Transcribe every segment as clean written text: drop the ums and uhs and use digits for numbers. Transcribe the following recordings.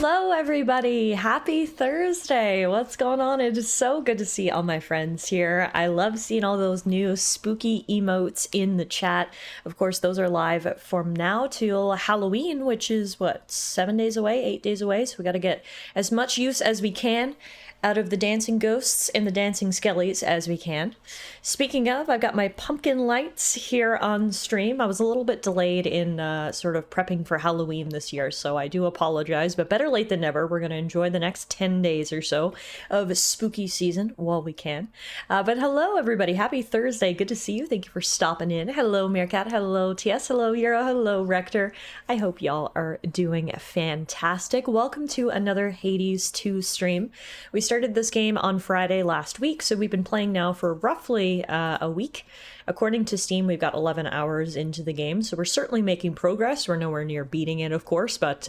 Hello, everybody. Happy Thursday. What's going on? It is so good to see all my friends here. I love seeing all those new spooky emotes in the chat. Of course, those are live from now till Halloween, which is what, 7 days away, 8 days away. So we got to get as much use as we can out of the dancing ghosts and the dancing skellies as we can. Speaking of, I've got my pumpkin lights here on stream. I was a little bit delayed in sort of prepping for Halloween this year, so I do apologize, but better late than never. We're going to enjoy the next 10 days or so of spooky season while we can. But hello, everybody. Happy Thursday. Good to see you. Thank you for stopping in. Hello, Meerkat. Hello, TS. Hello, Euro. Hello, Rector. I hope y'all are doing fantastic. Welcome to another Hades 2 stream. We started this game on Friday last week, so we've been playing now for roughly a week. According to Steam, we've got 11 hours into the game, so we're certainly making progress. We're nowhere near beating it, of course, but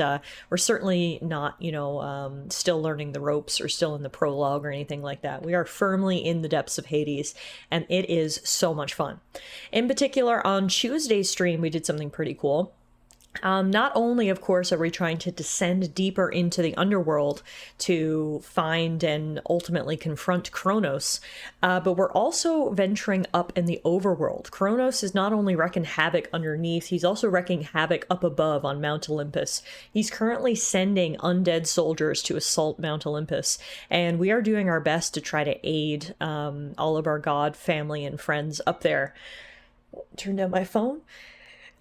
we're certainly not, still learning the ropes or still in the prologue or anything like that. We are firmly in the depths of Hades, and it is so much fun. In particular, on Tuesday's stream, we did something pretty cool. Not only, of course, are we trying to descend deeper into the underworld to find and ultimately confront Kronos, but we're also venturing up in the overworld. Kronos is not only wreaking havoc underneath, he's also wreaking havoc up above on Mount Olympus. He's currently sending undead soldiers to assault Mount Olympus, and we are doing our best to try to aid all of our god family and friends up there. Turn down my phone.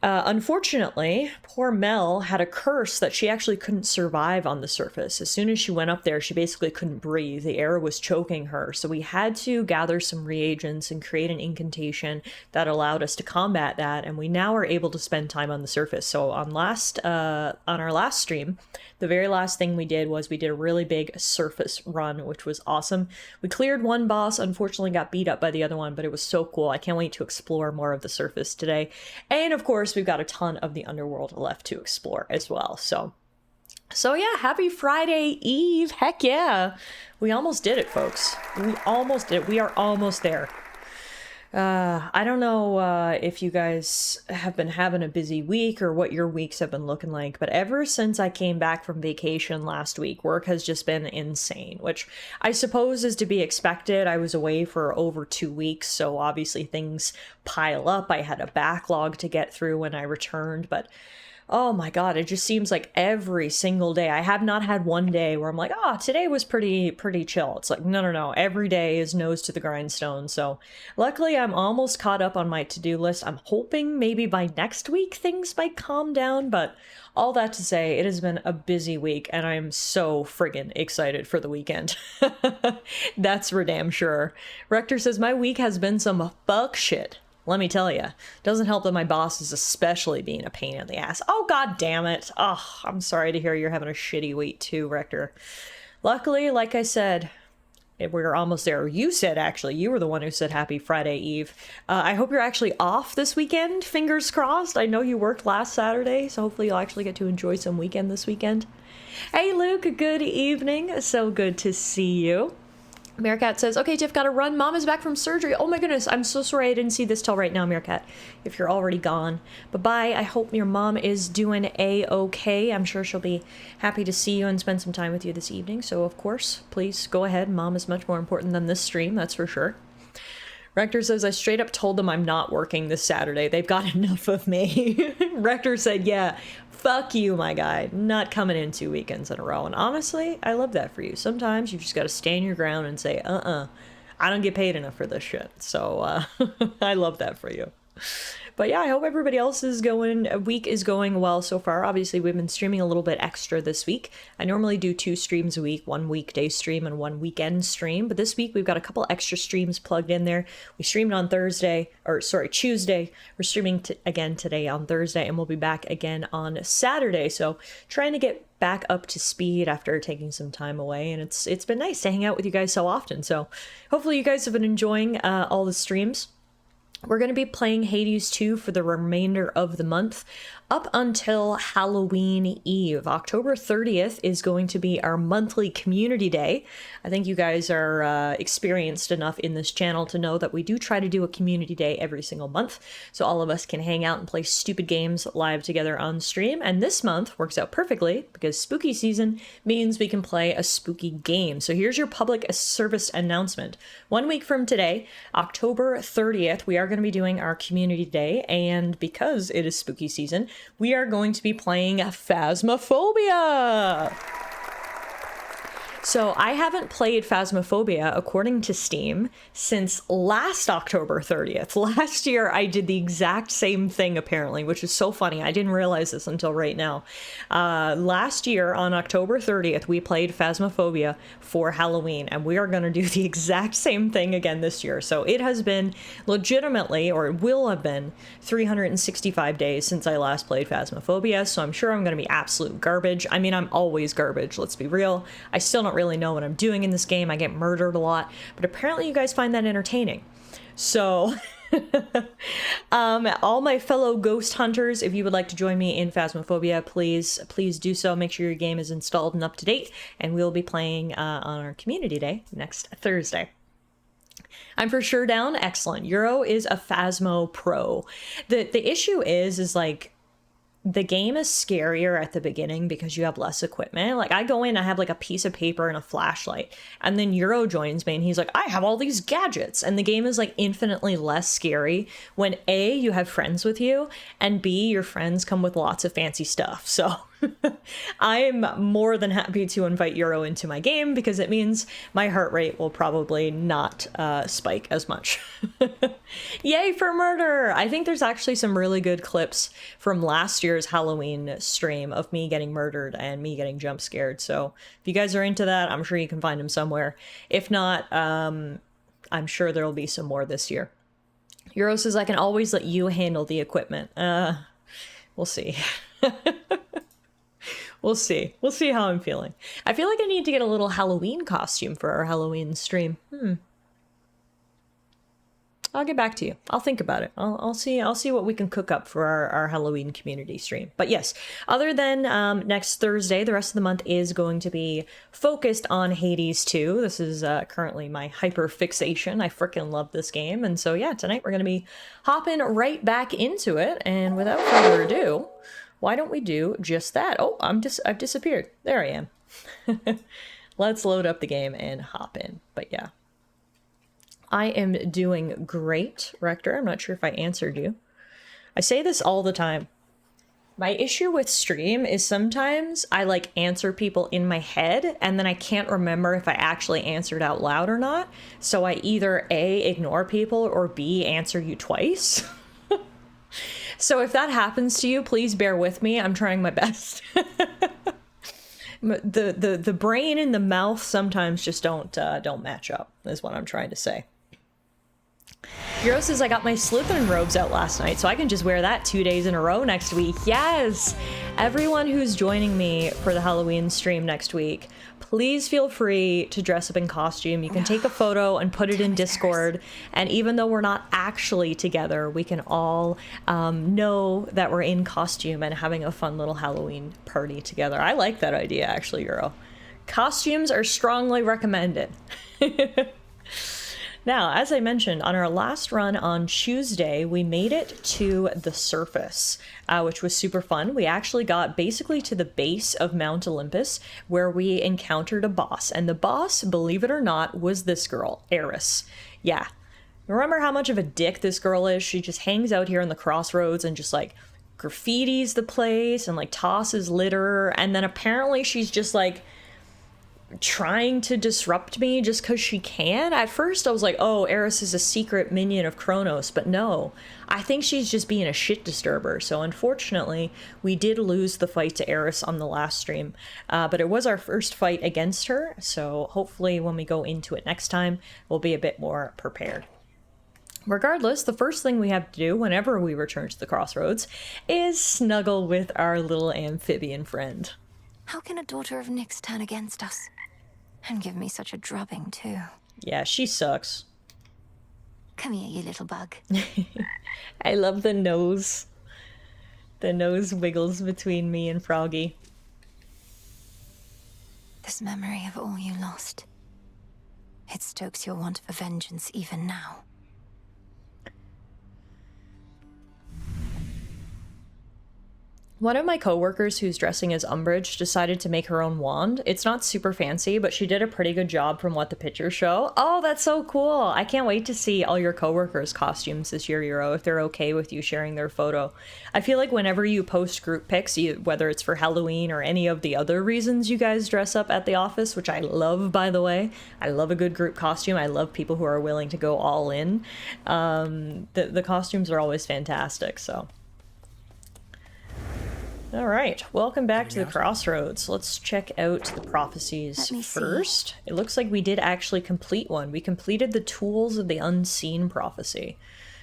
Unfortunately, poor Mel had a curse that she actually couldn't survive on the surface. As soon as she went up there, she basically couldn't breathe. The air was choking her. So we had to gather some reagents and create an incantation that allowed us to combat that. And we now are able to spend time on the surface. So on our last stream, the very last thing we did was we did a really big surface run, which was awesome. We cleared one boss, unfortunately got beat up by the other one, but it was so cool. I can't wait to explore more of the surface today. And of course, we've got a ton of the underworld left to explore as well. So yeah, happy Friday Eve. Heck yeah. We almost did it, folks. We almost did it. We are almost there. I don't know if you guys have been having a busy week or what your weeks have been looking like, but ever since I came back from vacation last week, work has just been insane, which I suppose is to be expected. I was away for over 2 weeks, so obviously things pile up. I had a backlog to get through when I returned, but oh my God, it just seems like every single day. I have not had one day where I'm like, today was pretty chill. It's like, no. Every day is nose to the grindstone. So luckily I'm almost caught up on my to-do list. I'm hoping maybe by next week things might calm down, but all that to say, it has been a busy week and I'm so friggin' excited for the weekend. That's for damn sure. Rector says, my week has been some fuck shit. Let me tell you, doesn't help that my boss is especially being a pain in the ass. Oh, God damn it. Oh, I'm sorry to hear you're having a shitty week too, Rector. Luckily, like I said, we're almost there. You said, actually, you were the one who said happy Friday Eve. I hope you're actually off this weekend. Fingers crossed. I know you worked last Saturday, so hopefully you'll actually get to enjoy some weekend this weekend. Hey, Luke, good evening. So good to see you. Meerkat says, okay, Tiff, gotta run. Mom is back from surgery. Oh my goodness, I'm so sorry I didn't see this till right now, Meerkat, if you're already gone. But bye, I hope your mom is doing A-okay. I'm sure she'll be happy to see you and spend some time with you this evening. So, of course, please go ahead. Mom is much more important than this stream, that's for sure. Rector says, I straight up told them I'm not working this Saturday. They've got enough of me. Rector said, yeah, fuck you, my guy. Not coming in 2 weekends in a row. And honestly, I love that for you. Sometimes you just got to stand your ground and say, I don't get paid enough for this shit. So I love that for you. But yeah, I hope everybody else's week is going well so far. Obviously, we've been streaming a little bit extra this week. I normally do 2 streams a week, 1 weekday stream and 1 weekend stream. But this week, we've got a couple extra streams plugged in there. We streamed on Tuesday. We're streaming again today on Thursday, and we'll be back again on Saturday. So trying to get back up to speed after taking some time away. And it's been nice to hang out with you guys so often. So hopefully you guys have been enjoying all the streams. We're going to be playing Hades 2 for the remainder of the month. up until Halloween Eve. October 30th is going to be our monthly community day. I think you guys are experienced enough in this channel to know that we do try to do a community day every single month, so all of us can hang out and play stupid games live together on stream. And this month works out perfectly because spooky season means we can play a spooky game. So here's your public service announcement. 1 week from today, October 30th, we are going to be doing our community day, and because it is spooky season, we are going to be playing Phasmophobia. So I haven't played Phasmophobia, according to Steam, since last October 30th. Last year, I did the exact same thing, apparently, which is so funny. I didn't realize this until right now. Last year, on October 30th, we played Phasmophobia for Halloween, and we are going to do the exact same thing again this year. So it has been legitimately, or it will have been, 365 days since I last played Phasmophobia, so I'm sure I'm going to be absolute garbage. I mean, I'm always garbage, let's be real. I still don't really know what I'm doing in this game. I get murdered a lot, but apparently you guys find that entertaining. So all my fellow ghost hunters, if you would like to join me in Phasmophobia, please do so. Make sure your game is installed and up to date, and we'll be playing on our community day next Thursday. I'm for sure down. Excellent. Euro is a Phasmo pro. The issue is like, the game is scarier at the beginning because you have less equipment. Like, I go in, I have like a piece of paper and a flashlight, and then Euro joins me and he's like, I have all these gadgets. And the game is like infinitely less scary when A, you have friends with you, and B, your friends come with lots of fancy stuff. So I'm more than happy to invite Euro into my game because it means my heart rate will probably not spike as much. Yay for murder! I think there's actually some really good clips from last year's Halloween stream of me getting murdered and me getting jump scared. So if you guys are into that, I'm sure you can find them somewhere. If not, I'm sure there'll be some more this year. Euro says I can always let you handle the equipment. We'll see. We'll see. We'll see how I'm feeling. I feel like I need to get a little Halloween costume for our Halloween stream. I'll get back to you. I'll think about it. I'll see what we can cook up for our Halloween community stream. But yes, other than next Thursday, the rest of the month is going to be focused on Hades 2. This is currently my hyper fixation. I freaking love this game. And so yeah, tonight we're going to be hopping right back into it. And without further ado, why don't we do just that? Oh, I've disappeared. There I am. Let's load up the game and hop in. But yeah. I am doing great, Rector. I'm not sure if I answered you. I say this all the time. My issue with stream is sometimes I like answer people in my head and then I can't remember if I actually answered out loud or not. So I either A, ignore people, or B, answer you twice. So if that happens to you, please bear with me. I'm trying my best. The brain and the mouth sometimes just don't match up, is what I'm trying to say. Euro says I got my Slytherin robes out last night, so I can just wear that 2 days in a row next week. Yes! Everyone who's joining me for the Halloween stream next week, please feel free to dress up in costume. You can take a photo and put it in Discord, and even though we're not actually together, we can all know that we're in costume and having a fun little Halloween party together. I like that idea, actually, Euro. Costumes are strongly recommended. Now, as I mentioned, on our last run on Tuesday, we made it to the surface, which was super fun. We actually got basically to the base of Mount Olympus, where we encountered a boss. And the boss, believe it or not, was this girl, Eris. Yeah. Remember how much of a dick this girl is? She just hangs out here in the crossroads and just, like, graffitis the place and, like, tosses litter. And then apparently she's just, like, trying to disrupt me just because she can. At first I was like, oh, Eris is a secret minion of Kronos, but no, I think she's just being a shit disturber. So unfortunately we did lose the fight to Eris on the last stream, but it was our first fight against her, so hopefully when we go into it next time we'll be a bit more prepared. Regardless, the first thing we have to do whenever we return to the crossroads is snuggle with our little amphibian friend. How can a daughter of Nyx turn against us? And give me such a drubbing, too. Yeah, she sucks. Come here, you little bug. I love the nose. The nose wiggles between me and Froggy. This memory of all you lost, it stokes your want for vengeance even now. One of my coworkers who's dressing as Umbridge decided to make her own wand. It's not super fancy, but she did a pretty good job from what the pictures show. Oh, that's so cool. I can't wait to see all your coworkers' costumes this year, Euro, if they're okay with you sharing their photo. I feel like whenever you post group pics, whether it's for Halloween or any of the other reasons you guys dress up at the office, which I love, by the way. I love a good group costume. I love people who are willing to go all in. The costumes are always fantastic, so... All right, welcome back to the Crossroads. Let's check out the prophecies first. It looks like we did actually complete one. We completed the Tools of the Unseen prophecy.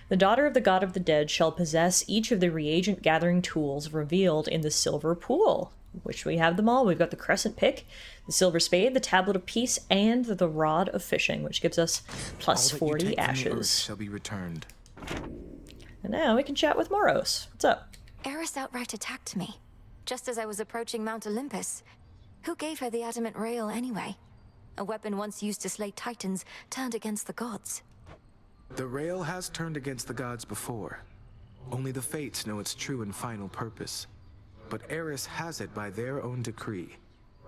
The daughter of the god of the dead shall possess each of the reagent gathering tools revealed in the silver pool, which we have them all. We've got the crescent pick, the silver spade, the tablet of peace, and the rod of fishing, which gives us plus 40 ashes. Shall be returned. And now we can chat with Moros. What's up? Eris outright attacked me, just as I was approaching Mount Olympus. Who gave her the adamant rail anyway? A weapon once used to slay titans turned against the gods. The rail has turned against the gods before. Only the fates know its true and final purpose. But Eris has it by their own decree.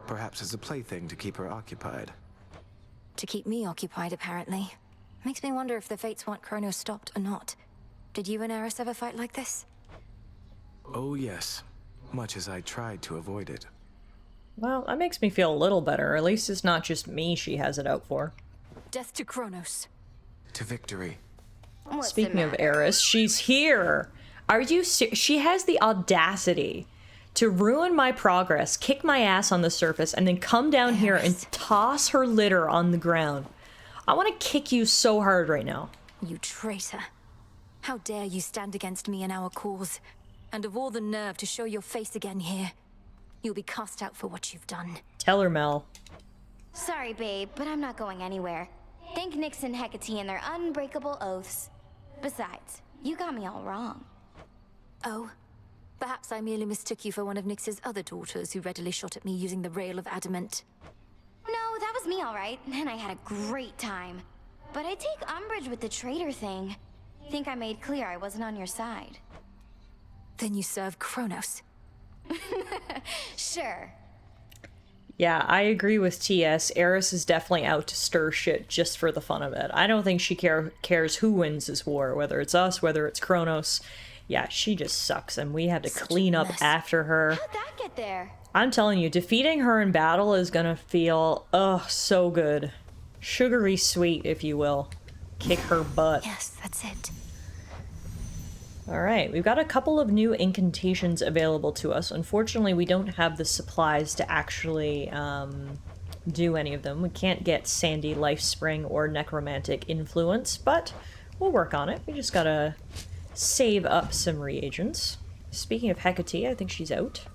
Perhaps as a plaything to keep her occupied. To keep me occupied, apparently. Makes me wonder if the fates want Kronos stopped or not. Did you and Eris ever fight like this? Oh yes, much as I tried to avoid it. Well, that makes me feel a little better. At least it's not just me she has it out for. Death to Kronos. To victory. Speaking of Eris, she's here! Are you she has the audacity to ruin my progress, kick my ass on the surface, and then come down here and toss her litter on the ground. I want to kick you so hard right now. You traitor. How dare you stand against me and our cause? And of all the nerve to show your face again here. You'll be cast out for what you've done. Tell her, Mel. Sorry, babe, but I'm not going anywhere. Thank Nyx and Hecate and their unbreakable oaths. Besides, you got me all wrong. Oh? Perhaps I merely mistook you for one of Nyx's other daughters who readily shot at me using the rail of adamant. No, that was me all right, and I had a great time. But I take umbrage with the traitor thing. Think I made clear I wasn't on your side. Then you serve Kronos. Sure. Yeah, I agree with TS. Eris is definitely out to stir shit just for the fun of it. I don't think she cares who wins this war, whether it's us, whether it's Kronos. Yeah, she just sucks, and we had to clean up after her. How'd that get there? I'm telling you, defeating her in battle is gonna feel, so good. Sugary sweet, if you will. Kick her butt. Yes, that's it. Alright, we've got a couple of new incantations available to us. Unfortunately, we don't have the supplies to actually do any of them. We can't get Sandy Lifespring or Necromantic Influence, but we'll work on it. We just gotta save up some reagents. Speaking of Hecate, I think she's out.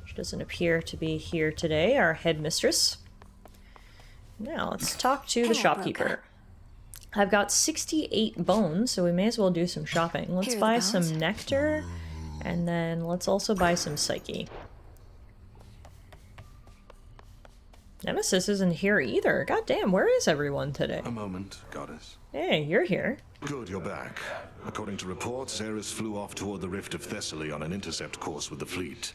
She doesn't appear to be here today, our headmistress. Now, let's talk to the shopkeeper. I've got 68 bones, so we may as well do some shopping. Let's buy some nectar, and then let's also buy some psyche. Nemesis isn't here either. God damn, where is everyone today? A moment, goddess. Hey, you're here. Good, you're back. According to reports, Eris flew off toward the Rift of Thessaly on an intercept course with the fleet.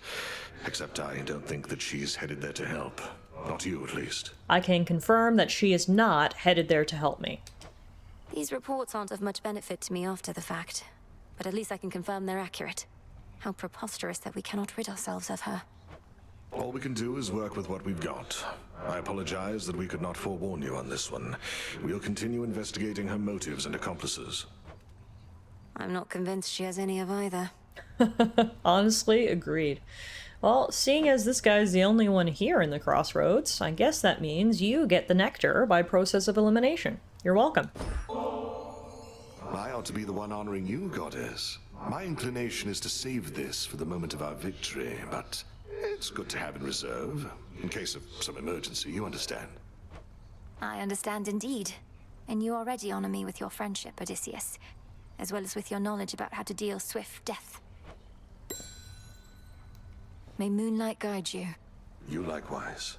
Except I don't think that she's headed there to help. Not you, at least. I can confirm that she is not headed there to help me. These reports aren't of much benefit to me after the fact, but at least I can confirm they're accurate. How preposterous that we cannot rid ourselves of her. All we can do is work with what we've got. I apologize that we could not forewarn you on this one. We'll continue investigating her motives and accomplices. I'm not convinced she has any of either. Honestly, agreed. Well, seeing as this guy's the only one here in the Crossroads, I guess that means you get the nectar by process of elimination. You're welcome. I ought to be the one honoring you, goddess. My inclination is to save this for the moment of our victory, but it's good to have in reserve, in case of some emergency, you understand. I understand indeed. And you already honor me with your friendship, Odysseus, as well as with your knowledge about how to deal swift death. May moonlight guide you. You likewise.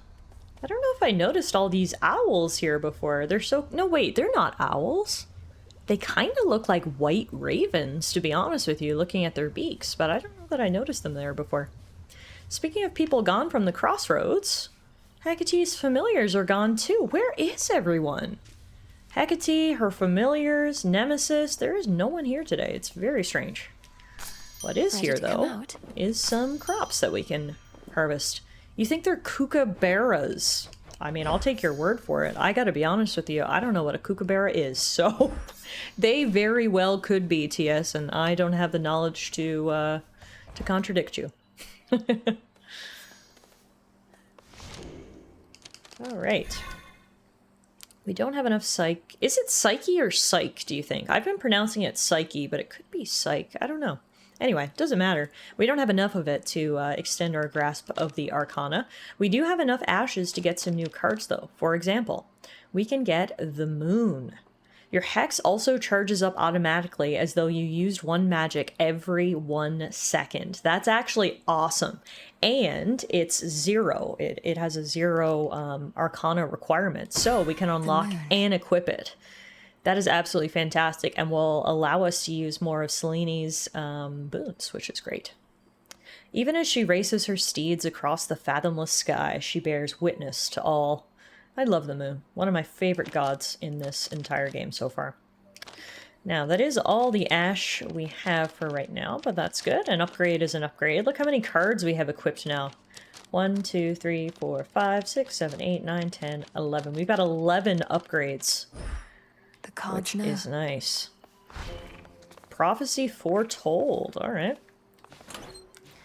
I don't know if I noticed all these owls here before. They're so... No, wait, they're not owls. They kind of look like white ravens, to be honest with you, looking at their beaks, but I don't know that I noticed them there before. Speaking of people gone from the crossroads, Hecate's familiars are gone too. Where is everyone? Hecate, her familiars, Nemesis, there is no one here today. It's very strange. What is Ready here, to come though, out? is some crops that we can harvest. You think they're kookaburras? I mean, I'll take your word for it. I gotta be honest with you, I don't know what a kookaburra is, so they very well could be, TS, and I don't have the knowledge to contradict you. Alright. We don't have enough psych. Is it psyche or psych, do you think? I've been pronouncing it psyche, but it could be psych. I don't know. Anyway, doesn't matter. We don't have enough of it to extend our grasp of the Arcana. We do have enough ashes to get some new cards, though. For example, we can get the Moon. Your Hex also charges up automatically as though you used one magic every 1 second. That's actually awesome. And it's 0. It has a 0 Arcana requirement, so we can unlock and equip it. That is absolutely fantastic and will allow us to use more of Selene's boons, which is great. Even as she races her steeds across the fathomless sky, she bears witness to all. I love the moon. One of my favorite gods in this entire game so far. Now, that is all the ash we have for right now, but that's good. An upgrade is an upgrade. Look how many cards we have equipped now. 1, 2, 3, 4, 5, 6, 7, 8, 9, 10, 11. We've got 11 upgrades. The cards Which now. is nice. Prophecy foretold. All right.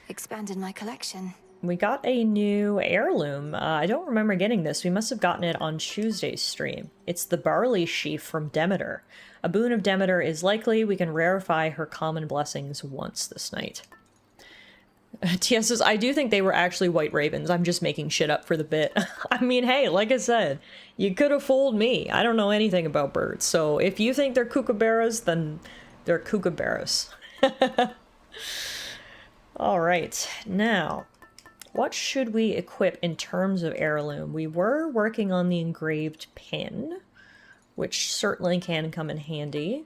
Expanded my collection. We got a new heirloom. I don't remember getting this. We must have gotten it on Tuesday's stream. It's the barley sheaf from Demeter. A boon of Demeter is likely. We can rarefy her common blessings once this night. TS says, I do think they were actually white ravens. I'm just making shit up for the bit. I mean, hey, like I said, you could have fooled me. I don't know anything about birds. So if you think they're kookaburras, then they're kookaburras. All right, now, what should we equip in terms of heirloom? We were working on the engraved pin, which certainly can come in handy.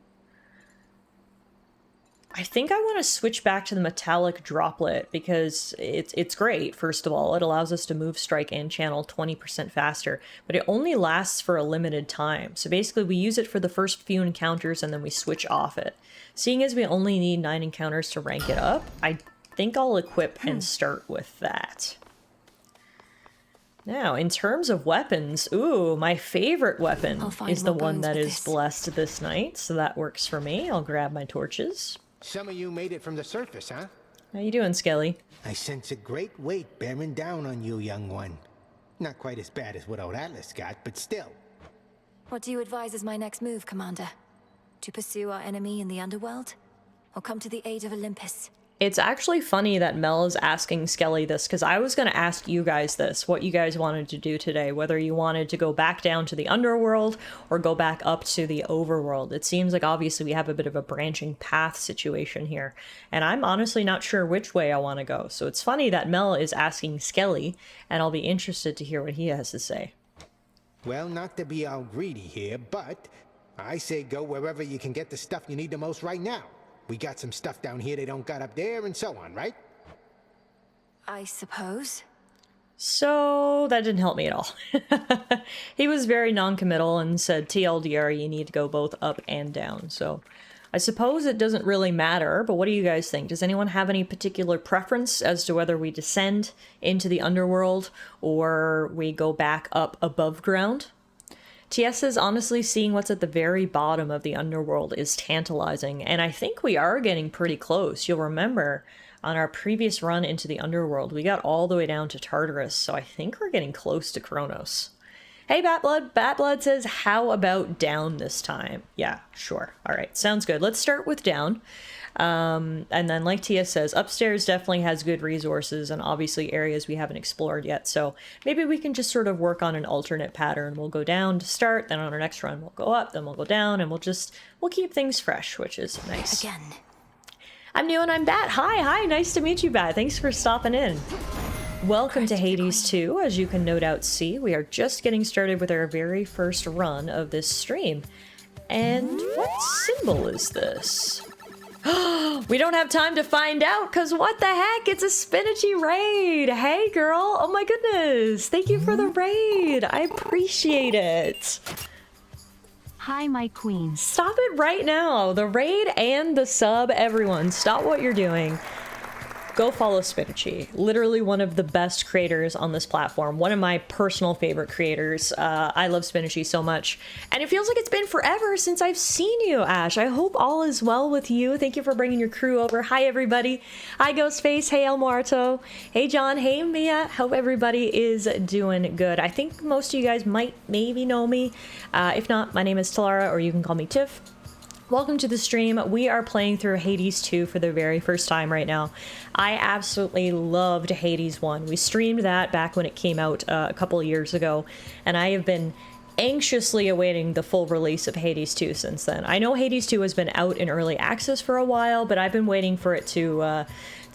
I think I want to switch back to the metallic droplet because it's great, first of all. It allows us to move, strike, and channel 20% faster, but it only lasts for a limited time. So basically we use it for the first few encounters and then we switch off it. Seeing as we only need 9 encounters to rank it up, I think I'll equip and start with that. Now, in terms of weapons, ooh, my favorite weapon is the one that is blessed this night, so that works for me. I'll grab my torches. Some of you made it from the surface, huh? How you doing, Skelly? I sense a great weight bearing down on you, young one. Not quite as bad as what old Atlas got, but still. What do you advise as my next move, Commander? To pursue our enemy in the underworld? Or come to the aid of Olympus? It's actually funny that Mel is asking Skelly this, because I was going to ask you guys this, what you guys wanted to do today, whether you wanted to go back down to the underworld or go back up to the overworld. It seems like obviously we have a bit of a branching path situation here, and I'm honestly not sure which way I want to go. So it's funny that Mel is asking Skelly, and I'll be interested to hear what he has to say. Well, not to be all greedy here, but I say go wherever you can get the stuff you need the most right now. We got some stuff down here they don't got up there, and so on, right? I suppose. So that didn't help me at all. He was very non-committal and said TLDR, you need to go both up and down. So I suppose it doesn't really matter, but what do you guys think? Does anyone have any particular preference as to whether we descend into the underworld or we go back up above ground? TS says, honestly, seeing what's at the very bottom of the underworld is tantalizing, and I think we are getting pretty close. You'll remember, on our previous run into the underworld, we got all the way down to Tartarus, so I think we're getting close to Kronos. Hey, Batblood! Batblood says, how about down this time? Yeah, sure. Alright, sounds good. Let's start with down. And then, like TS says, upstairs definitely has good resources and obviously areas we haven't explored yet. So maybe we can just sort of work on an alternate pattern. We'll go down to start, then on our next run we'll go up, then we'll go down, and we'll keep things fresh, which is nice. Again. I'm new and I'm Bat. Hi, nice to meet you, Bat. Thanks for stopping in. Welcome to Hades 2. As you can no doubt see, we are just getting started with our very first run of this stream. And what symbol is this? We don't have time to find out, because what the heck? It's a Spinachy raid! Hey, girl! Oh my goodness! Thank you for the raid! I appreciate it! Hi, my queen. Stop it right now! The raid and the sub, everyone, stop what you're doing. Go follow Spinachy. Literally one of the best creators on this platform. One of my personal favorite creators. I love Spinachy so much. And it feels like it's been forever since I've seen you, Ash. I hope all is well with you. Thank you for bringing your crew over. Hi, everybody. Hi, Ghostface. Hey, El Muerto. Hey, John. Hey, Mia. Hope everybody is doing good. I think most of you guys might maybe know me. If not, my name is Tallara, or you can call me Tiff. Welcome to the stream. We are playing through Hades 2 for the very first time right now. I absolutely loved Hades 1. We streamed that back when it came out a couple of years ago, and I have been anxiously awaiting the full release of Hades 2 since then. I know Hades 2 has been out in early access for a while, but I've been waiting for it to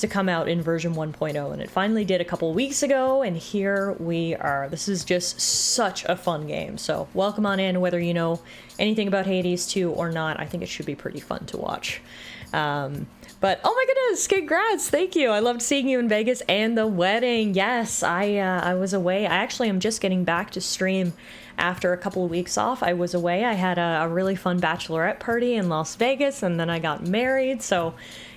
come out in version 1.0, and it finally did a couple weeks ago, and here we are. This is just such a fun game, so welcome on in, whether you know anything about Hades 2 or not. I think it should be pretty fun to watch. But oh my goodness, congrats, thank you. I loved seeing you in Vegas and the wedding. Yes, I was away. I actually am just getting back to stream after a couple of weeks off. I was away. I had a really fun bachelorette party in Las Vegas, and then I got married, so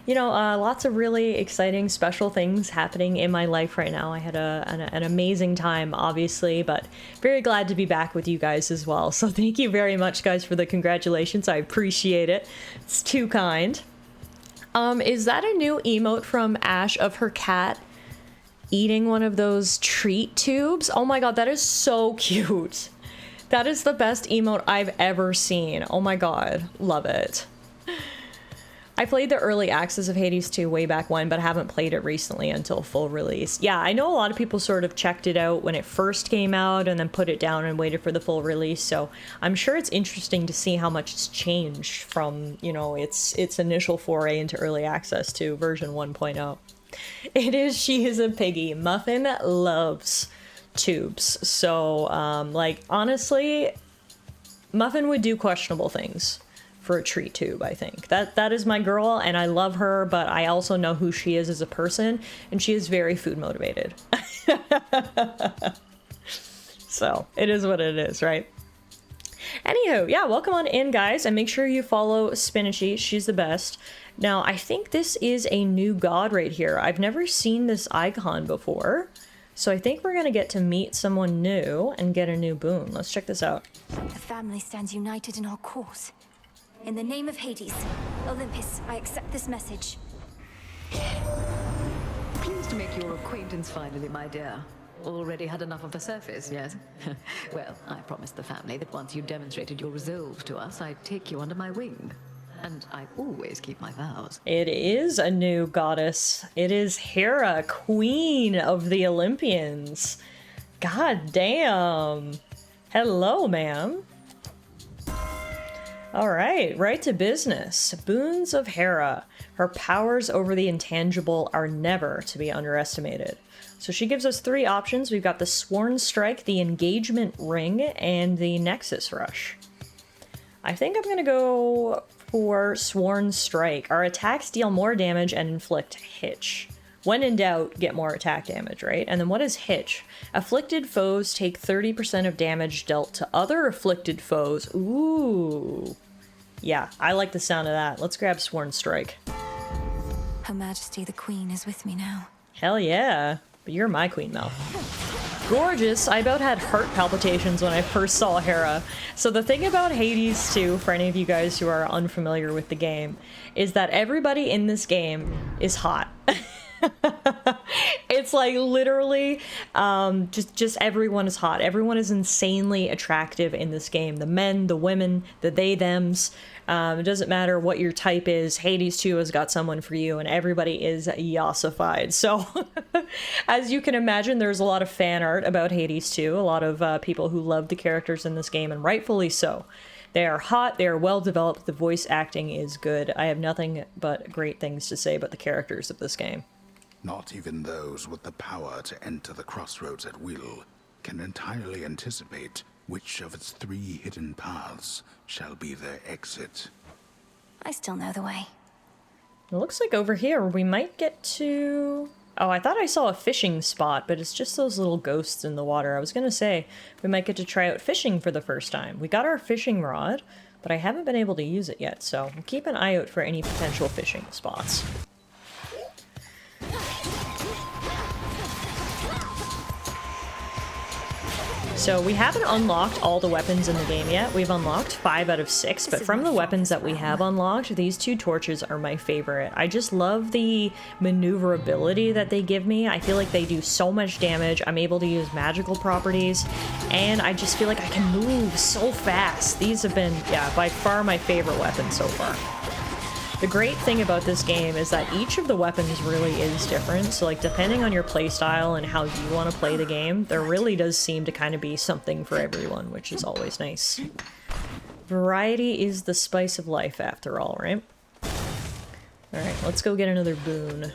you know, lots of really exciting, special things happening in my life right now. I had an amazing time, obviously, but very glad to be back with you guys as well. So thank you very much, guys, for the congratulations. I appreciate it. It's too kind. Is that a new emote from Ash of her cat eating one of those treat tubes? Oh my god, that is so cute. That is the best emote I've ever seen. Oh my god, love it. I played the early access of Hades 2 way back when, but I haven't played it recently until full release. Yeah, I know a lot of people sort of checked it out when it first came out and then put it down and waited for the full release, so I'm sure it's interesting to see how much it's changed from, you know, its initial foray into early access to version 1.0. It is She Is a Piggy. Muffin loves tubes, so, like, honestly, Muffin would do questionable things for a treat tube, I think. That is my girl, and I love her, but I also know who she is as a person, and she is very food motivated. So, it is what it is, right? Anywho, yeah, welcome on in, guys, and make sure you follow Spinachy. She's the best. Now, I think this is a new god right here. I've never seen this icon before, so I think we're gonna get to meet someone new and get a new boon. Let's check this out. The family stands united in our cause. In the name of Hades, Olympus, I accept this message. Pleased to make your acquaintance finally, my dear. Already had enough of the surface, yes? Well, I promised the family that once you demonstrated your resolve to us, I'd take you under my wing. And I always keep my vows. It is a new goddess. It is Hera, queen of the Olympians. God damn. Hello, ma'am. All right to business. Boons of Hera. Her powers over the intangible are never to be underestimated. So she gives us three options. We've got the Sworn Strike, the Engagement Ring, and the Nexus Rush. I think I'm gonna go for Sworn Strike. Our attacks deal more damage and inflict hitch. When in doubt, get more attack damage, right? And then what is hitch? Afflicted foes take 30% of damage dealt to other afflicted foes. Ooh. Yeah, I like the sound of that. Let's grab Sworn Strike. Her Majesty the Queen is with me now. Hell yeah. But you're my queen, Mel. Gorgeous. I about had heart palpitations when I first saw Hera. So the thing about Hades 2, for any of you guys who are unfamiliar with the game, is that everybody in this game is hot. It's like literally just everyone is hot. Everyone is insanely attractive in this game. The men, the women, the they, thems. It doesn't matter what your type is. Hades 2 has got someone for you, and everybody is yassified. So as you can imagine, there's a lot of fan art about Hades 2. A lot of people who love the characters in this game, and rightfully so. They are hot, they are well developed, the voice acting is good. I have nothing but great things to say about the characters of this game. Not even those with the power to enter the crossroads at will can entirely anticipate which of its 3 hidden paths shall be their exit. I still know the way. It looks like over here we might get to... Oh, I thought I saw a fishing spot, but it's just those little ghosts in the water. I was gonna say, we might get to try out fishing for the first time. We got our fishing rod, but I haven't been able to use it yet, so we'll keep an eye out for any potential fishing spots. So we haven't unlocked all the weapons in the game yet. We've unlocked 5 out of 6, but from the weapons that we have unlocked, these 2 torches are my favorite. I just love the maneuverability that they give me. I feel like they do so much damage. I'm able to use magical properties, and I just feel like I can move so fast. These have been, yeah, by far my favorite weapons so far. The great thing about this game is that each of the weapons really is different, so like depending on your playstyle and how you want to play the game, there really does seem to kind of be something for everyone, which is always nice. Variety is the spice of life after all, right? Alright, let's go get another boon.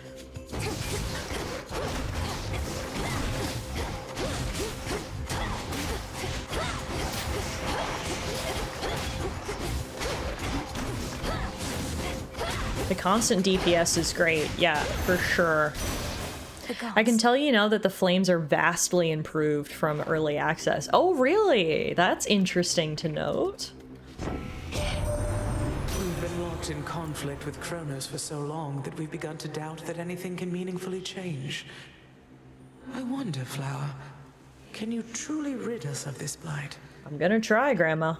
The constant DPS is great, yeah, for sure. I can tell you now that the flames are vastly improved from early access. Oh, really? That's interesting to note. We've been locked in conflict with Kronos for so long that we've begun to doubt that anything can meaningfully change. I wonder, Flower, can you truly rid us of this blight? I'm gonna try, Grandma.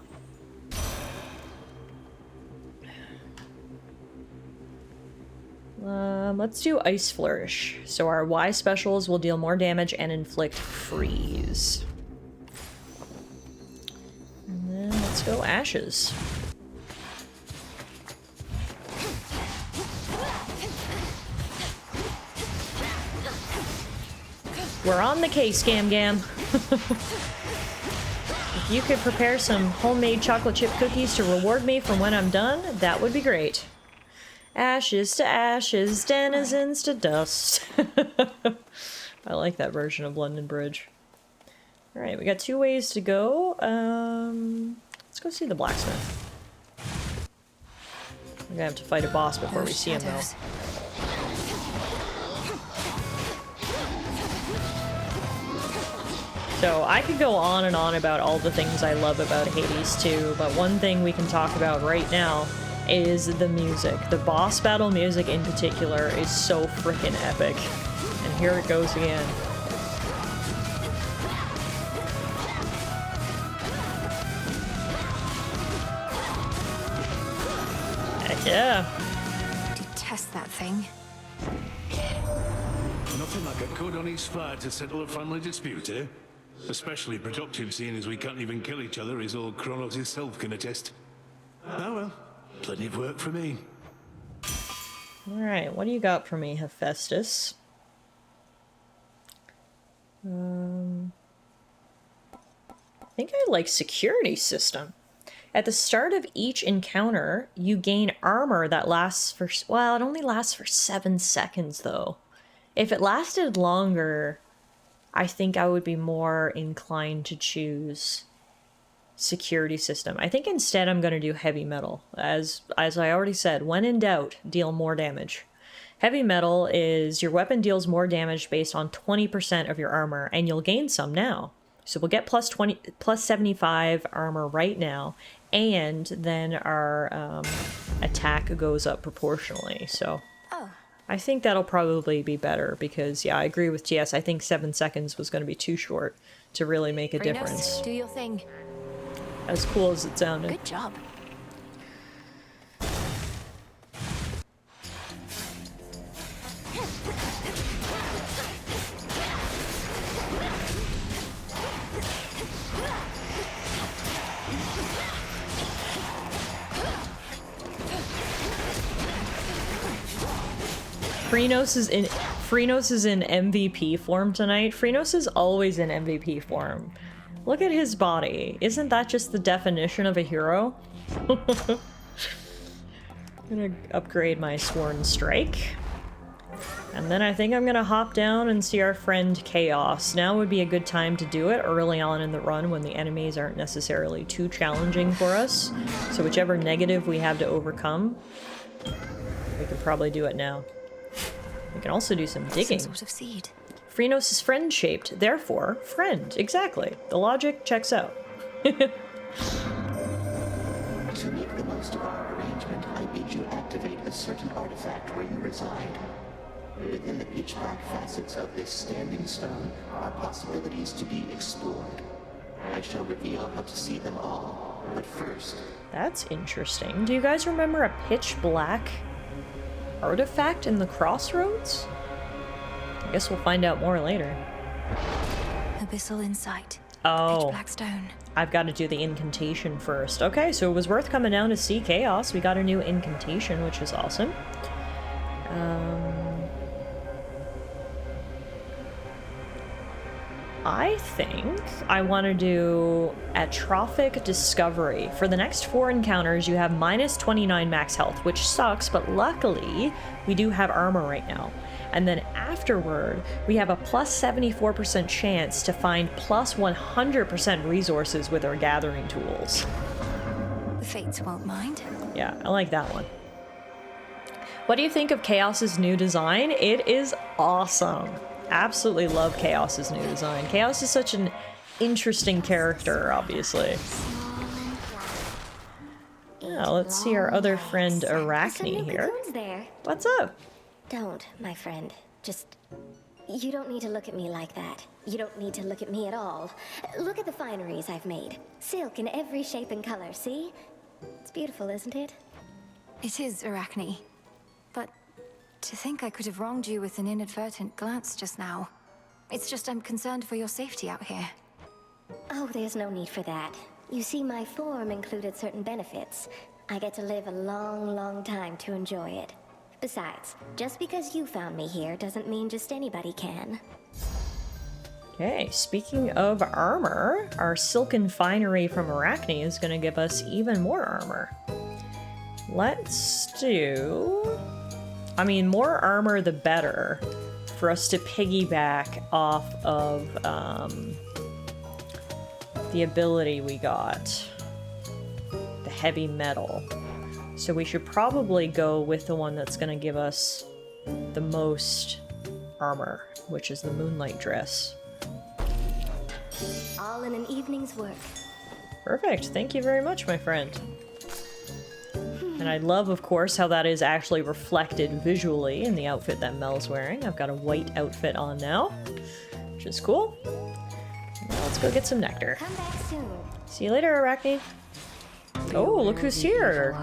Let's do Ice Flourish. So our Y specials will deal more damage and inflict freeze. And then let's go Ashes. We're on the case, Gam Gam. If you could prepare some homemade chocolate chip cookies to reward me for when I'm done, that would be great. Ashes to ashes, denizens to dust. I like that version of London Bridge. Alright, we got 2 ways to go. Let's go see the blacksmith. We're gonna have to fight a boss before we see him, though. So I could go on and on about all the things I love about Hades 2, but one thing we can talk about right now is the music. The boss battle music in particular is so freaking epic. And here it goes again. Heck yeah. Detest that thing. Nothing like a code on each fire to settle a family dispute, eh? Especially productive, seeing as we can't even kill each other, as old Kronos himself can attest. Oh well. Plenty of work for me. Alright, what do you got for me, Hephaestus? I think I like security system. At the start of each encounter, you gain armor that lasts for... Well, it only lasts for 7 seconds, though. If it lasted longer, I think I would be more inclined to choose security system. I think instead I'm going to do heavy metal. As I already said, when in doubt, deal more damage. Heavy metal is your weapon deals more damage based on 20% of your armor, and you'll gain some now. So we'll get plus 75 armor right now, and then our attack goes up proportionally. So I think that'll probably be better because, yeah, I agree with TS. I think 7 seconds was going to be too short to really make a difference. Do your thing. As cool as it sounded. Good job. Freenos is in MVP form tonight. Freenos is always in MVP form. Look at his body. Isn't that just the definition of a hero? I'm gonna upgrade my Sworn Strike. And then I think I'm gonna hop down and see our friend Chaos. Now would be a good time to do it early on in the run when the enemies aren't necessarily too challenging for us. So whichever negative we have to overcome, we could probably do it now. We can also do some digging. Some sort of seed. Freenos is friend-shaped, therefore, friend. Exactly. The logic checks out. To make the most of our arrangement, I bid you activate a certain artifact where you reside. Within the pitch-black facets of this standing stone are possibilities to be explored. I shall reveal how to see them all, but first... That's interesting. Do you guys remember a pitch-black artifact in the crossroads? I guess we'll find out more later. Abyssal Insight. Oh. Pitch black stone. I've got to do the incantation first. Okay, so it was worth coming down to see Chaos. We got a new incantation, which is awesome. I think I want to do Atrophic Discovery. For the next 4 encounters, you have minus 29 max health, which sucks, but luckily, we do have armor right now. And then afterward, we have a plus 74% chance to find plus 100% resources with our gathering tools. The Fates won't mind. Yeah, I like that one. What do you think of Chaos's new design? It is awesome. Absolutely love Chaos's new design. Chaos is such an interesting character, obviously. Now, let's see our other friend Arachne here. What's up? Don't, my friend. Just... You don't need to look at me like that. You don't need to look at me at all. Look at the fineries I've made. Silk in every shape and color, see? It's beautiful, isn't it? It is, Arachne. But to think I could have wronged you with an inadvertent glance just now. It's just I'm concerned for your safety out here. Oh, there's no need for that. You see, my form included certain benefits. I get to live a long, long time to enjoy it. Besides, just because you found me here doesn't mean just anybody can. Okay, speaking of armor, our silken finery from Arachne is going to give us even more armor. Let's do... I mean, more armor the better for us to piggyback off of the ability we got. The heavy metal. So we should probably go with the one that's going to give us the most armor, which is the Moonlight Dress. All in an evening's work. Perfect. Thank you very much, my friend. And I love, of course, how that is actually reflected visually in the outfit that Mel's wearing. I've got a white outfit on now, which is cool. Now let's go get some nectar. Come back soon. See you later, Arachne. Oh, look who's here.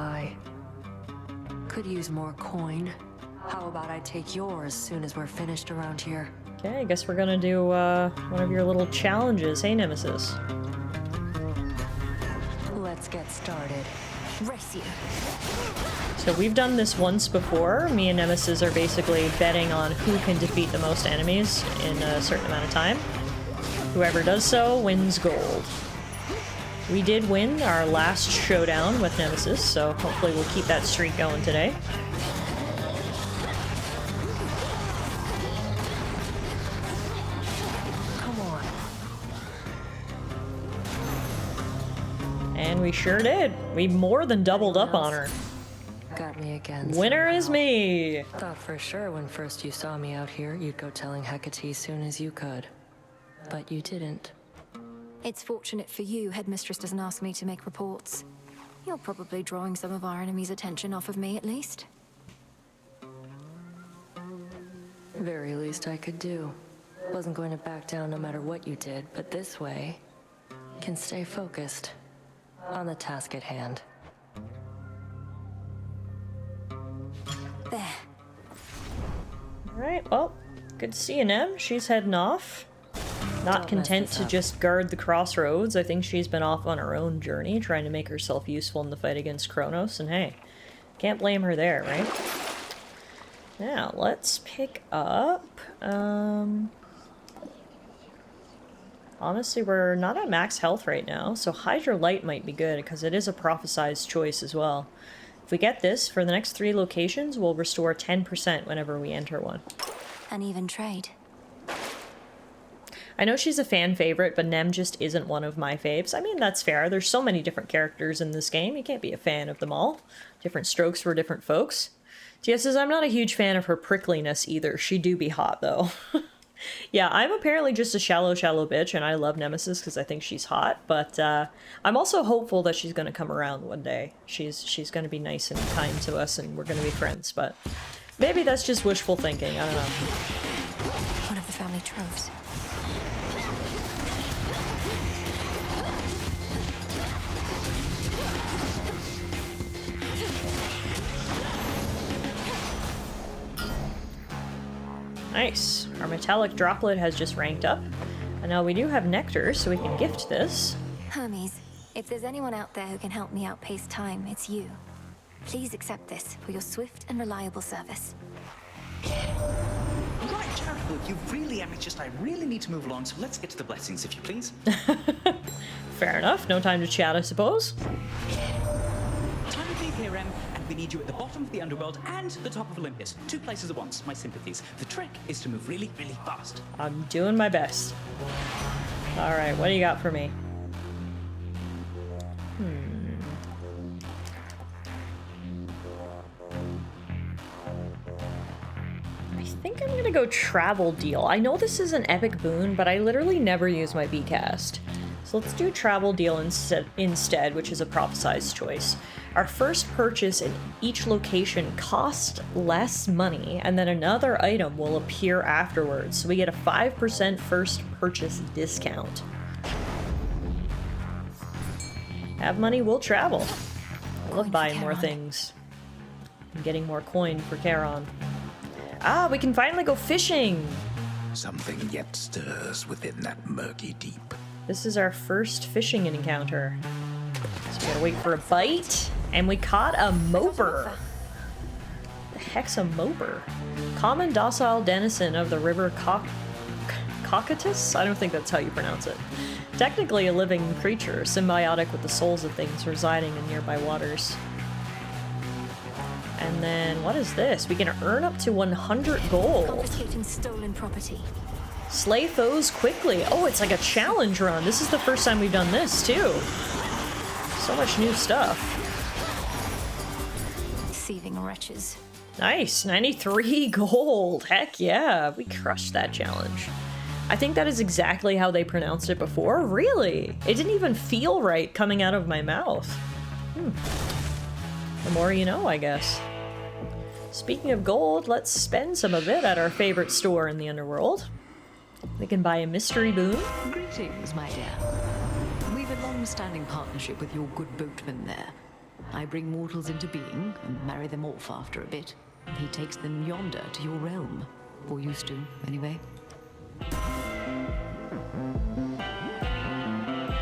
Could use more coin. How about I take yours as soon as we're finished around here? Okay, I guess we're gonna do one of your little challenges. Hey, Nemesis. Let's get started. Race you. So we've done this once before. Me and Nemesis are basically betting on who can defeat the most enemies in a certain amount of time. Whoever does so wins gold. We did win our last showdown with Nemesis, so hopefully we'll keep that streak going today. Come on. And we sure did. We more than doubled up on her. Got me again. Winner is me! Thought for sure when first you saw me out here, you'd go telling Hecate soon as you could. But you didn't. It's fortunate for you, Headmistress doesn't ask me to make reports. You're probably drawing some of our enemies' attention off of me, at least. Very least I could do. Wasn't going to back down no matter what you did, but this way, can stay focused on the task at hand. There. Alright, well, good to see you, Nem. She's heading off. Not content to just guard the crossroads. I think she's been off on her own journey, trying to make herself useful in the fight against Kronos, and hey, can't blame her there, right? Now, let's pick up, honestly, we're not at max health right now, so Hydra Light might be good, because it is a prophesized choice as well. If we get this, for the next 3 locations, we'll restore 10% whenever we enter one. An even trade. I know she's a fan favorite, but Nem just isn't one of my faves. I mean, that's fair. There's so many different characters in this game. You can't be a fan of them all. Different strokes for different folks. Tia says, I'm not a huge fan of her prickliness either. She do be hot, though. Yeah, I'm apparently just a shallow bitch, and I love Nemesis because I think she's hot, but I'm also hopeful that she's going to come around one day. She's going to be nice and kind to us, and we're going to be friends, but maybe that's just wishful thinking. I don't know. One of the family troves. Nice. Our metallic droplet has just ranked up. And now we do have nectar, so we can gift this. Hermes, if there's anyone out there who can help me outpace time, it's you. Please accept this for your swift and reliable service. Right, careful. You're really anxious. I really need to move along, so let's get to the blessings, if you please. Fair enough. No time to chat, I suppose. Time to leave here, Em, and we need you at the bottom of the underworld and the top of Olympus. 2 places at once. My sympathies. The trick is to move really, really fast. I'm doing my best. Alright, what do you got for me? I think I'm gonna go travel deal. I know this is an epic boon, but I literally never use my B-cast. So let's do travel deal instead, which is a prophesized choice. Our first purchase in each location costs less money, and then another item will appear afterwards. So we get a 5% first purchase discount. Have money, we'll travel. I love buying more things. I'm getting more coin for Charon. Ah, we can finally go fishing! Something yet stirs within that murky deep. This is our first fishing encounter. So we gotta wait for a bite, and we caught a moper. The heck's a moper? Common docile denizen of the river Cocytus? I don't think that's how you pronounce it. Technically a living creature, symbiotic with the souls of things residing in nearby waters. And then, what is this? We can earn up to 100 gold. Confiscating stolen property. Slay foes quickly. Oh, it's like a challenge run. This is the first time we've done this, too. So much new stuff. Thieving wretches. Nice. 93 gold. Heck yeah. We crushed that challenge. I think that is exactly how they pronounced it before. Really? It didn't even feel right coming out of my mouth. The more you know, I guess. Speaking of gold, let's spend some of it at our favorite store in the underworld. We can buy a mystery boon. Greetings, my dear. We've a long-standing partnership with your good boatman there. I bring mortals into being and marry them off after a bit. He takes them yonder to your realm. Or used to, anyway.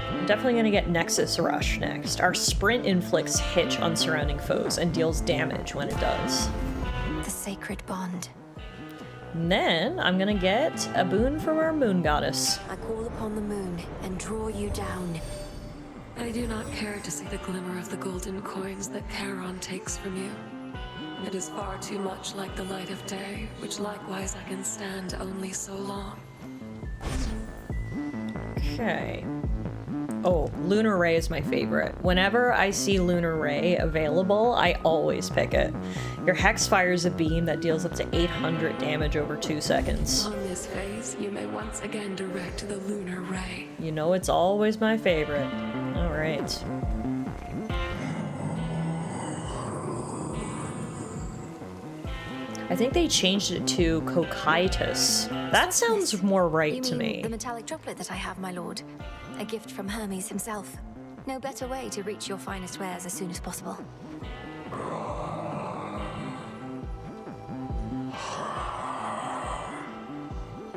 I'm definitely gonna get Nexus Rush next. Our sprint inflicts hitch on surrounding foes and deals damage when it does. The sacred bond. And then I'm gonna get a boon from our moon goddess. I call upon the moon and draw you down. I do not care to see the glimmer of the golden coins that Charon takes from you. It is far too much like the light of day, which likewise I can stand only so long. Okay. Oh, Lunar Ray is my favorite. Whenever I see Lunar Ray available, I always pick it. Your Hex fires a beam that deals up to 800 damage over 2 seconds. On this phase, you may once again direct the Lunar Ray. You know it's always my favorite. Alright. I think they changed it to Cocytus. That sounds more right to me. The metallic droplet that I have, my lord. A gift from Hermes himself. No better way to reach your finest wares as soon as possible.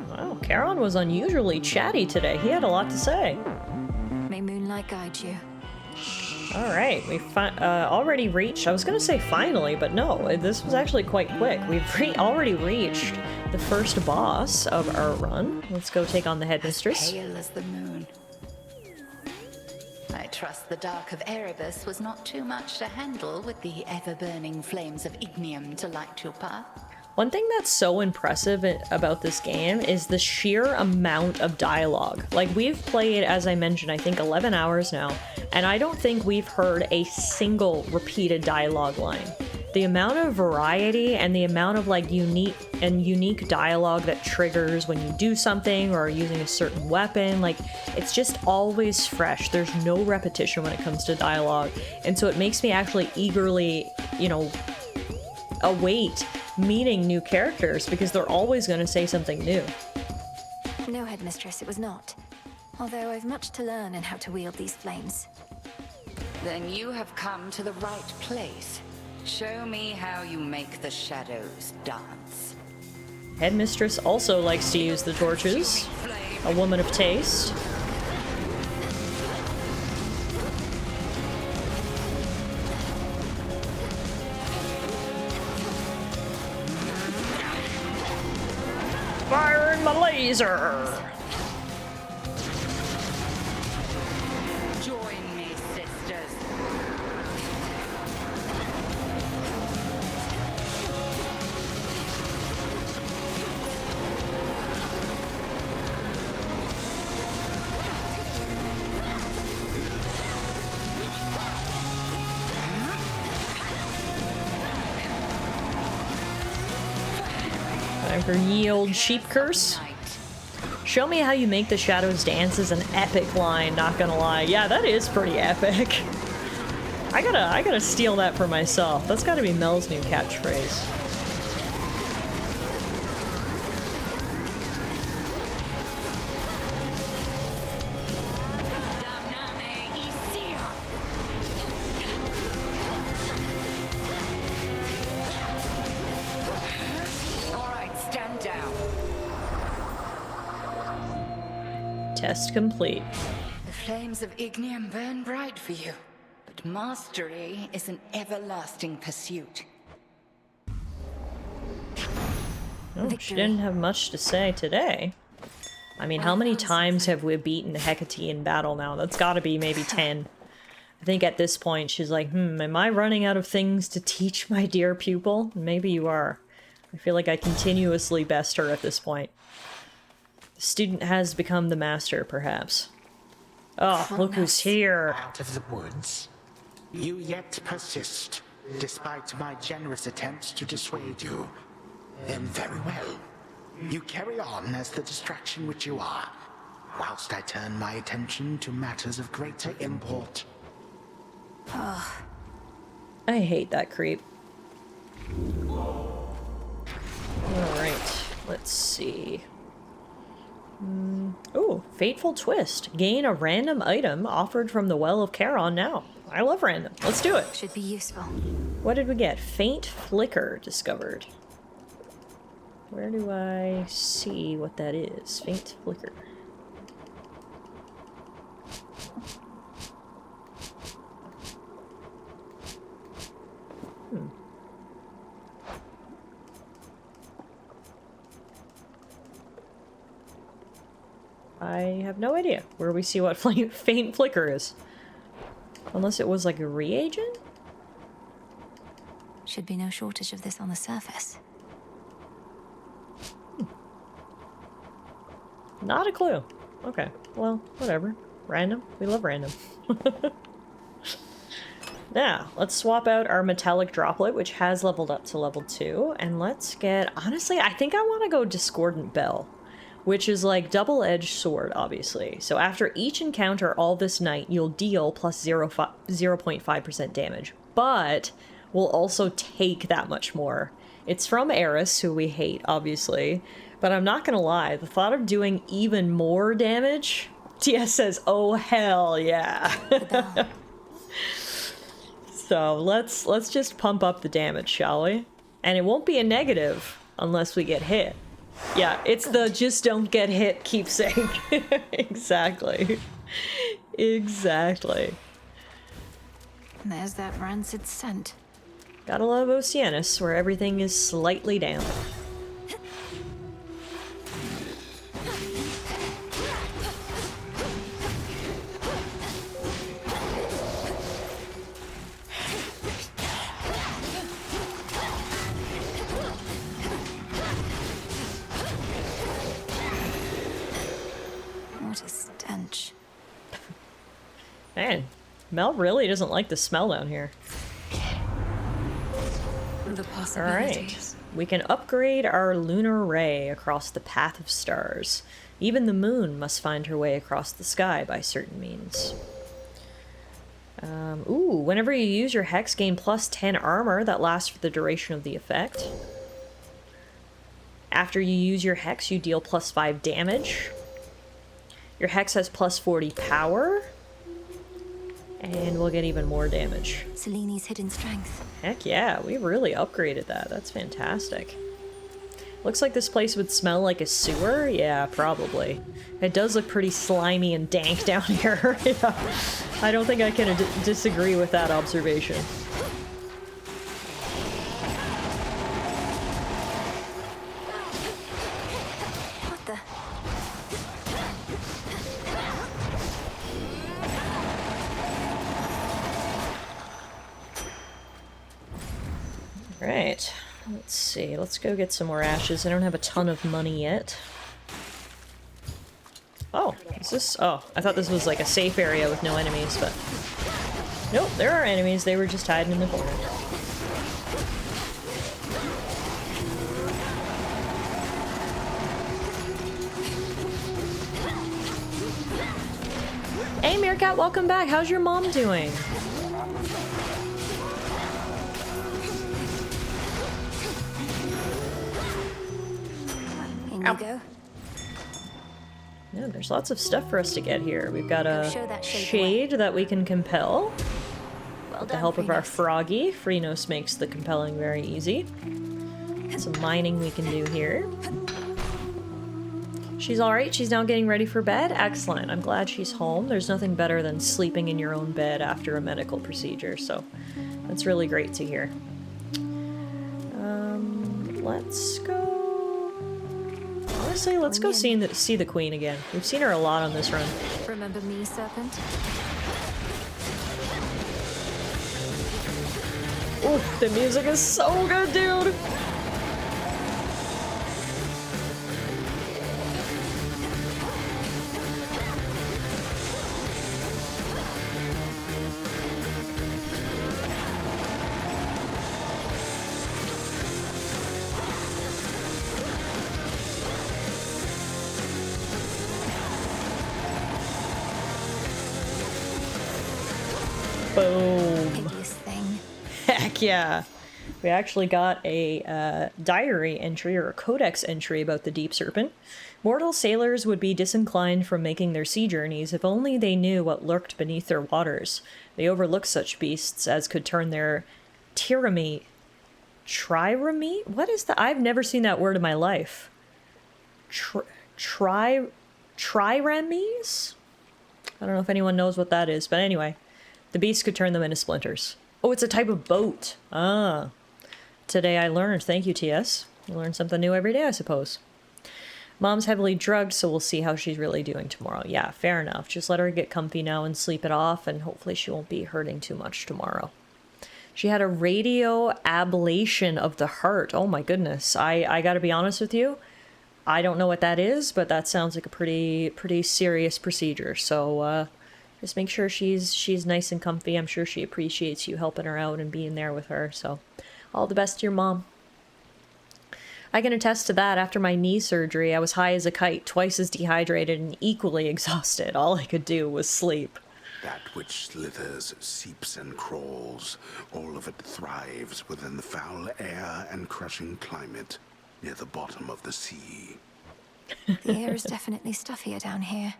Wow, Charon was unusually chatty today. He had a lot to say. May moonlight guide you. Alright, we already reached, I was gonna say finally, but no, this was actually quite quick. We've already reached the first boss of our run. Let's go take on the headmistress. Pale as the moon. I trust the Dark of Erebus was not too much to handle with the ever-burning flames of Ignium to light your path. One thing that's so impressive about this game is the sheer amount of dialogue. Like, we've played, as I mentioned, I think 11 hours now, and I don't think we've heard a single repeated dialogue line. The amount of variety and the amount of like unique dialogue that triggers when you do something or are using a certain weapon, like, it's just always fresh. There's no repetition when it comes to dialogue, and so it makes me actually eagerly, you know, await meeting new characters because they're always going to say something new. No, headmistress, it was not. Although I've much to learn in how to wield these flames. Then you have come to the right place. Show me how you make the shadows dance. Headmistress also likes to use the torches. A woman of taste. Firing my laser! Join me, sisters. Time for ye old sheep curse. Show me how you make the shadows dance is an epic line, not gonna lie. Yeah, that is pretty epic. I gotta steal that for myself. That's gotta be Mel's new catchphrase. Test complete. The flames of Ignium burn bright for you, but mastery is an everlasting pursuit. Oh, she didn't have much to say today. I mean, how many times have we beaten Hecate in battle now? That's gotta be maybe 10. I think at this point she's like, am I running out of things to teach my dear pupil? Maybe you are. I feel like I continuously best her at this point. The student has become the master, perhaps. Oh, look who's here. Out of the woods. You yet persist, despite my generous attempts to dissuade you. Then very well. You carry on as the distraction which you are, whilst I turn my attention to matters of greater import. I hate that creep. Alright, let's see. Ooh, Fateful Twist. Gain a random item offered from the Well of Charon now. I love random. Let's do it. Should be useful. What did we get? Faint Flicker discovered. Where do I see what that is? Faint Flicker. I have no idea where we see what faint flicker is. Unless it was like a reagent? Should be no shortage of this on the surface. Not a clue. Okay, well, whatever. Random. We love random. Now, let's swap out our metallic droplet, which has leveled up to level 2, and let's get... Honestly, I think I want to go Discordant Bell, which is like double-edged sword, obviously. So after each encounter all this night, you'll deal plus 0.5% damage, but will also take that much more. It's from Eris, who we hate, obviously, but I'm not gonna lie, the thought of doing even more damage... TS says, oh hell yeah. So let's just pump up the damage, shall we? And it won't be a negative unless we get hit. Yeah, it's the just don't get hit keepsake. Exactly. Exactly. There's that rancid scent. Gotta love Oceanus, where everything is slightly damp. What a stench. Man, Mel really doesn't like the smell down here. The possibilities. Alright, we can upgrade our lunar ray across the path of stars. Even the moon must find her way across the sky by certain means. Ooh, whenever you use your hex, gain plus 10 armor that lasts for the duration of the effect. After you use your hex, you deal plus 5 damage. Your hex has plus 40 power. And we'll get even more damage. Seleni's hidden strength. Heck yeah, we really upgraded that. That's fantastic. Looks like this place would smell like a sewer? Yeah, probably. It does look pretty slimy and dank down here. Yeah. I don't think I can disagree with that observation. What the? Right, let's see. Let's go get some more ashes. I don't have a ton of money yet. Oh, is this? Oh, I thought this was like a safe area with no enemies, but nope, there are enemies. They were just hiding in the corner. Hey, Meerkat, welcome back. How's your mom doing? In you go. Yeah, there's lots of stuff for us to get here. We've got a show that shade that we can compel. Well With the done, help of our Freenos. Froggy. Freenos makes the compelling very easy. Some mining we can do here. She's alright, she's now getting ready for bed. Excellent, I'm glad she's home. There's nothing better than sleeping in your own bed after a medical procedure, so that's really great to hear. Let's go... Honestly, let's go see the Queen again. We've seen her a lot on this run. Remember me, Serpent? Ooh, the music is so good, dude! Boom. Hideous thing. Heck yeah. We actually got a diary entry or a codex entry about the Deep Serpent. Mortal sailors would be disinclined from making their sea journeys if only they knew what lurked beneath their waters. They overlooked such beasts as could turn their trireme... Trireme? What is that? I've never seen that word in my life. Triremes? I don't know if anyone knows what that is, but anyway. The beast could turn them into splinters. Oh, it's a type of boat. Ah. Today I learned. Thank you, TS. You learn something new every day, I suppose. Mom's heavily drugged, so we'll see how she's really doing tomorrow. Yeah, fair enough. Just let her get comfy now and sleep it off, and hopefully she won't be hurting too much tomorrow. She had a radio ablation of the heart. Oh my goodness. I gotta be honest with you. I don't know what that is, but that sounds like a pretty serious procedure. So, just make sure she's nice and comfy. I'm sure she appreciates you helping her out and being there with her. So, all the best to your mom. I can attest to that. After my knee surgery, I was high as a kite, twice as dehydrated and equally exhausted. All I could do was sleep. That which slithers, seeps, and crawls, all of it thrives within the foul air and crushing climate near the bottom of the sea. The air is definitely stuffier down here.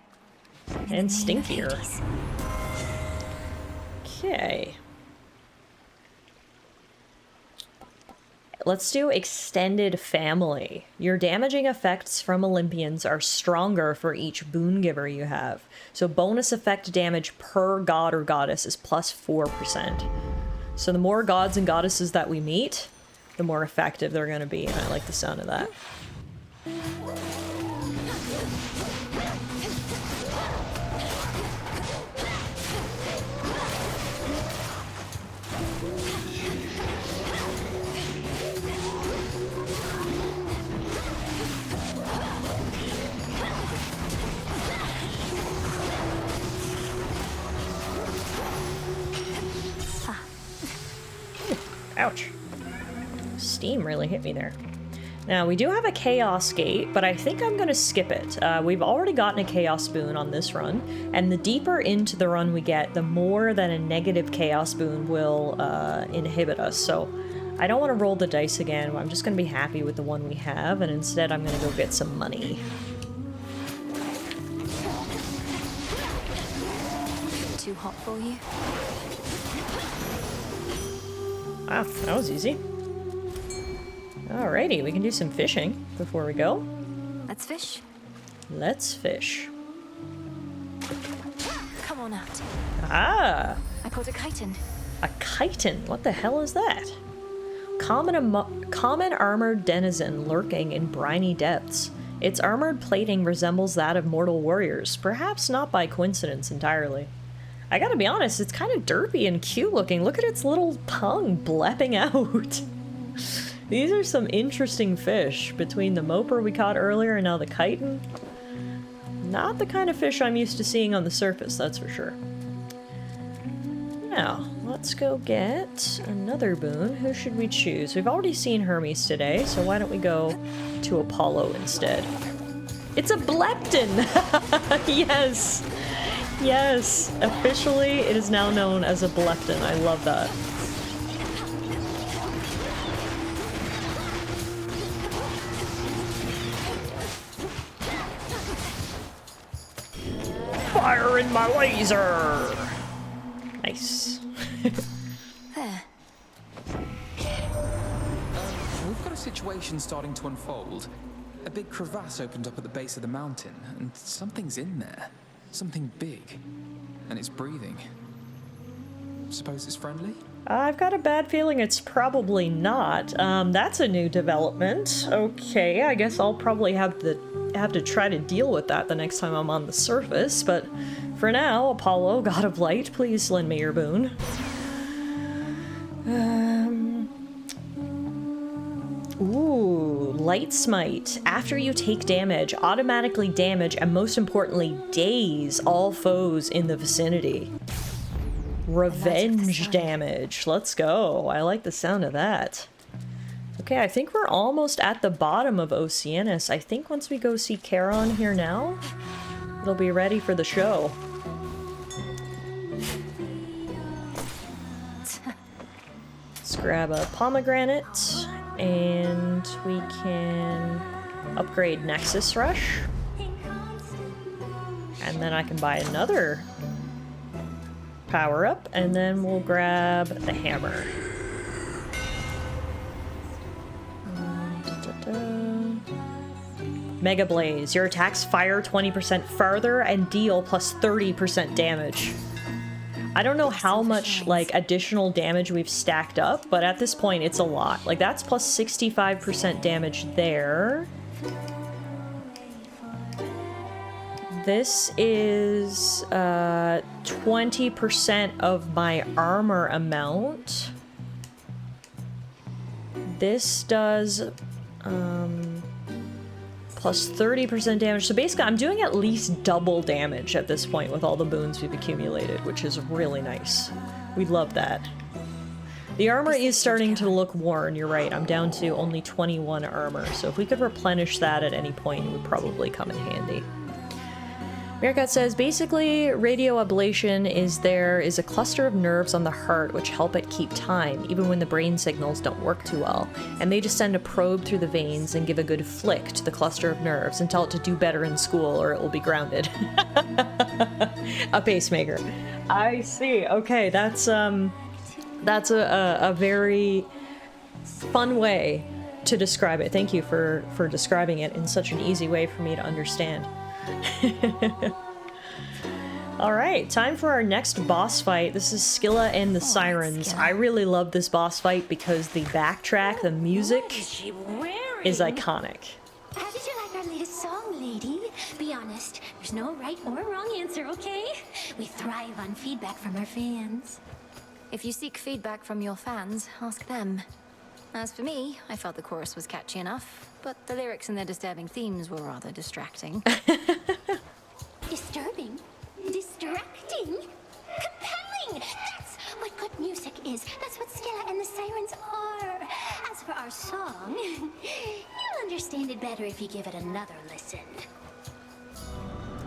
And stinkier. Okay. let's do extended family. Your damaging effects from Olympians are stronger for each boon giver you have. So bonus effect damage per god or goddess is plus 4%. So the more gods and goddesses that we meet, the more effective they're going to be, and I like the sound of that. Ouch. Steam really hit me there. Now, we do have a Chaos Gate, but I think I'm going to skip it. We've already gotten a Chaos Boon on this run, and the deeper into the run we get, the more that a negative Chaos Boon will inhibit us. So I don't want to roll the dice again. I'm just going to be happy with the one we have, and instead I'm going to go get some money. Too hot for you? Wow, that was easy. Alrighty, we can do some fishing before we go. Let's fish. Let's fish. Come on out. Ah! I caught a chitin. A chitin? What the hell is that? Common armored denizen lurking in briny depths. Its armored plating resembles that of mortal warriors, perhaps not by coincidence entirely. I gotta be honest, it's kind of derpy and cute looking. Look at its little tongue blepping out. These are some interesting fish, between the moper we caught earlier and now the chitin. Not the kind of fish I'm used to seeing on the surface, that's for sure. Now, let's go get another boon. Who should we choose? We've already seen Hermes today, so why don't we go to Apollo instead? It's a Blepton! Yes! Yes! Officially, it is now known as a Blepton. I love that. Fire in my laser! Nice. There. We've got a situation starting to unfold. A big crevasse opened up at the base of the mountain, and something's in there. Something big. And it's breathing. Suppose it's friendly? I've got a bad feeling it's probably not. That's a new development. Okay, I guess I'll probably have to try to deal with that the next time I'm on the surface, but for now, Apollo, god of light, please lend me your boon. Ooh, Light Smite. After you take damage, automatically damage, and most importantly, daze all foes in the vicinity. Revenge damage. Let's go. I like the sound of that. Okay, I think we're almost at the bottom of Oceanus. I think once we go see Charon here now, it'll be ready for the show. Let's grab a pomegranate, and we can upgrade Nexus Rush. And then I can buy another power up, and then we'll grab the hammer. Mega Blaze. Your attacks fire 20% farther and deal plus 30% damage. I don't know how much, like, additional damage we've stacked up, but at this point, it's a lot. Like, that's plus 65% damage there. This is 20% of my armor amount. This does plus 30% damage. So basically, I'm doing at least double damage at this point with all the boons we've accumulated, which is really nice. We love that. The armor is starting to look worn, you're right. I'm down to only 21 armor, so if we could replenish that at any point, it would probably come in handy. Meerkat says, basically, radio ablation is a cluster of nerves on the heart which help it keep time, even when the brain signals don't work too well. And they just send a probe through the veins and give a good flick to the cluster of nerves and tell it to do better in school or it will be grounded. A pacemaker. I see. Okay, that's a very fun way to describe it. Thank you for describing it in such an easy way for me to understand. Alright, time for our next boss fight. This is Scylla and the Sirens. I really love this boss fight because the backtrack, the music, is iconic. How did you like our latest song, lady? Be honest, there's no right or wrong answer, okay? We thrive on feedback from our fans. If you seek feedback from your fans, ask them. As for me, I felt the chorus was catchy enough, but the lyrics and their disturbing themes were rather distracting. Disturbing? Distracting? Compelling! That's what good music is. That's what Scylla and the Sirens are. As for our song, you'll understand it better if you give it another listen.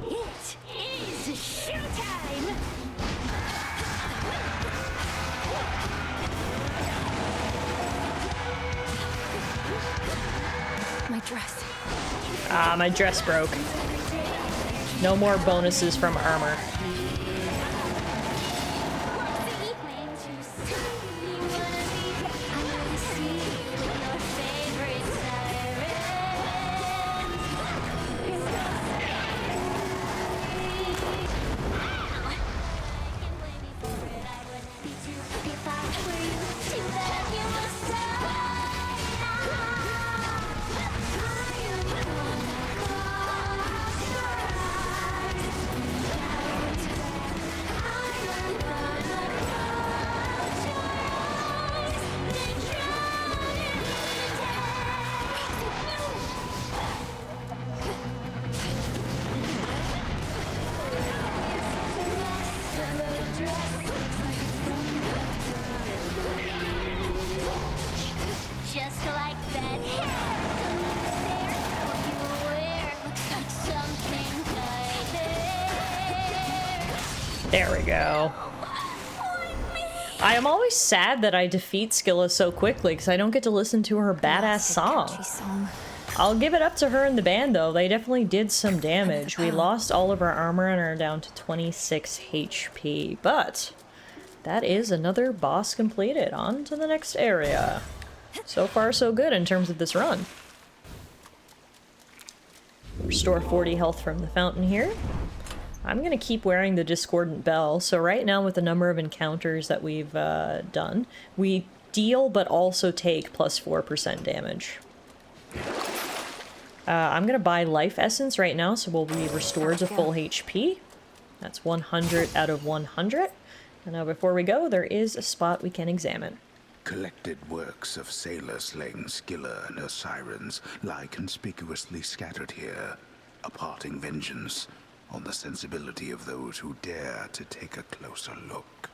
It is showtime! My dress. Ah, my dress broke. No more bonuses from armor. Just like that There we go. I am always sad that I defeat Scylla so quickly because I don't get to listen to her badass song. I'll give it up to her and the band though. They definitely did some damage. We lost all of our armor and are down to 26 HP, but that is another boss completed. On to the next area. So far so good in terms of this run. Restore 40 health from the fountain here. I'm gonna keep wearing the Discordant Bell. So right now with the number of encounters that we've done, we deal but also take plus 4% damage. I'm gonna buy Life Essence right now, so we'll be restored to full HP. That's 100 out of 100. And now before we go, there is a spot we can examine. Collected works of sailor slaying Scylla and her sirens lie conspicuously scattered here, imparting vengeance on the sensibility of those who dare to take a closer look.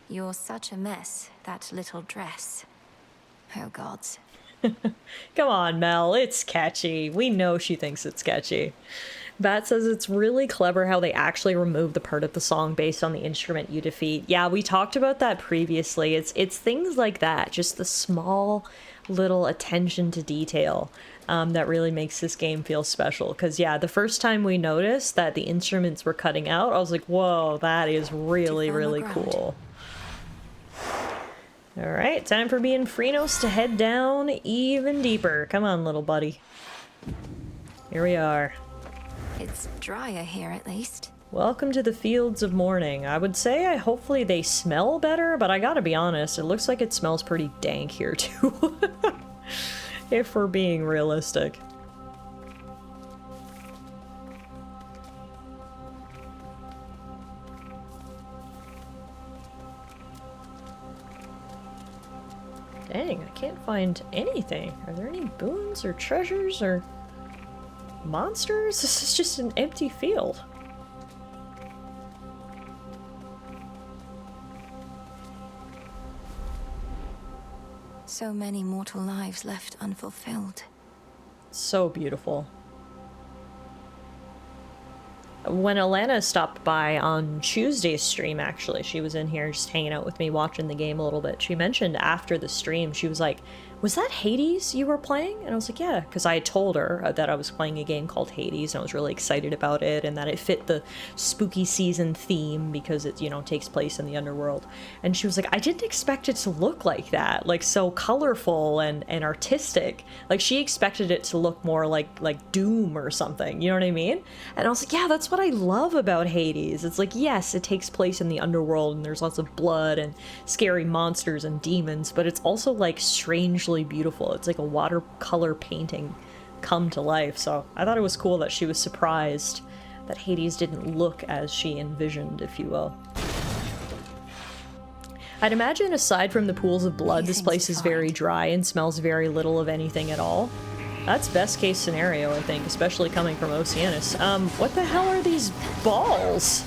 You're such a mess, that little dress. Oh gods. Come on, Mel, it's catchy. We know she thinks it's catchy. Bat says it's really clever how they actually remove the part of the song based on the instrument you defeat. Yeah, we talked about that previously. It's things like that, just the small little attention to detail that really makes this game feel special. Because yeah, the first time we noticed that the instruments were cutting out, I was like, whoa, that is really, really cool. Alright, time for me and Freenos to head down even deeper. Come on, little buddy. Here we are. It's drier here, at least. Welcome to the Fields of Morning. I would say hopefully they smell better, but I gotta be honest, it looks like it smells pretty dank here too. If we're being realistic. Dang, I can't find anything. Are there any boons or treasures or monsters? This is just an empty field. So many mortal lives left unfulfilled. So beautiful. When Alana stopped by on Tuesday's stream, actually, she was in here just hanging out with me, watching the game a little bit. She mentioned after the stream, she was like, was that Hades you were playing? And I was like, yeah, because I had told her that I was playing a game called Hades, and I was really excited about it, and that it fit the spooky season theme because it, you know, takes place in the underworld. And she was like, I didn't expect it to look like that, like so colorful and artistic. Like she expected it to look more like Doom or something, you know what I mean? And I was like, yeah, that's what I love about Hades. It's like, yes, it takes place in the underworld and there's lots of blood and scary monsters and demons, but it's also like strangely beautiful. It's like a watercolor painting come to life. So I thought it was cool that she was surprised that Hades didn't look as she envisioned, if you will. I'd imagine aside from the pools of blood, this place is very dry and smells very little of anything at all. That's best case scenario, I think, especially coming from Oceanus. What the hell are these balls?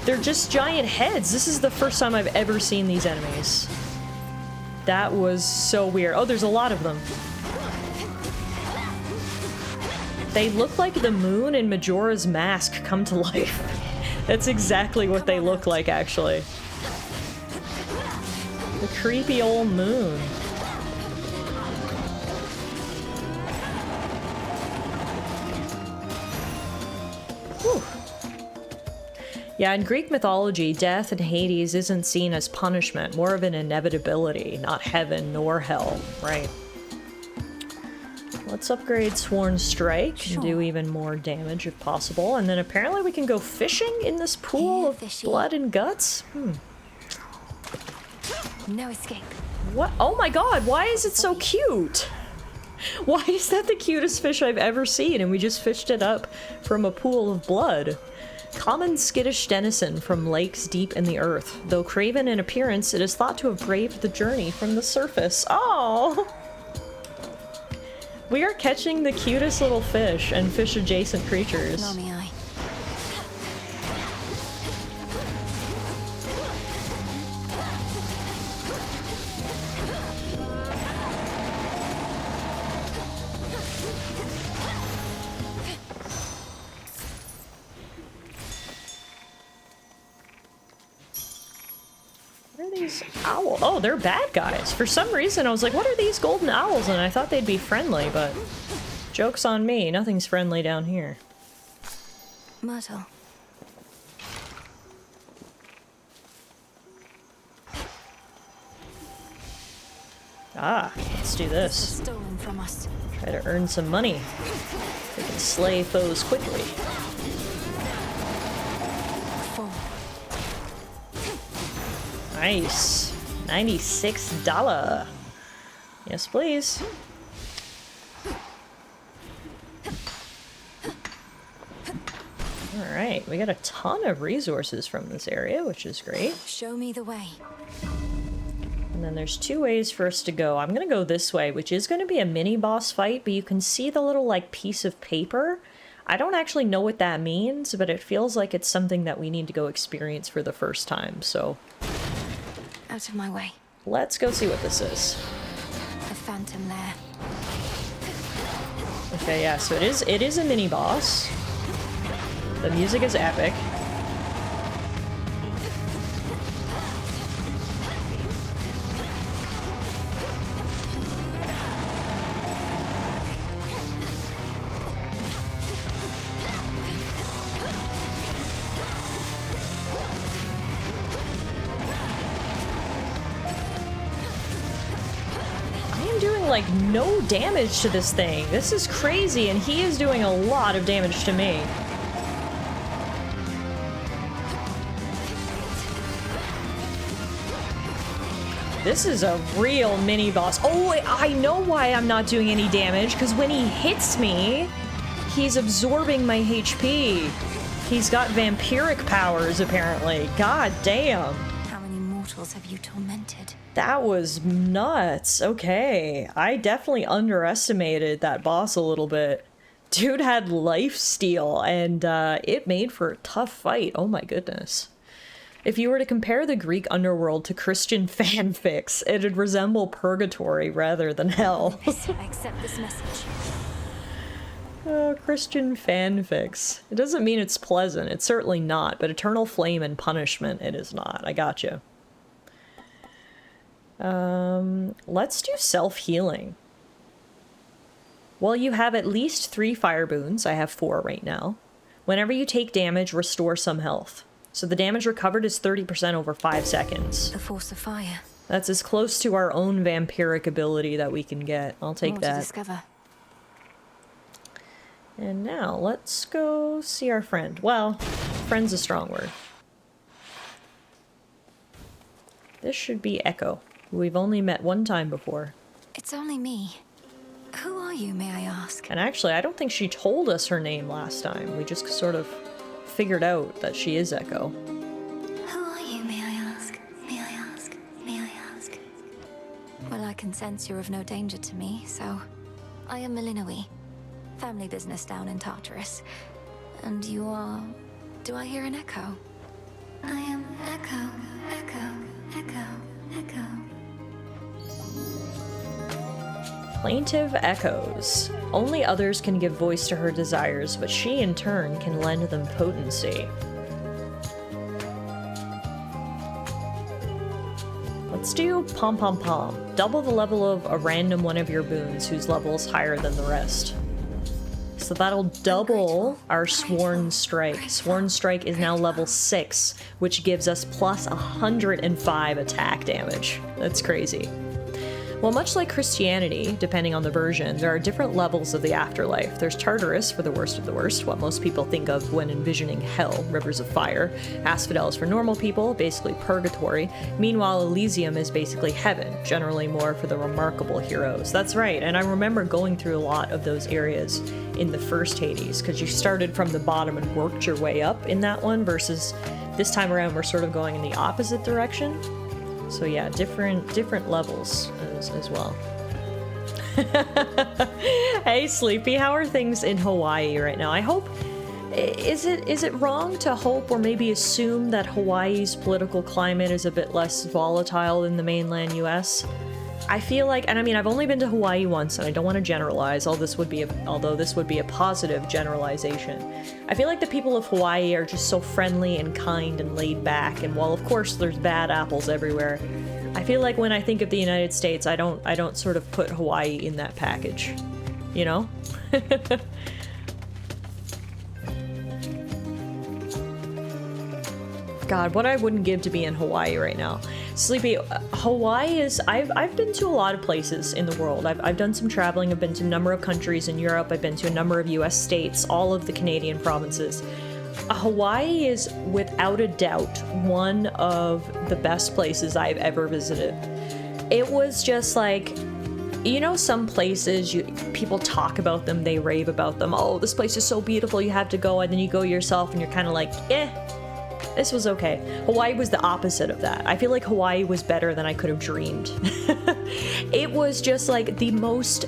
They're just giant heads. This is the first time I've ever seen these enemies. That was so weird. Oh, there's a lot of them. They look like the moon in Majora's Mask come to life. That's exactly what they look like, actually. The creepy old moon. Whew. Yeah, in Greek mythology, death in Hades isn't seen as punishment, more of an inevitability, not heaven nor hell, right? Let's upgrade Sworn Strike and do even more damage if possible, and then apparently we can go fishing in this pool of blood and guts? No escape. What? Oh my god, why is it so cute? Why is that the cutest fish I've ever seen, and we just fished it up from a pool of blood? Common skittish denison from lakes deep in the earth. Though craven in appearance, it is thought to have braved the journey from the surface. Oh! We are catching the cutest little fish and fish-adjacent creatures. Owl. Oh, they're bad guys. For some reason, I was like, what are these golden owls? And I thought they'd be friendly, but joke's on me. Nothing's friendly down here. Myrtle. Ah, let's do this. Stolen from us. Try to earn some money. We can slay foes quickly. Nice. $96. Yes, please. Alright, we got a ton of resources from this area, which is great. Show me the way. And then there's two ways for us to go. I'm gonna go this way, which is gonna be a mini boss fight, but you can see the little, like, piece of paper. I don't actually know what that means, but it feels like it's something that we need to go experience for the first time, so... Out of my way. Let's go see what this is. The Phantom Lair. Okay, yeah, so it is a mini boss. The music is epic. Like no damage to this thing. This is crazy, and he is doing a lot of damage to me. This is a real mini boss. Oh, I know why I'm not doing any damage, because when he hits me, he's absorbing my HP. He's got vampiric powers, apparently. God damn. How many mortals have you tormented? That was nuts. Okay. I definitely underestimated that boss a little bit. Dude had lifesteal, and it made for a tough fight. Oh my goodness. If you were to compare the Greek underworld to Christian fanfics, it'd resemble purgatory rather than hell. I accept this message. Christian fanfics. It doesn't mean it's pleasant. It's certainly not, but eternal flame and punishment, it is not. I gotcha. Let's do self-healing. Well, you have at least 3 fire boons. I have 4 right now. Whenever you take damage, restore some health. So the damage recovered is 30% over 5 seconds. The force of fire. That's as close to our own vampiric ability that we can get. I'll take More that. to discover. And now, let's go see our friend. Well, friend's a strong word. This should be Echo, who we've only met one time before. It's only me. Who are you, may I ask? And actually, I don't think she told us her name last time. We just sort of figured out that she is Echo. Who are you, may I ask? May I ask? May I ask? Well, I can sense you're of no danger to me, so... I am Malinoe. Family business down in Tartarus. And you are... Do I hear an echo? I am Echo, Echo, Echo, Echo. Plaintive echoes. Only others can give voice to her desires, but she in turn can lend them potency. Let's do Pom Pom Pom. Double the level of a random one of your boons whose level is higher than the rest. So that'll double our Sworn Strike. Sworn Strike is now level 6, which gives us plus 105 attack damage. That's crazy. Well, much like Christianity, depending on the version, there are different levels of the afterlife. There's Tartarus for the worst of the worst, what most people think of when envisioning hell, rivers of fire. Asphodel is for normal people, basically purgatory. Meanwhile, Elysium is basically heaven, generally more for the remarkable heroes. That's right, and I remember going through a lot of those areas in the first Hades, because you started from the bottom and worked your way up in that one, versus this time around we're sort of going in the opposite direction. So yeah, different levels as well. Hey Sleepy, how are things in Hawaii right now? I hope, is it wrong to hope or maybe assume that Hawaii's political climate is a bit less volatile than the mainland US? I feel like, and I mean, I've only been to Hawaii once, and I don't want to generalize, although this would be a positive generalization. I feel like the people of Hawaii are just so friendly and kind and laid back, and while of course there's bad apples everywhere, I feel like when I think of the United States, I don't sort of put Hawaii in that package, you know? God, what I wouldn't give to be in Hawaii right now. Sleepy, Hawaii is, I've been to a lot of places in the world. I've done some traveling. I've been to a number of countries in Europe. I've been to a number of US states, all of the Canadian provinces. Hawaii is without a doubt one of the best places I've ever visited. It was just like, you know, some places people talk about them, they rave about them. Oh, this place is so beautiful, you have to go, and then you go yourself and you're kind of like, this was okay. Hawaii was the opposite of that. I feel like Hawaii was better than I could have dreamed. It was just like the most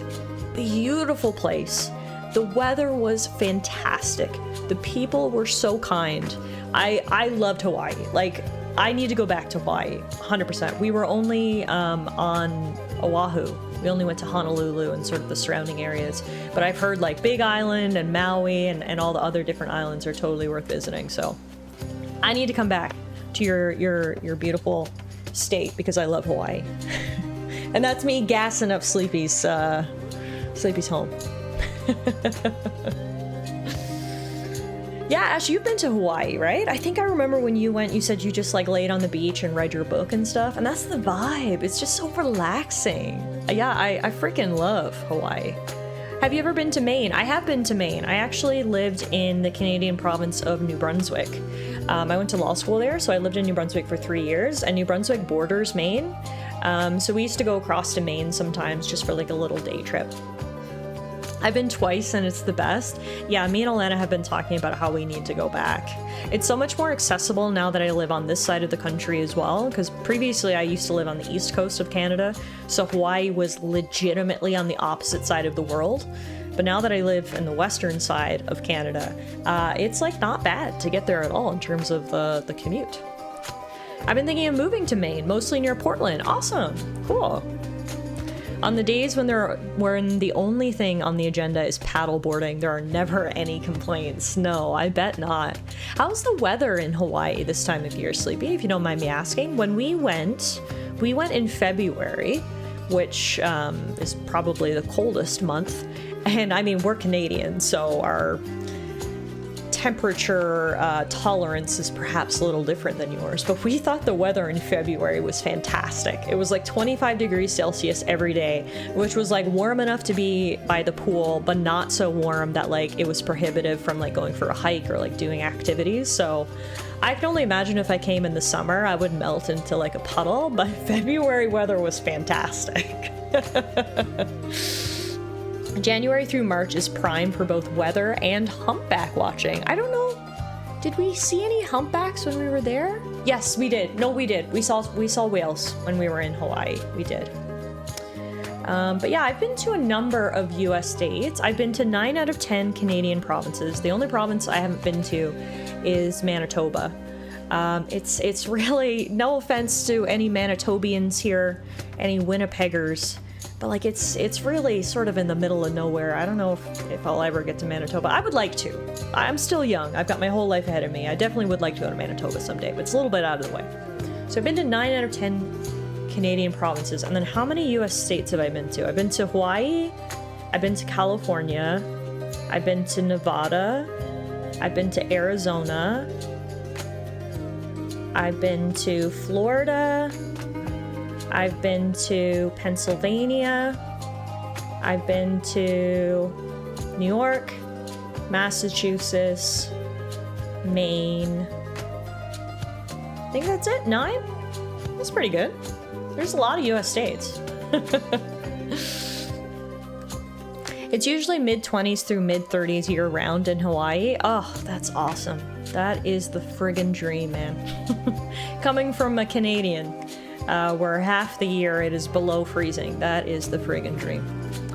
beautiful place. The weather was fantastic. The people were so kind. I loved Hawaii. Like, I need to go back to Hawaii, 100%. We were only on Oahu. We only went to Honolulu and sort of the surrounding areas. But I've heard like Big Island and Maui and all the other different islands are totally worth visiting, so I need to come back to your beautiful state because I love Hawaii. And that's me gassing up Sleepy's home. Yeah, Ash, you've been to Hawaii, right? I think I remember when you went, you said you just like laid on the beach and read your book and stuff, and that's the vibe. It's just so relaxing. Yeah, I freaking love Hawaii. Have you ever been to Maine? I have been to Maine. I actually lived in the Canadian province of New Brunswick. I went to law school there, so I lived in New Brunswick for 3 years, and New Brunswick borders Maine. So we used to go across to Maine sometimes just for like a little day trip. I've been twice and it's the best. Yeah, me and Alana have been talking about how we need to go back. It's so much more accessible now that I live on this side of the country as well, because previously I used to live on the east coast of Canada, so Hawaii was legitimately on the opposite side of the world. But now that I live in the western side of Canada, it's like not bad to get there at all in terms of the commute. I've been thinking of moving to Maine, mostly near Portland. Awesome, cool. On the days when the only thing on the agenda is paddleboarding, there are never any complaints. No, I bet not. How's the weather in Hawaii this time of year, Sleepy, if you don't mind me asking? When we went in February, which is probably the coldest month. And I mean, we're Canadian, so our temperature tolerance is perhaps a little different than yours, but we thought the weather in February was fantastic. It was like 25 degrees Celsius every day, which was like warm enough to be by the pool, but not so warm that like it was prohibitive from like going for a hike or like doing activities. So I can only imagine if I came in the summer, I would melt into like a puddle, but February weather was fantastic. January through March is prime for both weather and humpback watching. I don't know, did we see any humpbacks when we were there? Yes, we did. No, we did. We saw whales when we were in Hawaii. We did. But yeah, I've been to a number of US states. I've been to 9 out of 10 Canadian provinces. The only province I haven't been to is Manitoba. It's really, no offense to any Manitobians here, any Winnipeggers, but like it's really sort of in the middle of nowhere. I don't know if I'll ever get to Manitoba. I would like to. I'm still young. I've got my whole life ahead of me. I definitely would like to go to Manitoba someday, but it's a little bit out of the way. So I've been to 9 out of 10 Canadian provinces. And then how many US states have I been to? I've been to Hawaii. I've been to California. I've been to Nevada. I've been to Arizona. I've been to Florida. I've been to Pennsylvania. I've been to New York, Massachusetts, Maine. I think that's it. 9? That's pretty good. There's a lot of US states. It's usually mid-20s through mid-30s year-round in Hawaii. Oh, that's awesome. That is the friggin' dream, man. Coming from a Canadian, where half the year it is below freezing. That is the friggin' dream.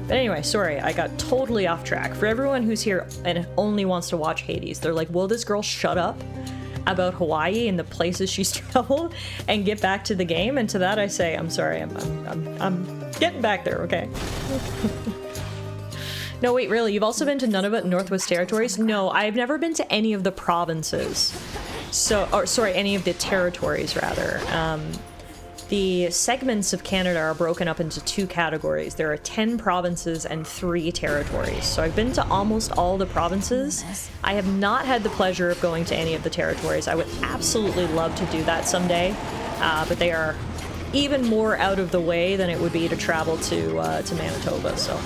But anyway, sorry, I got totally off track. For everyone who's here and only wants to watch Hades, they're like, will this girl shut up about Hawaii and the places she's traveled and get back to the game? And to that I say, I'm sorry, I'm getting back there, okay? No, wait, really? You've also been to Nunavut and Northwest Territories? No, I've never been to any of the provinces. Any of the territories, rather. The segments of Canada are broken up into 2 categories. There are 10 provinces and 3 territories. So I've been to almost all the provinces. I have not had the pleasure of going to any of the territories. I would absolutely love to do that someday, but they are even more out of the way than it would be to travel to Manitoba, so...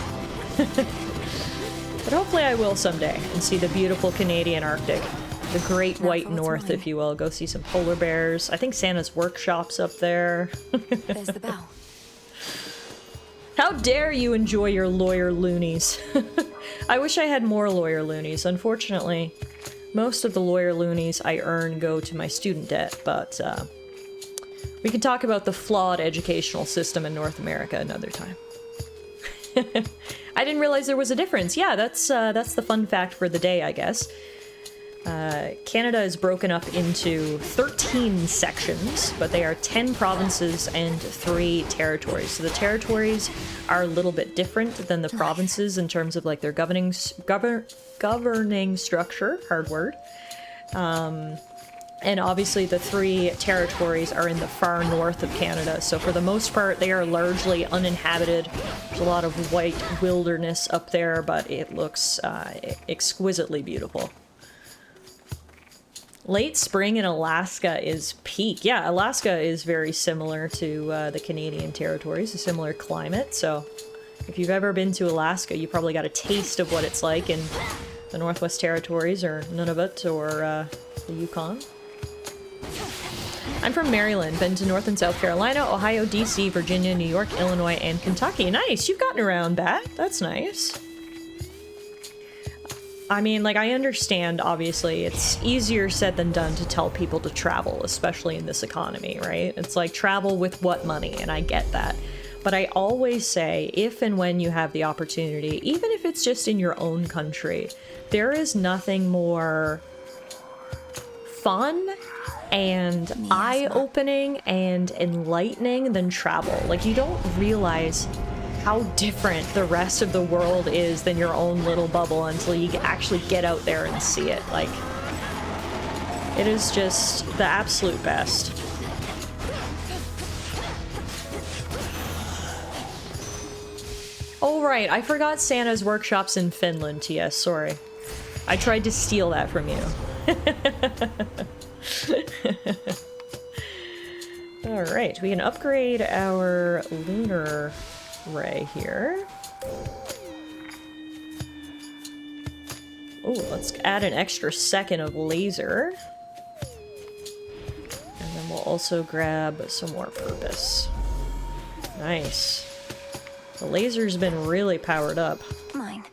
But hopefully I will someday and see the beautiful Canadian Arctic. The Great White North, if you will. Go see some polar bears. I think Santa's workshop's up there. There's the bell. How dare you enjoy your lawyer loonies? I wish I had more lawyer loonies. Unfortunately, most of the lawyer loonies I earn go to my student debt, but we can talk about the flawed educational system in North America another time. I didn't realize there was a difference. Yeah, that's the fun fact for the day, I guess. Canada is broken up into 13 sections, but they are 10 provinces and 3 territories. So the territories are a little bit different than the provinces in terms of like their governing structure, hard word. And obviously the 3 territories are in the far north of Canada. So for the most part, they are largely uninhabited. There's a lot of white wilderness up there, but it looks exquisitely beautiful. Late spring in Alaska is peak. Yeah, Alaska is very similar to the Canadian territories, a similar climate. So if you've ever been to Alaska, you probably got a taste of what it's like in the Northwest Territories or Nunavut or the Yukon. I'm from Maryland, been to North and South Carolina, Ohio, DC, Virginia, New York, Illinois, and Kentucky. Nice, you've gotten around that. That's nice. I mean, like, I understand, obviously, it's easier said than done to tell people to travel, especially in this economy, right? It's like, travel with what money, and I get that. But I always say, if and when you have the opportunity, even if it's just in your own country, there is nothing more fun and eye-opening and enlightening than travel. Like, you don't realize how different the rest of the world is than your own little bubble until you actually get out there and see it. Like, it is just the absolute best. Oh right, I forgot Santa's workshop's in Finland, TS, sorry. I tried to steal that from you. Alright, we can upgrade our lunar ray here. Oh, let's add an extra second of laser. And then we'll also grab some more purpose. Nice. The laser's been really powered up. Mine.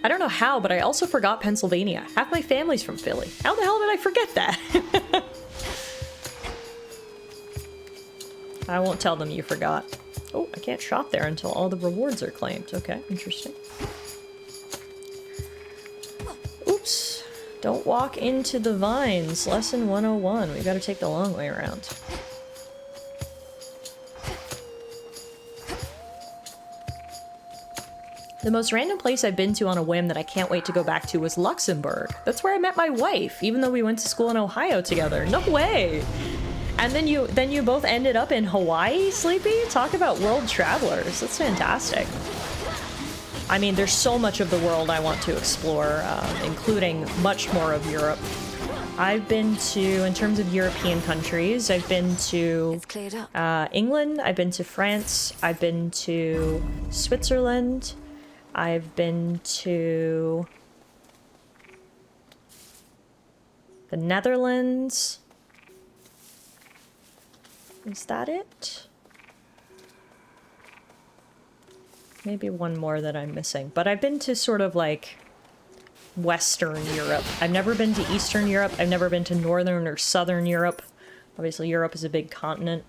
I don't know how, but I also forgot Pennsylvania. Half my family's from Philly. How the hell did I forget that? I won't tell them you forgot. Oh, I can't shop there until all the rewards are claimed. Okay, interesting. Oops. Don't walk into the vines. Lesson 101. We've got to take the long way around. The most random place I've been to on a whim that I can't wait to go back to was Luxembourg. That's where I met my wife, even though we went to school in Ohio together. No way! And then you both ended up in Hawaii, Sleepy? Talk about world travelers. That's fantastic. I mean, there's so much of the world I want to explore, including much more of Europe. I've been to, in terms of European countries, I've been to England, I've been to France, I've been to Switzerland, I've been to the Netherlands. Is that it? Maybe one more that I'm missing. But I've been to sort of like Western Europe. I've never been to Eastern Europe. I've never been to Northern or Southern Europe. Obviously Europe is a big continent.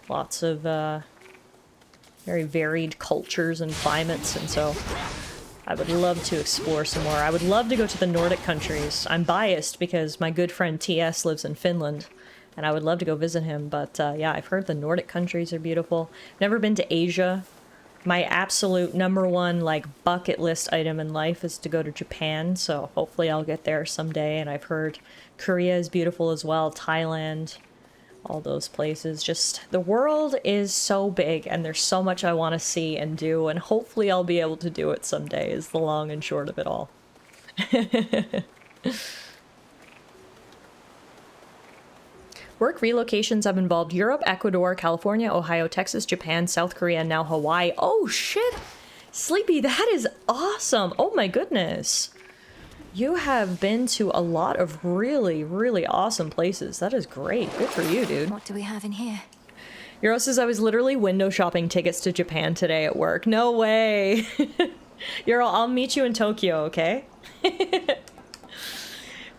Lots of very varied cultures and climates, and so I would love to explore some more. I would love to go to the Nordic countries. I'm biased because my good friend TS lives in Finland, and I would love to go visit him, but yeah, I've heard the Nordic countries are beautiful. Never been to Asia. My absolute #1 like bucket list item in life is to go to Japan, so hopefully I'll get there someday, and I've heard Korea is beautiful as well, Thailand, all those places. Just, the world is so big and there's so much I want to see and do, and hopefully I'll be able to do it someday is the long and short of it all. Work relocations have involved Europe, Ecuador, California, Ohio, Texas, Japan, South Korea, and now Hawaii. Oh shit! Sleepy, that is awesome! Oh my goodness! You have been to a lot of really, really awesome places. That is great. Good for you, dude. What do we have in here? Euro says, I was literally window shopping tickets to Japan today at work. No way! Euro, I'll meet you in Tokyo, okay?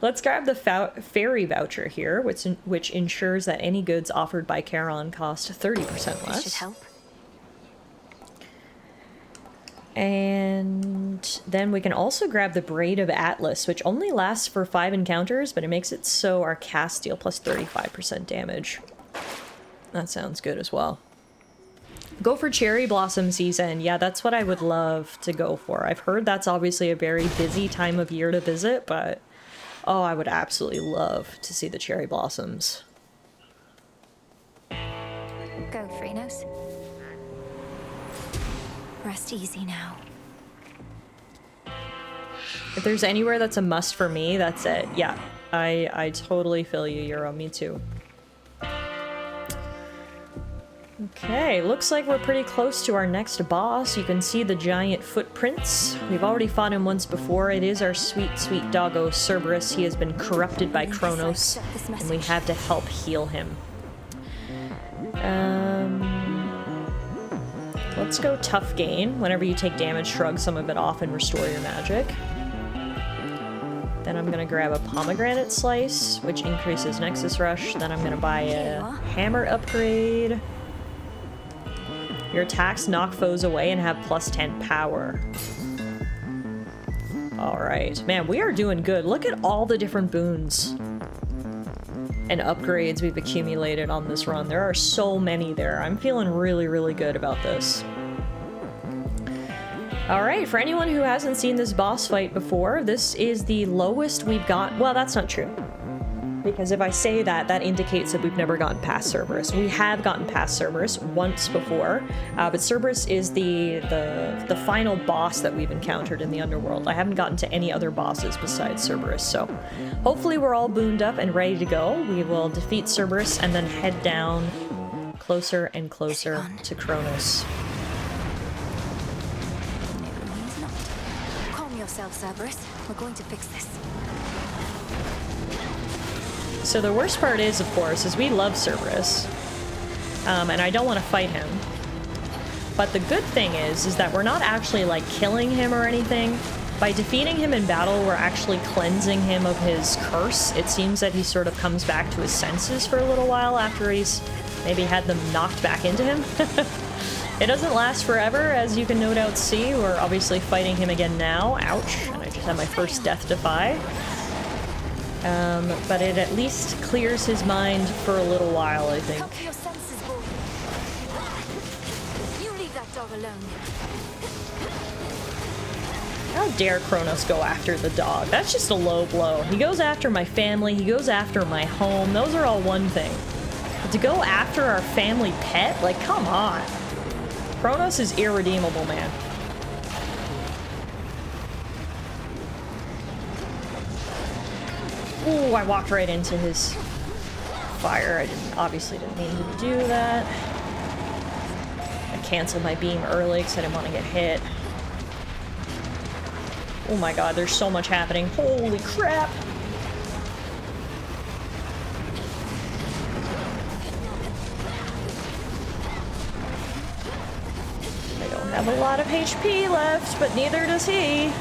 Let's grab the ferry voucher here, which ensures that any goods offered by Charon cost 30% less. This should help. And then we can also grab the Braid of Atlas, which only lasts for 5 encounters, but it makes it so our cast deal plus 35% damage. That sounds good as well. Go for cherry blossom season. Yeah, that's what I would love to go for. I've heard that's obviously a very busy time of year to visit, but oh, I would absolutely love to see the cherry blossoms. Go, Phrenos. Rest easy now. If there's anywhere that's a must for me, that's it. Yeah, I totally feel you, Euro. Me too. Okay, looks like we're pretty close to our next boss. You can see the giant footprints. We've already fought him once before. It is our sweet, sweet doggo, Cerberus. He has been corrupted by Kronos, and we have to help heal him. Let's go tough gain. Whenever you take damage, shrug some of it off and restore your magic. Then I'm gonna grab a pomegranate slice, which increases Nexus Rush. Then I'm gonna buy a hammer upgrade. Your attacks knock foes away and have plus 10 power. Alright. Man, we are doing good. Look at all the different boons. and upgrades we've accumulated on this run. There are so many there. I'm feeling really, really good about this. Alright, for anyone who hasn't seen this boss fight before, this is the lowest we've got. Well, that's not true. Because if I say that, that indicates that we've never gotten past Cerberus. We have gotten past Cerberus once before, but Cerberus is the final boss that we've encountered in the underworld. I haven't gotten to any other bosses besides Cerberus, so hopefully we're all booned up and ready to go. We will defeat Cerberus and then head down closer and closer to Kronos. Calm yourself, Cerberus. We're going to fix this. So the worst part is, of course, is we love Cerberus, and I don't want to fight him. But the good thing is that we're not actually, like, killing him or anything. By defeating him in battle, we're actually cleansing him of his curse. It seems that he sort of comes back to his senses for a little while after he's maybe had them knocked back into him. It doesn't last forever, as you can no doubt see. We're obviously fighting him again now. Ouch. And I just had my first death defy. But it at least clears his mind for a little while, I think. Come to your senses, boy. You leave that dog alone. How dare Kronos go after the dog? That's just a low blow. He goes after my family, he goes after my home. Those are all one thing. But to go after our family pet? Like, come on. Kronos is irredeemable, man. Ooh, I walked right into his fire. I obviously didn't mean to do that. I canceled my beam early because I didn't want to get hit. Oh my god, there's so much happening. Holy crap! I don't have a lot of HP left, but neither does he.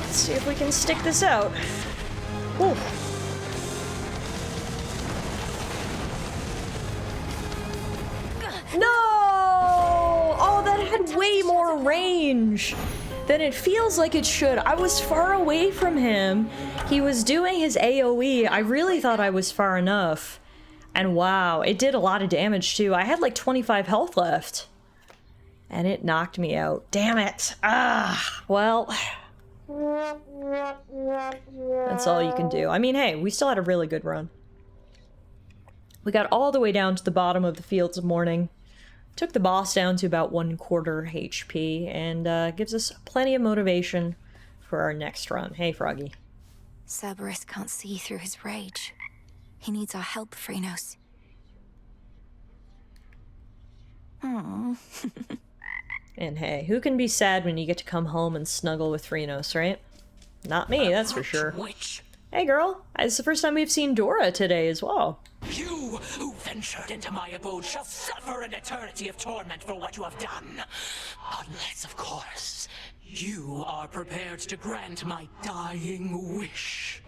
Let's see if we can stick this out. Ooh. No! Oh, that had way more range than it feels like it should. I was far away from him. He was doing his AoE. I really thought I was far enough. And wow, it did a lot of damage too. I had like 25 health left. And it knocked me out. Damn it. Ah, well. That's all you can do. I mean, hey, we still had a really good run. We got all the way down to the bottom of the Fields of Mourning. Took the boss down to about 1/4 HP, and gives us plenty of motivation for our next run. Hey, Froggy. Cerberus can't see through his rage. He needs our help, Phrynos. Aww. And hey, who can be sad when you get to come home and snuggle with Phrynos, right? Not me, that's for sure. Witch. Hey girl, it's the first time we've seen Dora today as well. You who ventured into my abode shall suffer an eternity of torment for what you have done. Unless, of course, you are prepared to grant my dying wish.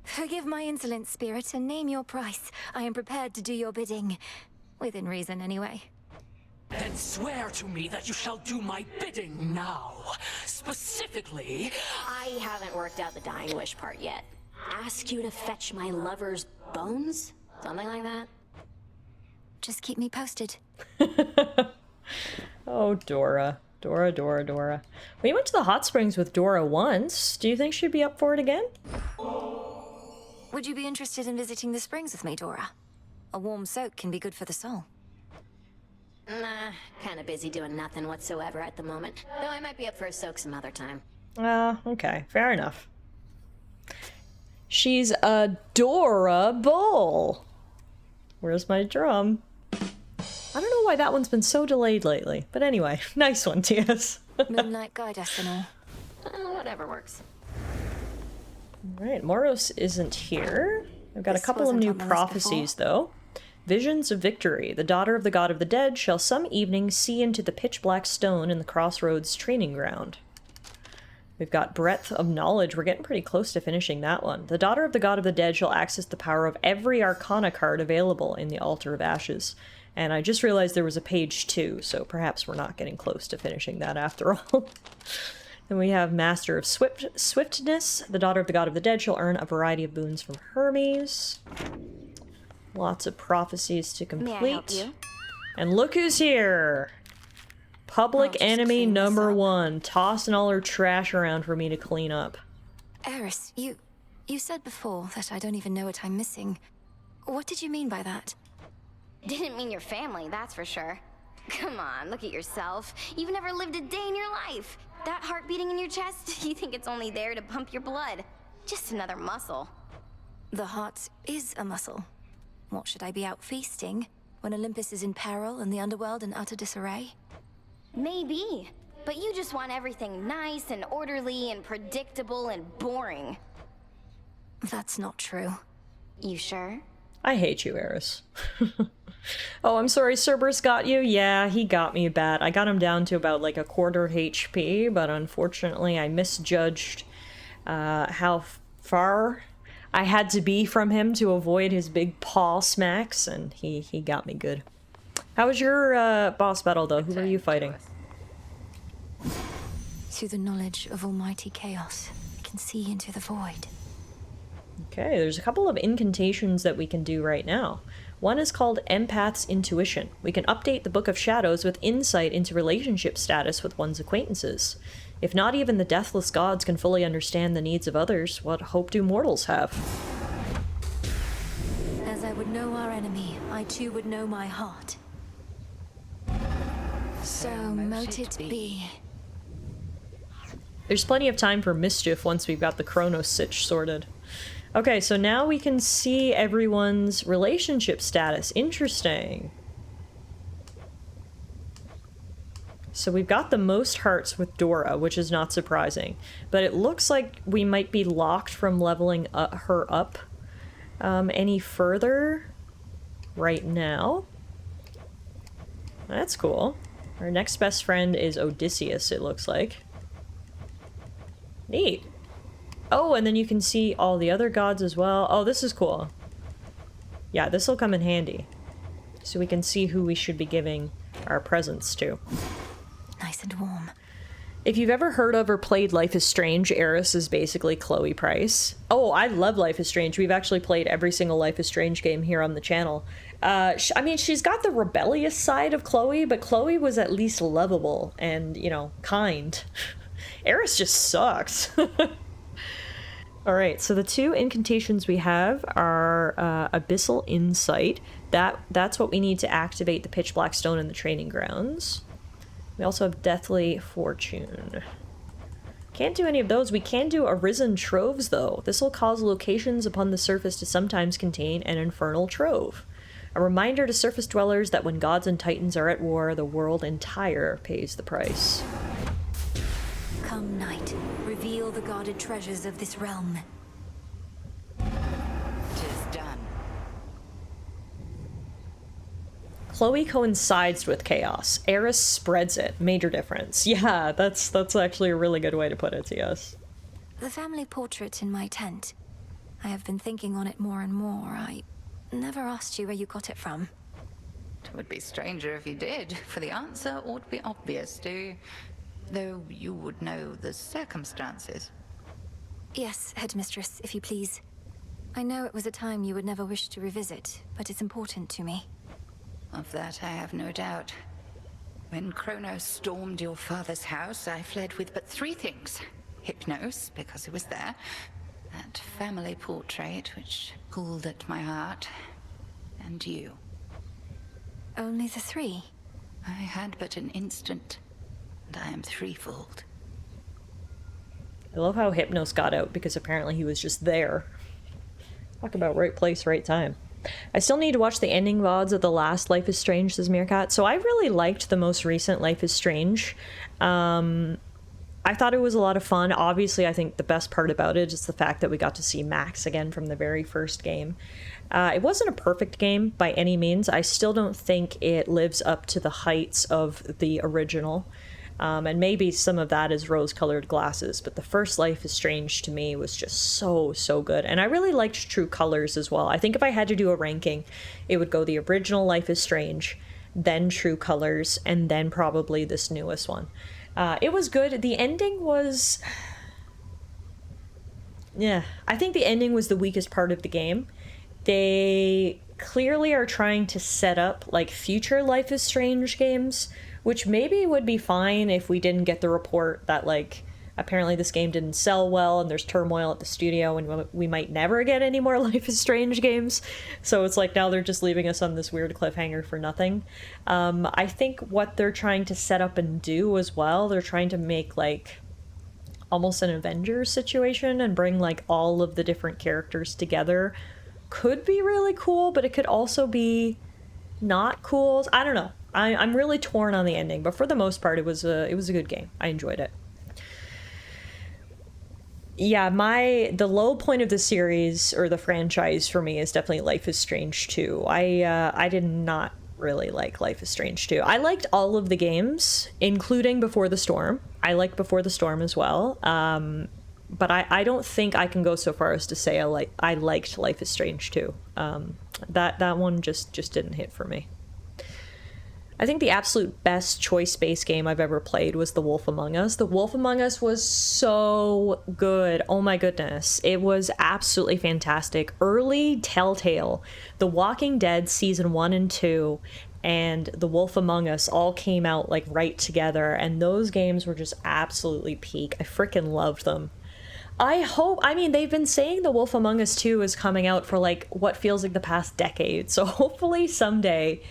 Forgive my insolent spirit and name your price. I am prepared to do your bidding. Within reason, anyway. Then swear to me that you shall do my bidding now. Specifically... I haven't worked out the dying wish part yet. Ask you to fetch my lover's bones? Something like that? Just keep me posted. Oh, Dora. Dora. We went to the hot springs with Dora once. Do you think she'd be up for it again? Would you be interested in visiting the springs with me, Dora? A warm soak can be good for the soul. Nah, kinda busy doing nothing whatsoever at the moment. Though I might be up for a soak some other time. Okay. Fair enough. She's adorable. Where's my drum? I don't know why that one's been so delayed lately. But anyway, nice one, TS. Moonlight guide us and all. Whatever works. Alright, Moros isn't here. I've got a couple of new prophecies, though. Visions of victory. The daughter of the god of the dead shall some evening see into the pitch-black stone in the crossroads training ground. We've got breadth of knowledge. We're getting pretty close to finishing that one. The daughter of the god of the dead shall access the power of every arcana card available in the altar of ashes. And I just realized there was a page 2, so perhaps we're not getting close to finishing that after all. Then we have Master of Swiftness. The daughter of the god of the dead shall earn a variety of boons from Hermes. Lots of prophecies to complete. May I help you? And look who's here! Public enemy number 1, tossing all her trash around for me to clean up. Eris, you said before that I don't even know what I'm missing. What did you mean by that? Didn't mean your family, that's for sure. Come on, look at yourself. You've never lived a day in your life. That heart beating in your chest, you think it's only there to pump your blood. Just another muscle. The heart is a muscle. What, should I be out feasting when Olympus is in peril and the underworld in utter disarray? Maybe, but you just want everything nice and orderly and predictable and boring. That's not true. You sure? I hate you, Eris. Oh, I'm sorry, Cerberus got you? Yeah, he got me bad. I got him down to about like a quarter HP, but unfortunately I misjudged how far I had to be from him to avoid his big paw smacks, and he got me good. How was your boss battle, though? Who were you fighting? Through the knowledge of almighty chaos, I can see into the void. Okay, there's a couple of incantations that we can do right now. One is called Empath's Intuition. We can update the Book of Shadows with insight into relationship status with one's acquaintances. If not even the deathless gods can fully understand the needs of others, what hope do mortals have? As I would know our enemy, I too would know my heart. So mote it be. There's plenty of time for mischief once we've got the Chronos sitch sorted. Okay, so now we can see everyone's relationship status. Interesting. So we've got the most hearts with Dora, which is not surprising. But it looks like we might be locked from leveling her up any further right now. That's cool. Our next best friend is Odysseus, it looks like. Neat. Oh, and then you can see all the other gods as well. Oh, this is cool. Yeah, this will come in handy. So we can see who we should be giving our presents to. Nice and warm. If you've ever heard of or played Life is Strange, Eris is basically Chloe Price. Oh, I love Life is Strange. We've actually played every single Life is Strange game here on the channel. I mean, she's got the rebellious side of Chloe, but Chloe was at least lovable and, you know, kind. Eris just sucks. Alright, so the two incantations we have are Abyssal Insight. That's what we need to activate the Pitch Black Stone in the training grounds. We also have Deathly Fortune. Can't do any of those. We can do Arisen Troves, though. This will cause locations upon the surface to sometimes contain an infernal trove. A reminder to surface dwellers that when gods and titans are at war, the world entire pays the price. Come, night, reveal the guarded treasures of this realm. 'Tis done. Chloe coincides with chaos. Eris spreads it. Major difference. Yeah, that's actually a really good way to put it, yes. The family portrait in my tent. I have been thinking on it more and more. I never asked you where you got it from. It would be stranger if you did, for the answer ought to be obvious, though you would know the circumstances. Yes, headmistress, if you please. I know it was a time you would never wish to revisit, but it's important to me. Of that I have no doubt. When Kronos stormed your father's house, I fled with but three things. Hypnos, because it was there. That family portrait, which pulled at my heart. And you. Only the three? I had but an instant, and I am threefold. I love how Hypnos got out, because apparently he was just there. Talk about right place, right time. I still need to watch the ending VODs of the last Life is Strange, says Meerkat. So I really liked the most recent Life is Strange. I thought it was a lot of fun. Obviously, I think the best part about it is the fact that we got to see Max again from the very first game. It wasn't a perfect game by any means. I still don't think it lives up to the heights of the original. And maybe some of that is rose-colored glasses, but the first Life is Strange to me was just so good. And I really liked True Colors as well. I think if I had to do a ranking, it would go the original Life is Strange, then True Colors, and then probably this newest one. It was good. The ending was... Yeah, I think the ending was the weakest part of the game. They clearly are trying to set up, like, future Life is Strange games, which maybe would be fine if we didn't get the report that, like, apparently this game didn't sell well and there's turmoil at the studio and we might never get any more Life is Strange games. So it's like now they're just leaving us on this weird cliffhanger for nothing. I think what they're trying to set up and do as well, they're trying to make, like, almost an Avengers situation and bring, like, all of the different characters together. Could be really cool, but it could also be not cool. I don't know. I'm really torn on the ending, but for the most part, it was a good game. I enjoyed it. Yeah, the low point of the series or the franchise for me is definitely Life is Strange 2. I did not really like Life is Strange 2. I liked all of the games, including Before the Storm. I liked Before the Storm as well. But I don't think I can go so far as to say I liked Life is Strange 2. That one just didn't hit for me. I think the absolute best choice-based game I've ever played was The Wolf Among Us. The Wolf Among Us was so good. Oh my goodness. It was absolutely fantastic. Early Telltale, The Walking Dead Season 1 and 2, and The Wolf Among Us all came out, like, right together, and those games were just absolutely peak. I freaking loved them. I mean, they've been saying The Wolf Among Us 2 is coming out for, like, what feels like the past decade, so hopefully someday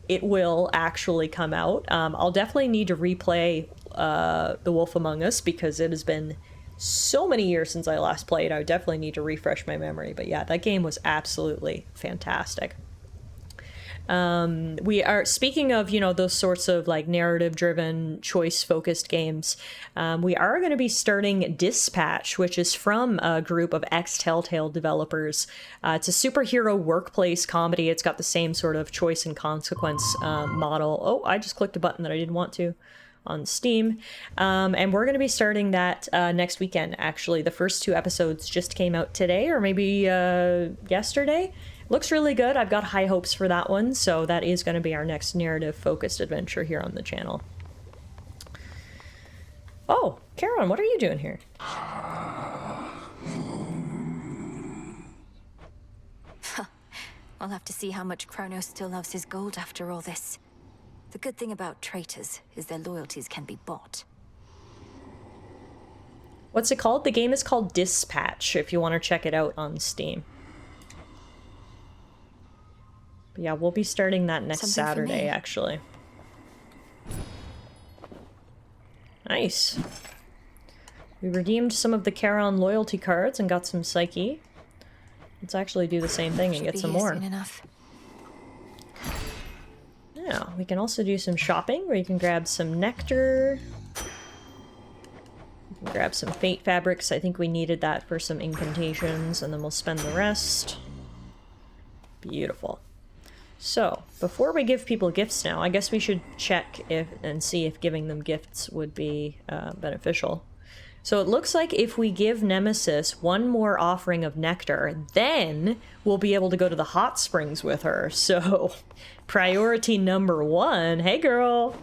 it will actually come out. I'll definitely need to replay The Wolf Among Us because it has been so many years since I last played. I would definitely need to refresh my memory, but yeah, that game was absolutely fantastic. We are, speaking of, you know, those sorts of, like, narrative-driven, choice-focused games, we are going to be starting Dispatch, which is from a group of ex-Telltale developers. It's a superhero workplace comedy. It's got the same sort of choice and consequence model. Oh, I just clicked a button that I didn't want to on Steam. And we're going to be starting that next weekend, actually. The first 2 episodes just came out today, or maybe yesterday. Looks really good. I've got high hopes for that one, so that is going to be our next narrative-focused adventure here on the channel. Oh, Karen, what are you doing here? I'll have to see how much Kronos still loves his gold after all this. The good thing about traitors is their loyalties can be bought. What's it called? The game is called Dispatch, if you want to check it out on Steam. But yeah, we'll be starting that next Saturday, actually. Nice. We redeemed some of the Charon loyalty cards and got some Psyche. Let's actually do the same thing and get some more. Yeah, we can also do some shopping where you can grab some nectar. You can grab some fate fabrics. I think we needed that for some incantations, and then we'll spend the rest. Beautiful. So, before we give people gifts now, I guess we should check and see if giving them gifts would be beneficial. So it looks like if we give Nemesis one more offering of nectar, then we'll be able to go to the hot springs with her. So, priority number 1. Hey, girl!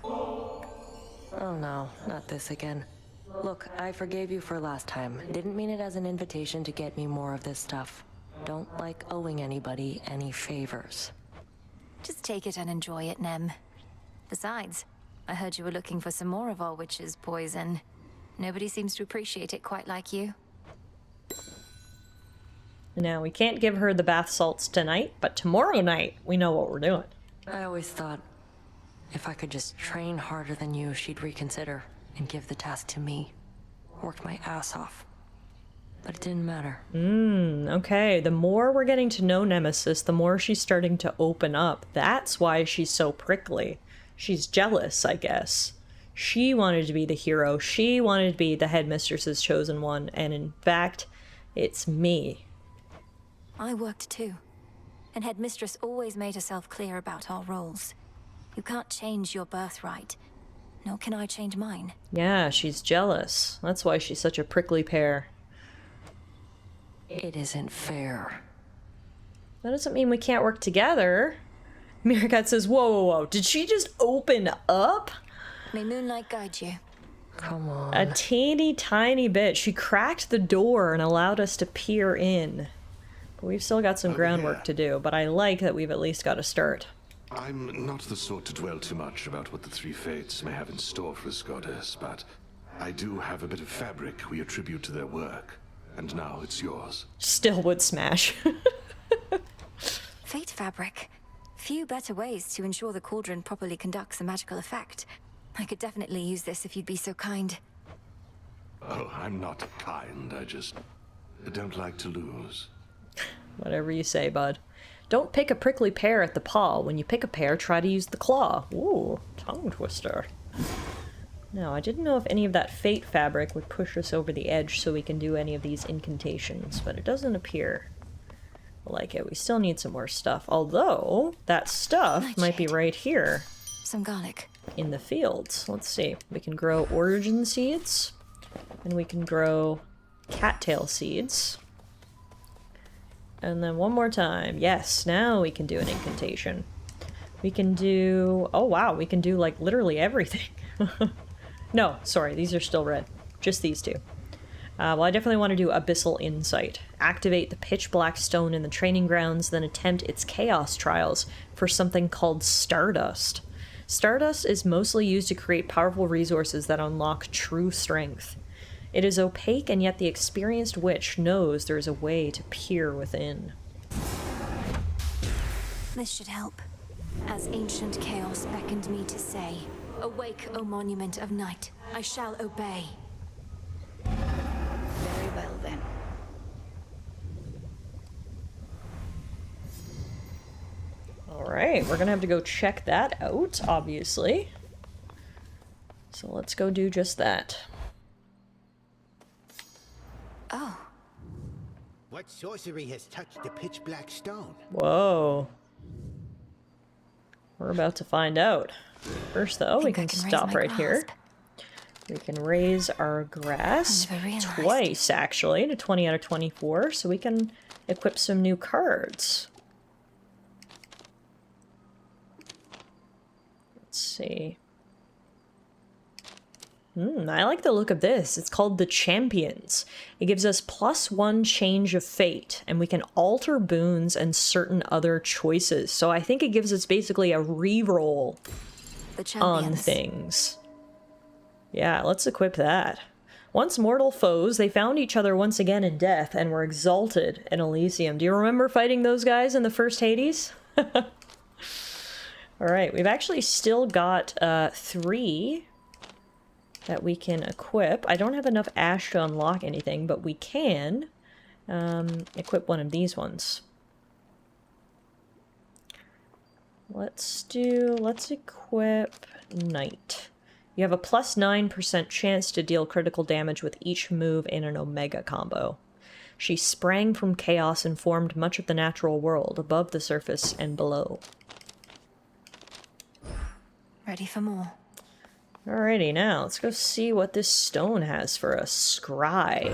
Oh no, not this again. Look, I forgave you for last time. Didn't mean it as an invitation to get me more of this stuff. Don't like owing anybody any favors. Just take it and enjoy it, Nem. Besides, I heard you were looking for some more of our witch's poison. Nobody seems to appreciate it quite like you. Now, we can't give her the bath salts tonight, but tomorrow night, we know what we're doing. I always thought if I could just train harder than you, she'd reconsider and give the task to me. Worked my ass off. But it didn't matter. Okay. The more we're getting to know Nemesis, the more she's starting to open up. That's why she's so prickly. She's jealous, I guess. She wanted to be the hero. She wanted to be the headmistress's chosen one. And in fact, it's me. I worked too. And headmistress always made herself clear about our roles. You can't change your birthright. Nor can I change mine. Yeah, she's jealous. That's why she's such a prickly pear. It isn't fair. That doesn't mean we can't work together. Meerkat says, whoa, whoa, whoa. Did she just open up? May moonlight guide you. Come on. A teeny tiny bit. She cracked the door and allowed us to peer in. But we've still got some groundwork to do, but I like that we've at least got a start. I'm not the sort to dwell too much about what the three fates may have in store for us, goddess, but I do have a bit of fabric we attribute to their work, and now it's yours. Still would smash. Fate fabric. Few better ways to ensure the cauldron properly conducts a magical effect. I could definitely use this if you'd be so kind. Oh, I'm not kind. I just don't like to lose. Whatever you say, bud. Don't pick a prickly pear at the paw. When you pick a pear, try to use the claw. Ooh, tongue twister. Now, I didn't know if any of that fate fabric would push us over the edge so we can do any of these incantations, but it doesn't appear like it. We still need some more stuff, although that stuff might be right here. Some garlic. In the fields. Let's see. We can grow origin seeds, and we can grow cattail seeds. And then one more time. Yes, now we can do an incantation. We can do... Oh, wow. We can do, like, literally everything. No, sorry. These are still red. Just these two. Well, I definitely want to do Abyssal Insight. Activate the pitch black stone in the training grounds, then attempt its chaos trials for something called Stardust. Stardust is mostly used to create powerful resources that unlock true strength. It is opaque, and yet the experienced witch knows there is a way to peer within. This should help. As ancient chaos beckoned me to say, awake, O monument of night, I shall obey. Very well, then. Alright, we're gonna have to go check that out, obviously. So let's go do just that. Oh. What sorcery has touched the pitch black stone? Whoa. We're about to find out. First, though, we can stop right here. We can raise our grasp twice, actually, to 20 out of 24, so we can equip some new cards. Let's see. I like the look of this. It's called the Champions. It gives us +1 change of fate, and we can alter boons and certain other choices. So I think it gives us basically a reroll on things. Yeah, let's equip that. Once mortal foes, they found each other once again in death and were exalted in Elysium. Do you remember fighting those guys in the first Hades? Alright, we've actually still got 3 that we can equip. I don't have enough ash to unlock anything, but we can equip one of these ones. Let's equip Knight. You have a +9% chance to deal critical damage with each move in an Omega combo. She sprang from chaos and formed much of the natural world, above the surface and below. Ready for more. Alrighty, now let's go see what this stone has for us. Scry.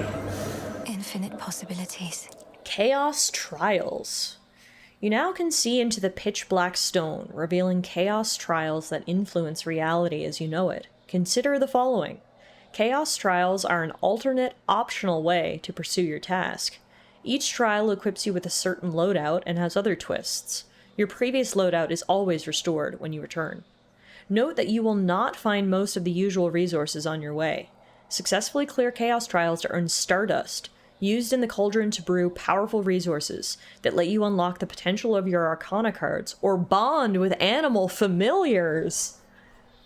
Infinite possibilities. Chaos Trials. You now can see into the pitch black stone, revealing chaos trials that influence reality as you know it. Consider the following. Chaos trials are an alternate, optional way to pursue your task. Each trial equips you with a certain loadout and has other twists. Your previous loadout is always restored when you return. Note that you will not find most of the usual resources on your way. Successfully clear chaos trials to earn Stardust, used in the cauldron to brew powerful resources that let you unlock the potential of your Arcana cards, or bond with animal familiars.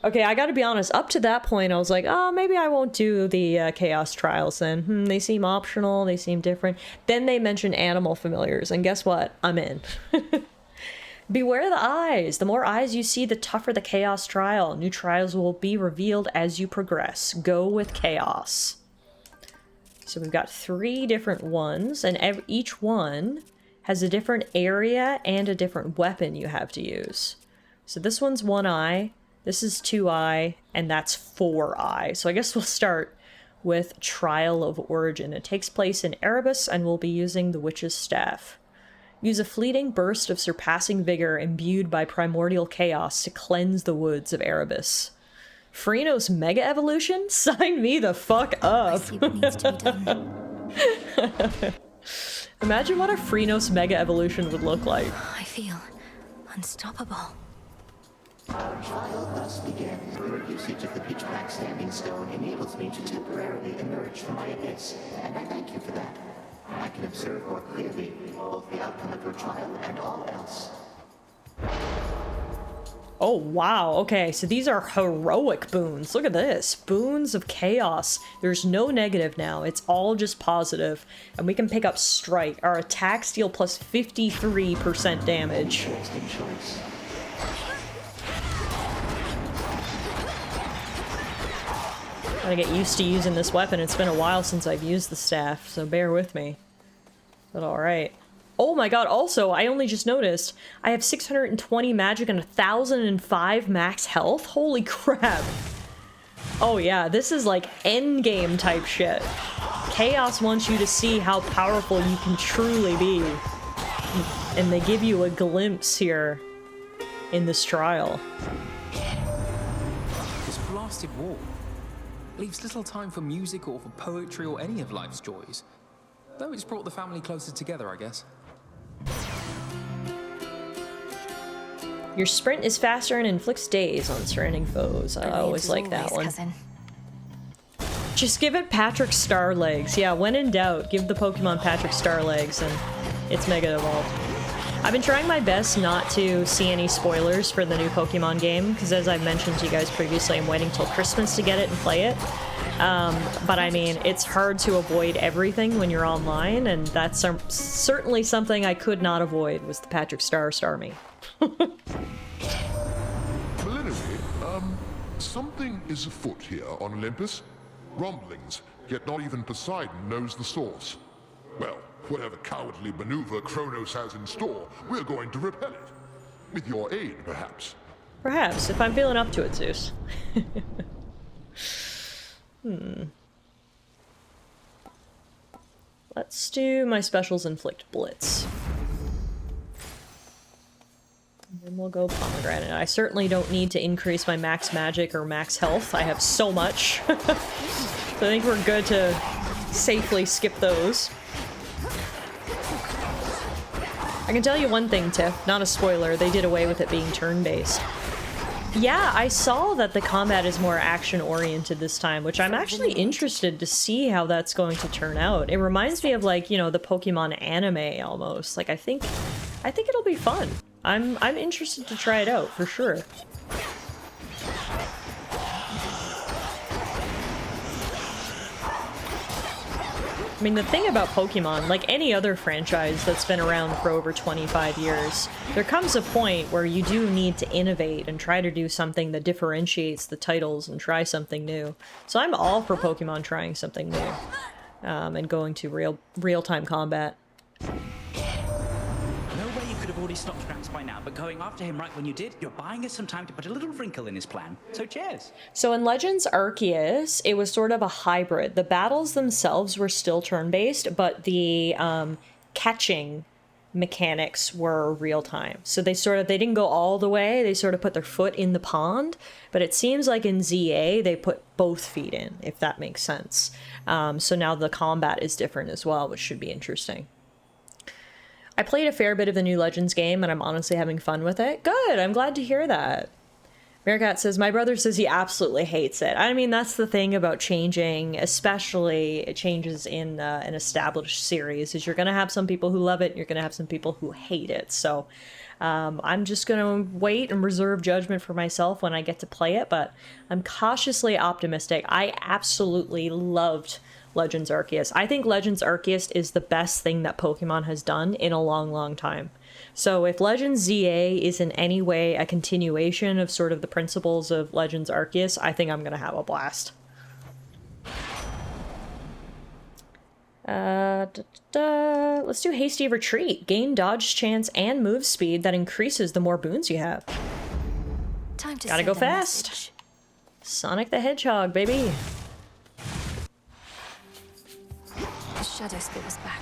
Okay, I gotta be honest, up to that point I was like, oh, maybe I won't do the chaos trials then. They seem optional, they seem different. Then they mention animal familiars, and guess what? I'm in. Beware the eyes. The more eyes you see, the tougher the chaos trial. New trials will be revealed as you progress. Go with chaos. So we've got 3 different ones, and each one has a different area and a different weapon you have to use. So this one's 1 eye, this is 2 eye, and that's 4 eye. So I guess we'll start with Trial of Origin. It takes place in Erebus, and we'll be using the Witch's Staff. Use a fleeting burst of surpassing vigor imbued by primordial chaos to cleanse the woods of Erebus. Freenos Mega Evolution? Sign me the fuck up. Imagine what a Freenos Mega Evolution would look like. I feel unstoppable. Our trial thus began. Your usage of the pitch black standing stone enables me to temporarily emerge from my abyss, and I thank you for that. I can observe more clearly both the outcome of your trial and all else. Oh, wow. Okay, so these are heroic boons. Look at this. Boons of chaos. There's no negative now. It's all just positive. And we can pick up strike. Our attacks deal plus 53% damage. Gotta get used to using this weapon. It's been a while since I've used the staff, so bear with me. But alright. Oh my god, also, I only just noticed, I have 620 magic and 1005 max health? Holy crap. Oh yeah, this is like endgame type shit. Chaos wants you to see how powerful you can truly be. And they give you a glimpse here in this trial. This blasted wall leaves little time for music or for poetry or any of life's joys. Though it's brought the family closer together, I guess. Your sprint is faster and inflicts daze on surrounding foes. I always like that one. Cousin. Just give it Patrick Star Legs. Yeah, when in doubt, give the Pokemon Patrick Star Legs and it's Mega Evolved. I've been trying my best not to see any spoilers for the new Pokemon game, because as I've mentioned to you guys previously, I'm waiting till Christmas to get it and play it. But I mean, it's hard to avoid everything when you're online, and that's certainly something I could not avoid, was the Patrick Starmie. Melinoe, something is afoot here on Olympus. Rumblings, yet not even Poseidon knows the source. Well, whatever cowardly maneuver Kronos has in store, we're going to repel it. With your aid, perhaps. Perhaps, if I'm feeling up to it, Zeus. Let's do my specials inflict blitz. And then we'll go pomegranate. I certainly don't need to increase my max magic or max health. I have so much. So I think we're good to safely skip those. I can tell you one thing, Tiff, not a spoiler, they did away with it being turn-based. Yeah, I saw that the combat is more action-oriented this time, which I'm actually interested to see how that's going to turn out. It reminds me of, like, you know, the Pokemon anime almost. Like, I think it'll be fun. I'm interested to try it out for sure. I mean, the thing about Pokemon, like any other franchise that's been around for over 25 years, there comes a point where you do need to innovate and try to do something that differentiates the titles and try something new. So I'm all for Pokemon trying something new and going to real-time combat. No way you could have already stopped Gramps by now, but going after him right when you did, you're buying us some time to put a little wrinkle in his plan. So cheers. So in Legends Arceus, it was sort of a hybrid. The battles themselves were still turn-based, but the catching mechanics were real-time. So they didn't go all the way, they sort of put their foot in the pond, but it seems like in ZA, they put both feet in, if that makes sense. So now the combat is different as well, which should be interesting. I played a fair bit of the new Legends game, and I'm honestly having fun with it. Good, I'm glad to hear that. Meerkat says, my brother says he absolutely hates it. I mean, that's the thing about changing, especially changes in an established series, is you're going to have some people who love it, and you're going to have some people who hate it. So I'm just going to wait and reserve judgment for myself when I get to play it, but I'm cautiously optimistic. I absolutely loved Legends Arceus. I think Legends Arceus is the best thing that Pokemon has done in a long, long time. So if Legends ZA is in any way a continuation of sort of the principles of Legends Arceus, I think I'm going to have a blast. Let's do Hasty Retreat. Gain dodge chance and move speed that increases the more boons you have. Time to Gotta go fast. Sonic the Hedgehog, baby. The Shadow Spear is back.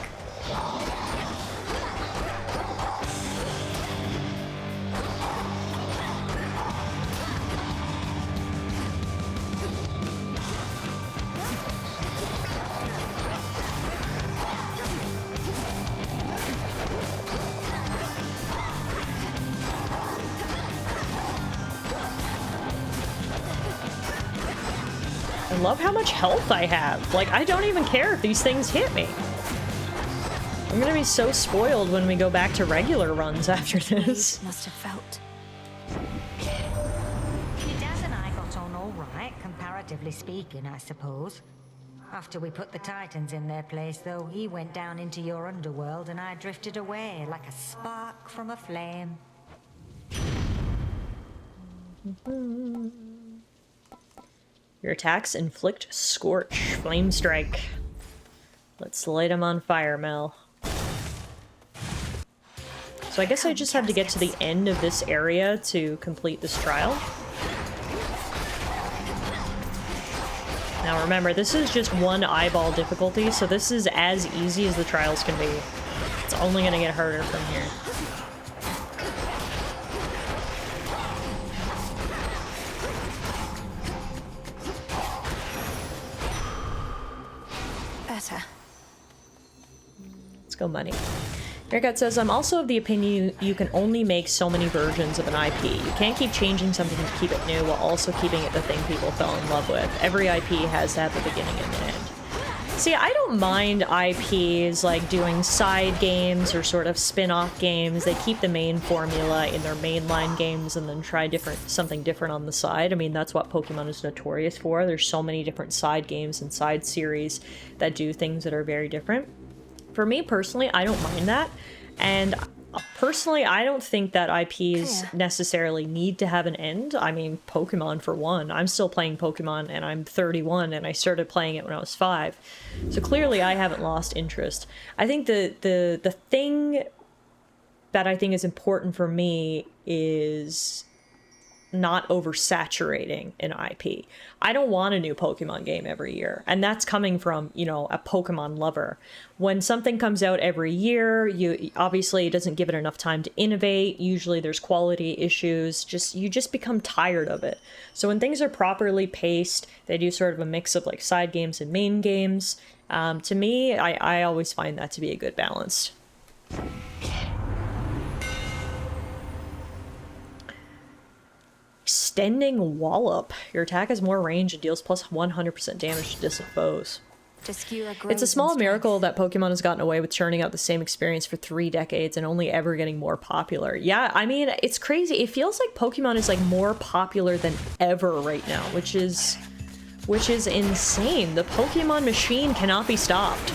love how much health I have. Like, I don't even care if these things hit me. I'm gonna be so spoiled when we go back to regular runs after this. Must have felt. Your dad and I got on all right, comparatively speaking, I suppose. After we put the Titans in their place, though, he went down into your underworld and I drifted away like a spark from a flame. Your attacks inflict Scorch. Flame Strike. Let's light him on fire, Mel. So I guess I just have to get to the end of this area to complete this trial. Now remember, this is just one eyeball difficulty, so this is as easy as the trials can be. It's only gonna get harder from here. Better. Let's go money. Aircut says, I'm also of the opinion you can only make so many versions of an IP. You can't keep changing something to keep it new while also keeping it the thing people fell in love with. Every IP has to have a beginning and an end. See, I don't mind IPs like doing side games or sort of spin-off games. They keep the main formula in their mainline games and then try something different on the side. I mean, that's what Pokemon is notorious for. There's so many different side games and side series that do things that are very different. For me personally, I don't mind that, and personally, I don't think that IPs necessarily need to have an end. I mean, Pokemon for one. I'm still playing Pokemon, and I'm 31, and I started playing it when I was 5. So clearly, I haven't lost interest. I think the thing that I think is important for me is not oversaturating an IP. I don't want a new Pokemon game every year, and that's coming from, you know, a Pokemon lover. When something comes out every year, obviously it doesn't give it enough time to innovate. Usually there's quality issues. You just become tired of it. So when things are properly paced, they do sort of a mix of like side games and main games. To me, I always find that to be a good balance. Extending Wallop. Your attack has more range and deals plus 100% damage to distant foes. It's a small miracle that Pokemon has gotten away with churning out the same experience for 3 decades and only ever getting more popular. Yeah, I mean, it's crazy. It feels like Pokemon is like more popular than ever right now, which is insane. The Pokemon machine cannot be stopped.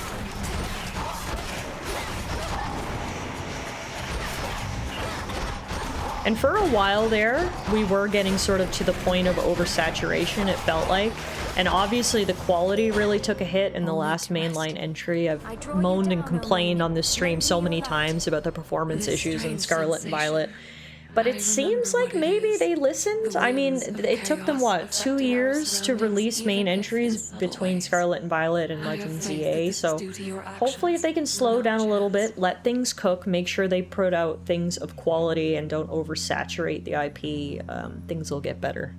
And for a while there, we were getting sort of to the point of oversaturation, it felt like. And obviously the quality really took a hit in the last mainline entry. I've moaned and complained on this stream so many times about the performance issues in Scarlet and Violet. But it seems like maybe they listened. I mean, it took them, what, 2 years to release main entries between Scarlet and Violet and Legends ZA, so hopefully if they can slow down a little bit, let things cook, make sure they put out things of quality and don't oversaturate the IP, things will get better.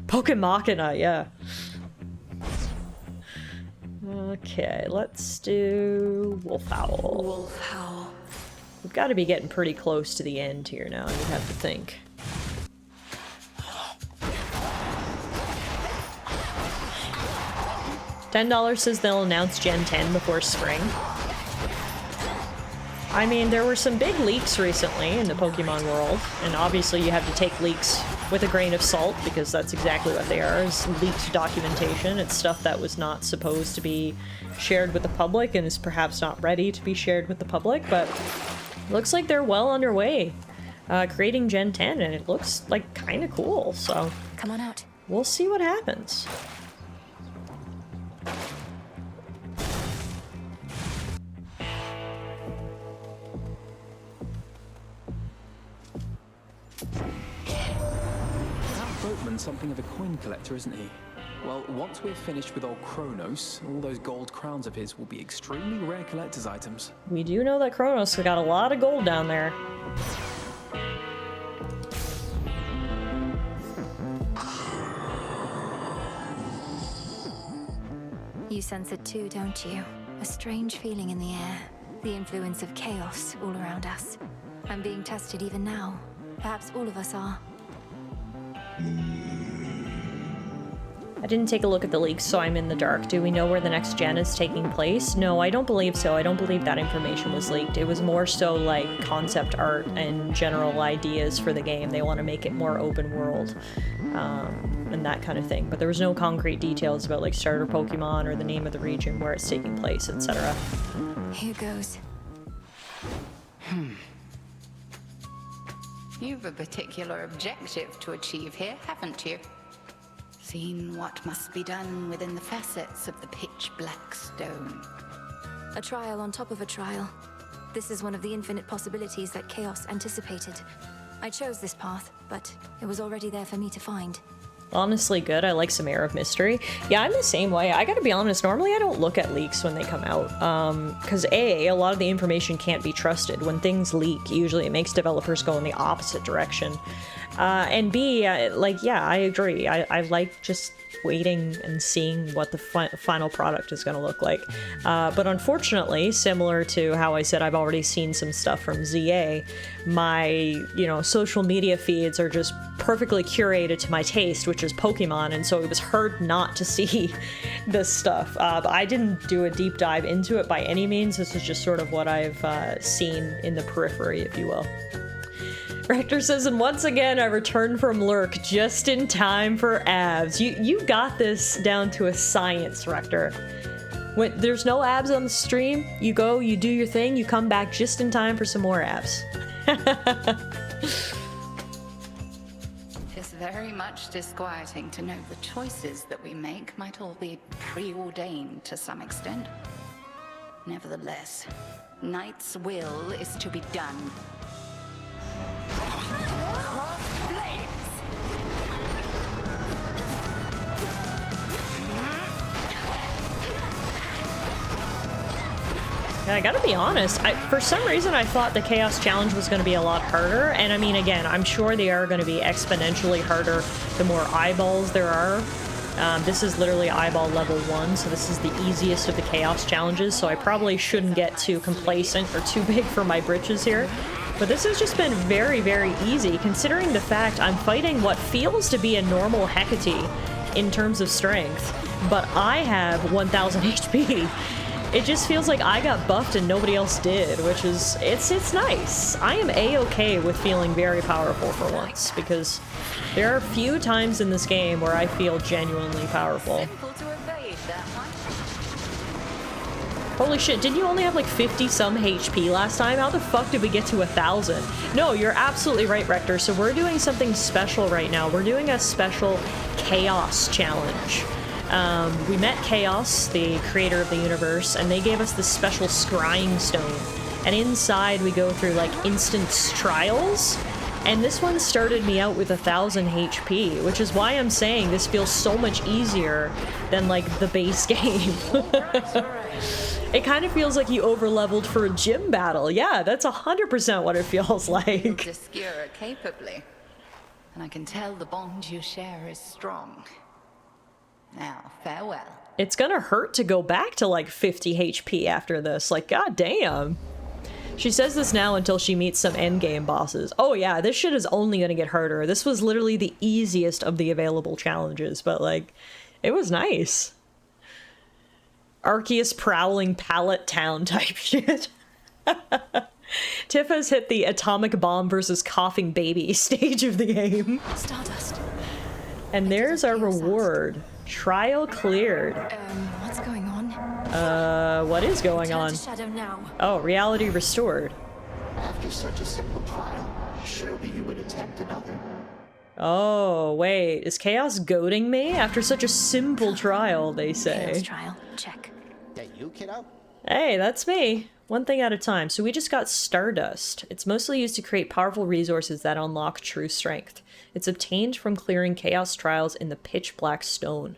Pokemachina, yeah. Okay, let's do Wolfhowl. Wolfhowl. We've got to be getting pretty close to the end here now, you'd have to think. $10 says they'll announce Gen 10 before spring. I mean, there were some big leaks recently in the Pokemon world, and obviously you have to take leaks with a grain of salt, because that's exactly what they are, is leaked documentation. It's stuff that was not supposed to be shared with the public and is perhaps not ready to be shared with the public, but looks like they're well underway creating Gen 10, and it looks like kind of cool, so come on out. We'll see what happens. That boatman's something of a coin collector, isn't he? Well, once we're finished with old Kronos, all those gold crowns of his will be extremely rare collector's items. We do know that Kronos got a lot of gold down there. You sense it too, don't you? A strange feeling in the air. The influence of chaos all around us. I'm being tested even now. Perhaps all of us are. I didn't take a look at the leaks, so I'm in the dark. Do we know where the next gen is taking place? No, I don't believe so. I don't believe that information was leaked. It was more so like concept art and general ideas for the game. They want to make it more open world, and that kind of thing. But there was no concrete details about like starter Pokemon or the name of the region where it's taking place, etc. Here goes. You've a particular objective to achieve here, haven't you? Seen what must be done within the facets of the pitch black stone. A trial on top of a trial. This is one of the infinite possibilities that Chaos anticipated. I chose this path, but it was already there for me to find. Honestly good. I like some air of mystery. Yeah, I'm the same way. I gotta be honest, normally I don't look at leaks when they come out. Because A, a lot of the information can't be trusted. When things leak, usually it makes developers go in the opposite direction. And B, like, yeah, I agree. I like just waiting and seeing what the final product is going to look like. But unfortunately, similar to how I said I've already seen some stuff from ZA, my, you know, social media feeds are just perfectly curated to my taste, which is Pokemon, and so it was hard not to see this stuff. But I didn't do a deep dive into it by any means. This is just sort of what I've seen in the periphery, if you will. Rector says, and once again, I returned from Lurk just in time for abs. You got this down to a science, Rector. When there's no abs on the stream, you go, you do your thing, you come back just in time for some more abs. It's very much disquieting to know the choices that we make might all be preordained to some extent. Nevertheless, Knight's will is to be done. Yeah, I gotta be honest, for some reason I thought the Chaos Challenge was going to be a lot harder, and I mean, again, I'm sure they are going to be exponentially harder the more eyeballs there are. This is literally eyeball level 1, so this is the easiest of the Chaos Challenges, so I probably shouldn't get too complacent or too big for my britches here. But this has just been very, very easy, considering the fact I'm fighting what feels to be a normal Hecate in terms of strength, but I have 1000 HP. It just feels like I got buffed and nobody else did, which is, it's nice. I am A-okay with feeling very powerful for once, because there are few times in this game where I feel genuinely powerful. Holy shit, didn't you only have like 50-some HP last time? How the fuck did we get to 1000? No, you're absolutely right, Rector. So we're doing something special right now. We're doing a special Chaos Challenge. We met Chaos, the creator of the universe, and they gave us this special scrying stone. And inside we go through like instance trials. And this one started me out with 1000 HP, which is why I'm saying this feels so much easier than like the base game. It kind of feels like you over-leveled for a gym battle. Yeah, that's 100% what it feels like. Obscura capably, and I can tell the bond you share is strong. Now, farewell. It's gonna hurt to go back to like 50 HP after this. Like, god damn. She says this now until she meets some endgame bosses. Oh yeah, this shit is only gonna get harder. This was literally the easiest of the available challenges, but like, it was nice. Arceus prowling pallet town type shit. Tifa's hit the atomic bomb versus coughing baby stage of the game. Stardust. And there's our reward. Trial cleared. What's going on? What is going on? Shadow now. Oh, reality restored. After such a simple trial, surely you would attempt another. Oh, wait. Is Chaos goading me? After such a simple trial, they say. Chaos trial. Check. That you, kiddo? Hey, that's me. One thing at a time. So we just got Stardust. It's mostly used to create powerful resources that unlock true strength. It's obtained from clearing Chaos trials in the pitch black stone.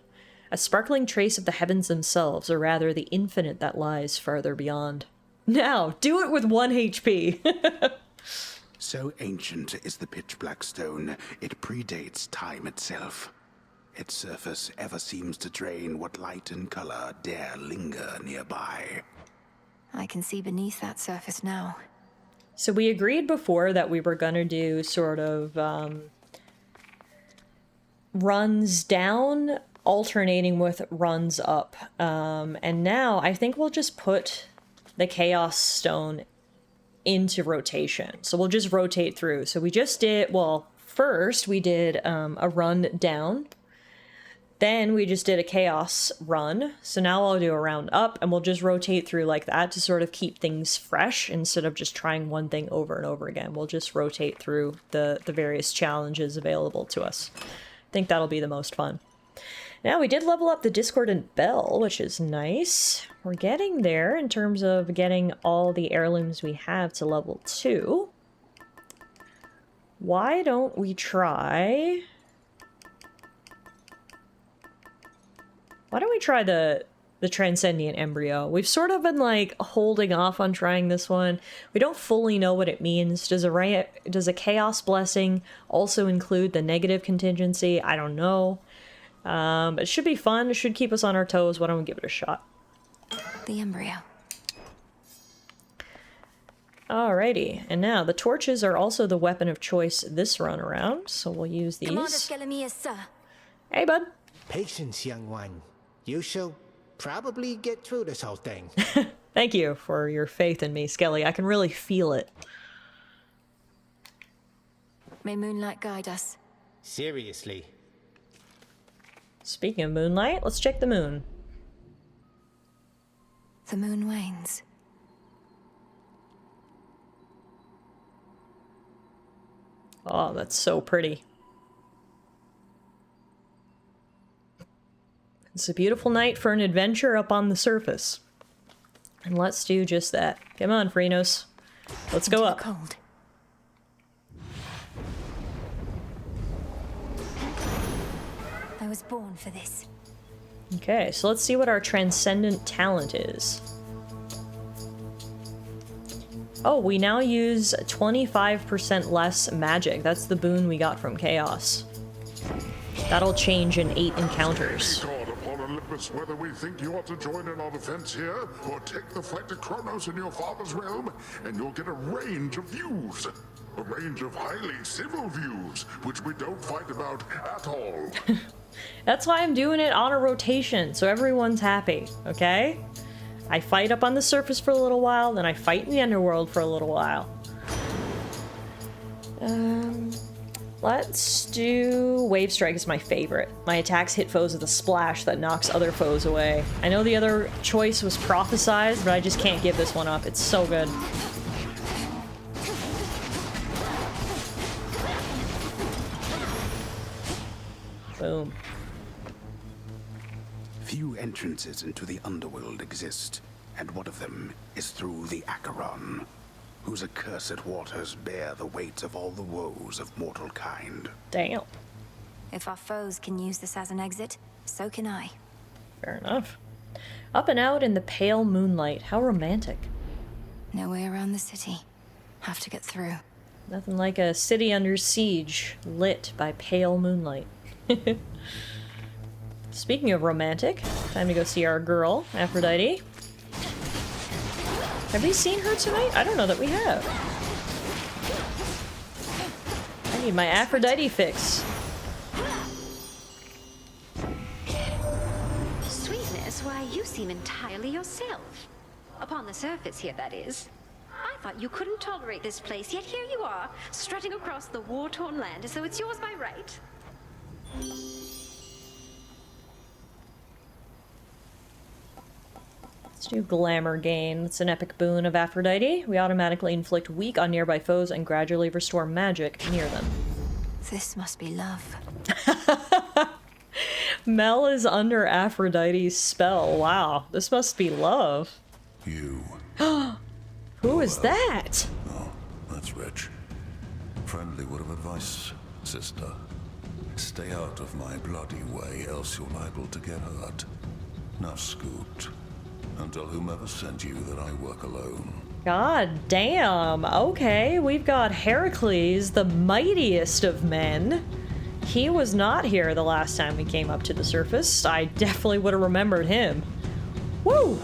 A sparkling trace of the heavens themselves, or rather the infinite that lies farther beyond. Now, do it with 1 HP. So ancient is the pitch black stone, it predates time itself. Its surface ever seems to drain what light and color dare linger nearby. I can see beneath that surface now. So we agreed before that we were gonna do sort of runs down alternating with runs up. And now I think we'll just put the Chaos Stone into rotation. So we'll just rotate through. So we just did, well, first we did a run down. Then we just did a Chaos run. So now I'll do a round up and we'll just rotate through like that to sort of keep things fresh instead of just trying one thing over and over again. We'll just rotate through the various challenges available to us. I think that'll be the most fun. Now we did level up the Discordant Bell, which is nice. We're getting there in terms of getting all the heirlooms we have to level 2. Why don't we try... Why don't we try the Transcendent Embryo? We've sort of been like holding off on trying this one. We don't fully know what it means. Does a Chaos Blessing also include the negative contingency? I don't know. It should be fun. It should keep us on our toes. Why don't we give it a shot? The embryo. Alrighty, and now the torches are also the weapon of choice this run around, so we'll use these. Commander Skelemius, sir. Hey, bud. Patience, young one. You shall probably get through this whole thing. Thank you for your faith in me, Skelly. I can really feel it. May moonlight guide us. Seriously. Speaking of moonlight, let's check the moon. The moon wanes. Oh, that's so pretty. It's a beautiful night for an adventure up on the surface. And let's do just that. Come on, Freenos. Let's go up. Cold. I was born for this. Okay, so let's see what our transcendent talent is. Oh, we now use 25% less magic. That's the boon we got from Chaos. That'll change in 8 encounters. God upon Olympus, whether we think you ought to join in our defense here, or take the fight to Kronos in your father's realm, and you'll get a range of views. A range of highly civil views, which we don't fight about at all. That's why I'm doing it on a rotation, so everyone's happy, okay? I fight up on the surface for a little while, then I fight in the underworld for a little while. Let's do... Wave Strike is my favorite. My attacks hit foes with a splash that knocks other foes away. I know the other choice was Prophesize, but I just can't give this one up. It's so good. Boom. Few entrances into the underworld exist, and one of them is through the Acheron, whose accursed waters bear the weight of all the woes of mortal kind. Damn. If our foes can use this as an exit, so can I. Fair enough. Up and out in the pale moonlight. How romantic. No way around the city. Have to get through. Nothing like a city under siege, lit by pale moonlight. Speaking of romantic, time to go see our girl, Aphrodite. Have we seen her tonight? I don't know that we have. I need my Aphrodite fix. Sweetness, why, you seem entirely yourself. Upon the surface here, that is. I thought you couldn't tolerate this place, yet here you are, strutting across the war-torn land as though it's yours by right. Let's do Glamour Gain. It's an epic boon of Aphrodite. We automatically inflict weak on nearby foes and gradually restore magic near them. This must be love. Mel is under Aphrodite's spell. Wow, this must be love. You. Who is that? Oh, that's rich. Friendly word of advice, sister. Stay out of my bloody way, else you're liable to get hurt. Now scoot. And tell whomever sent you that I work alone. God damn. Okay, we've got Heracles, the mightiest of men. He was not here the last time we came up to the surface. I definitely would have remembered him. Woo!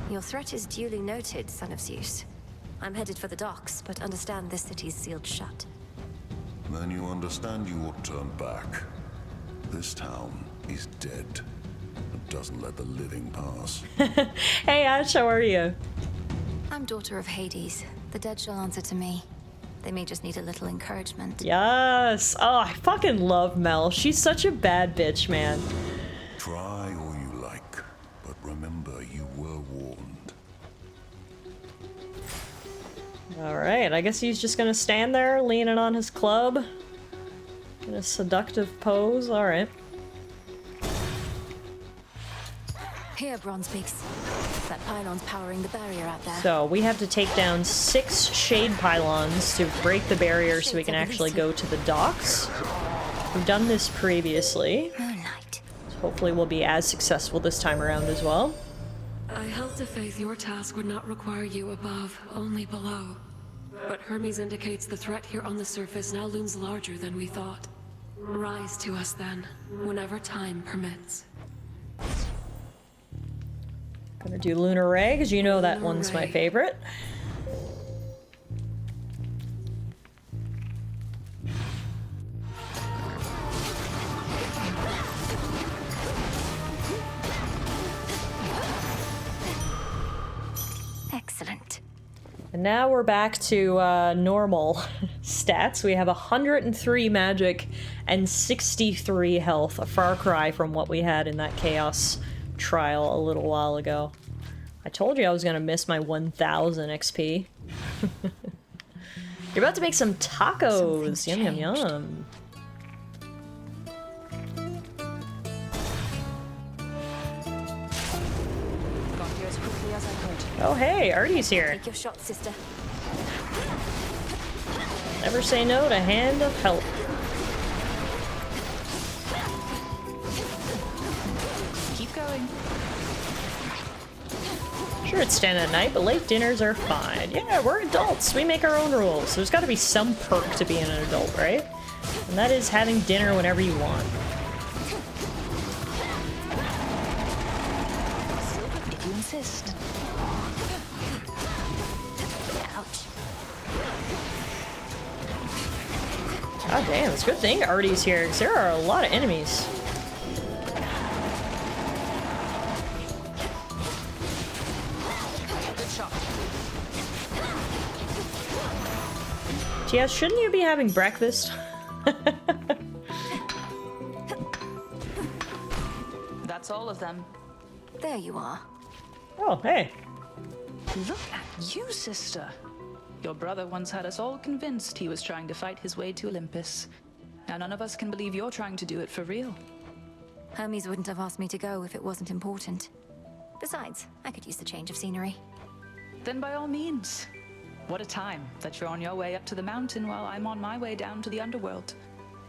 Your threat is duly noted, son of Zeus. I'm headed for the docks, but understand this city's sealed shut. Then you understand you ought turn back. This town He's dead and doesn't let the living pass. Hey Ash, how are you? I'm daughter of Hades. The dead shall answer to me. They may just need a little encouragement. Yes. Oh, I fucking love Mel. She's such a bad bitch, man. Try all you like, but remember you were warned. Alright, I guess he's just gonna stand there, leaning on his club. In a seductive pose, alright. Here, Bronze Peaks. That pylon's powering the barrier out there. So, we have to take down 6 shade pylons to break the barrier so we can actually go to the docks. We've done this previously. Moonlight. So hopefully we'll be as successful this time around as well. I held to faith your task would not require you above, only below. But Hermes indicates the threat here on the surface now looms larger than we thought. Rise to us then, whenever time permits. Gonna do Lunar Ray, because you know that one's my favorite. Excellent. And now we're back to normal stats. We have 103 magic and 63 health, a far cry from what we had in that Chaos trial a little while ago. I told you I was gonna miss my 1000 XP. You're about to make some tacos. Yum, yum, yum. Got here as quickly as I could. Oh hey, Artie's here. Take your shot, sister. Never say no to hand of help. Keep going. Sure, it's 10 at night, but late dinners are fine. Yeah, we're adults. We make our own rules. There's got to be some perk to being an adult, right? And that is having dinner whenever you want. If you insist. Ouch. God damn, it's a good thing Artie's here, because there are a lot of enemies. TS, shouldn't you be having breakfast? That's all of them. There you are. Oh, hey. Look at you, sister. Your brother once had us all convinced he was trying to fight his way to Olympus. Now none of us can believe you're trying to do it for real. Hermes wouldn't have asked me to go if it wasn't important. Besides, I could use the change of scenery. Then by all means. What a time that you're on your way up to the mountain while I'm on my way down to the underworld.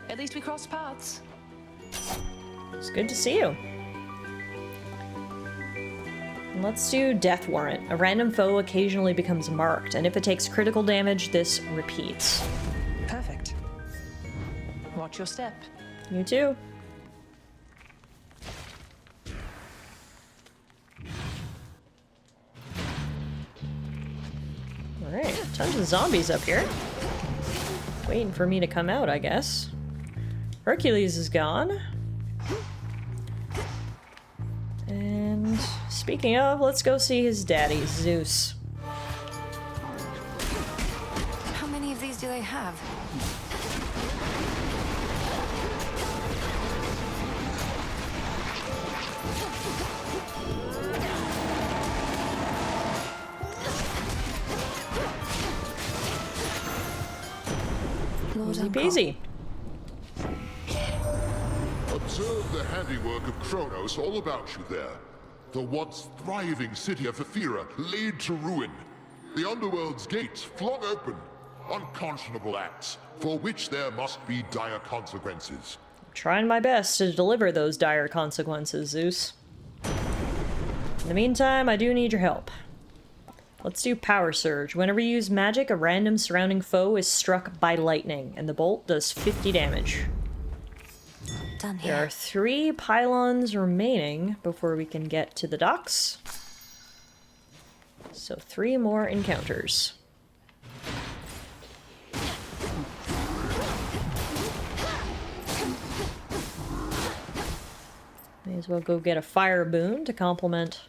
At least we crossed paths. It's good to see you. And let's do Death Warrant. A random foe occasionally becomes marked, and if it takes critical damage, this repeats. Perfect. Watch your step. You too. Alright, tons of zombies up here. Waiting for me to come out, I guess. Hercules is gone. And speaking of, let's go see his daddy, Zeus. How many of these do they have? Easy peasy. Observe the handiwork of Kronos all about you there. The once thriving city of Ephyra laid to ruin. The underworld's gates flung open. Unconscionable acts, for which there must be dire consequences. I'm trying my best to deliver those dire consequences, Zeus. In the meantime, I do need your help. Let's do Power Surge. Whenever you use magic, a random surrounding foe is struck by lightning, and the bolt does 50 damage. Done here. There are 3 pylons remaining before we can get to the docks. So 3 more encounters. May as well go get a fire boon to complement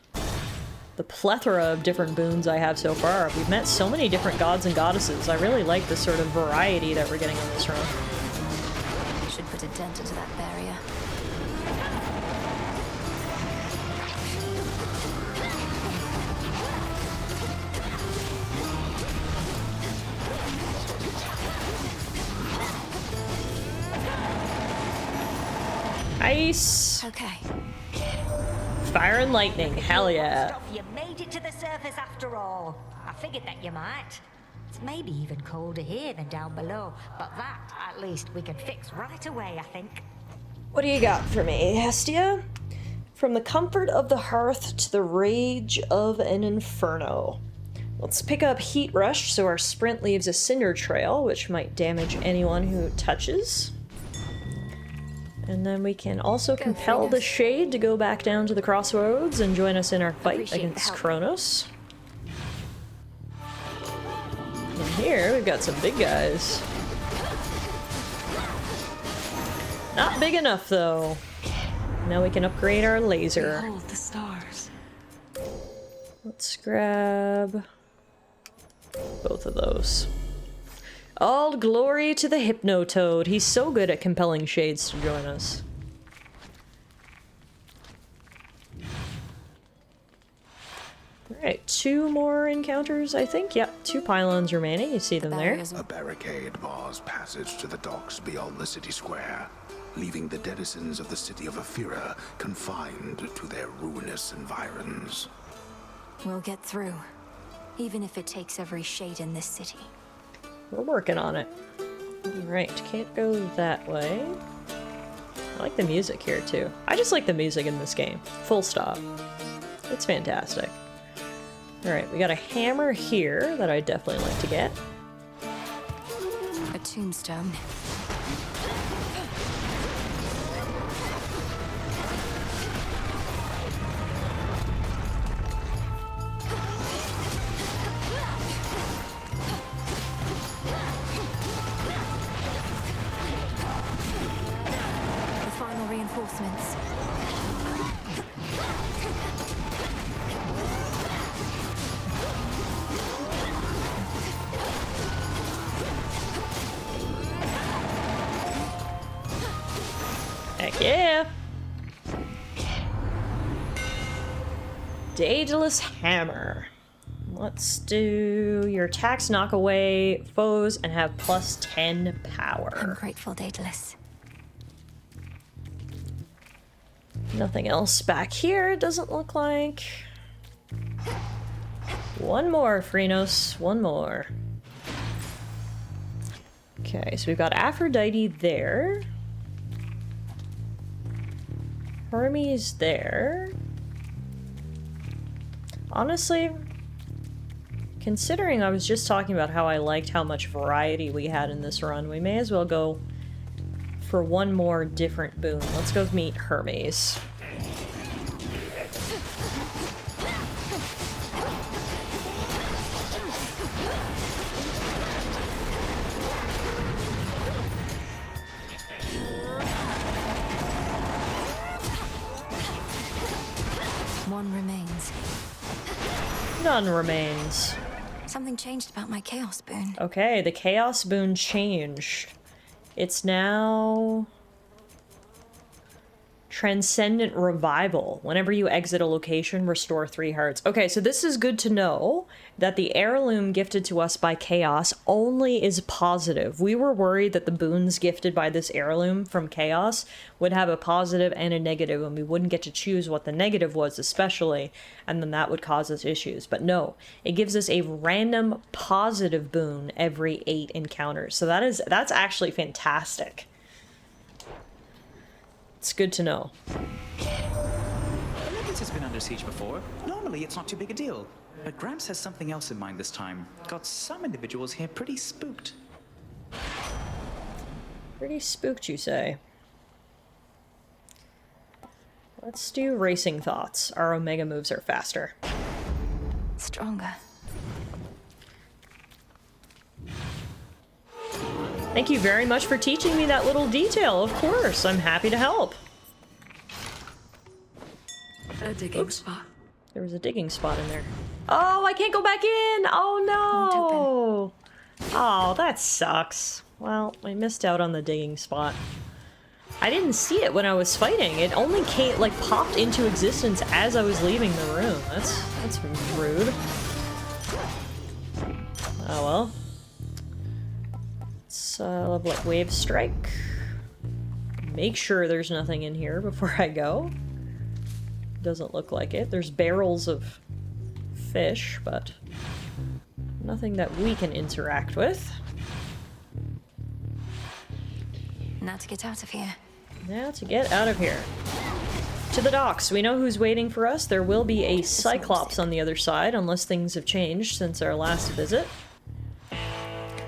the plethora of different boons I have so far. We've met so many different gods and goddesses. I really like the sort of variety that we're getting on this run. You should put a dent into that barrier. Ice. Okay. Fire and lightning. Hell yeah. You made it to the surface after all. I figured that you might. It's maybe even colder here than down below, but that, at least, we can fix right away, I think. What do you got for me, Hestia? From the comfort of the hearth to the rage of an inferno. Let's pick up Heat Rush so our sprint leaves a cinder trail, which might damage anyone who it touches. And then we can also compel the Shade to go back down to the crossroads and join us in our fight against Kronos. And here we've got some big guys. Not big enough though. Now we can upgrade our laser. Behold the stars. Let's grab both of those. All glory to the Hypnotoad. He's so good at compelling shades to join us. Alright, 2 more encounters, I think. Yep, 2 pylons remaining. You see them there. A barricade bars passage to the docks beyond the city square, leaving the denizens of the city of Aphira confined to their ruinous environs. We'll get through, even if it takes every shade in this city. We're working on it. Alright, can't go that way. I like the music here too. I just like the music in this game. Full stop. It's fantastic. Alright, we got a hammer here that I definitely like to get. A tombstone. Reinforcements. Heck yeah! Daedalus Hammer. Let's do your attacks knock away foes and have plus 10 power. I'm grateful, Daedalus. Nothing else back here, it doesn't look like. One more, Phrynos. One more. Okay, so we've got Aphrodite there. Hermes there. Honestly, considering I was just talking about how I liked how much variety we had in this run, we may as well go for one more different boon. Let's go meet Hermes. One remains. None remains. Something changed about my Chaos boon. Okay, the Chaos boon changed. It's now Transcendent Revival. Whenever you exit a location, restore 3 hearts. Okay, so this is good to know that the heirloom gifted to us by Chaos only is positive. We were worried that the boons gifted by this heirloom from Chaos would have a positive and a negative, and we wouldn't get to choose what the negative was especially, and then that would cause us issues. But no, it gives us a random positive boon every 8 encounters. So that's actually fantastic. It's good to know. Olympus has been under siege before. Normally, it's not too big a deal. But Gramps has something else in mind this time. Got some individuals here pretty spooked. Pretty spooked, you say? Let's do Racing Thoughts. Our Omega moves are faster. Stronger. Thank you very much for teaching me that little detail. Of course, I'm happy to help. A digging spot. There was a digging spot in there. Oh, I can't go back in! Oh no! Oh, that sucks. Well, I missed out on the digging spot. I didn't see it when I was fighting. It only came, like, popped into existence as I was leaving the room. That's rude. Oh well. Let's level up Wave Strike. Make sure there's nothing in here before I go. Doesn't look like it. There's barrels of fish, but nothing that we can interact with. Now to get out of here. Now to get out of here. To the docks. We know who's waiting for us. There will be a Cyclops on the other side, unless things have changed since our last visit.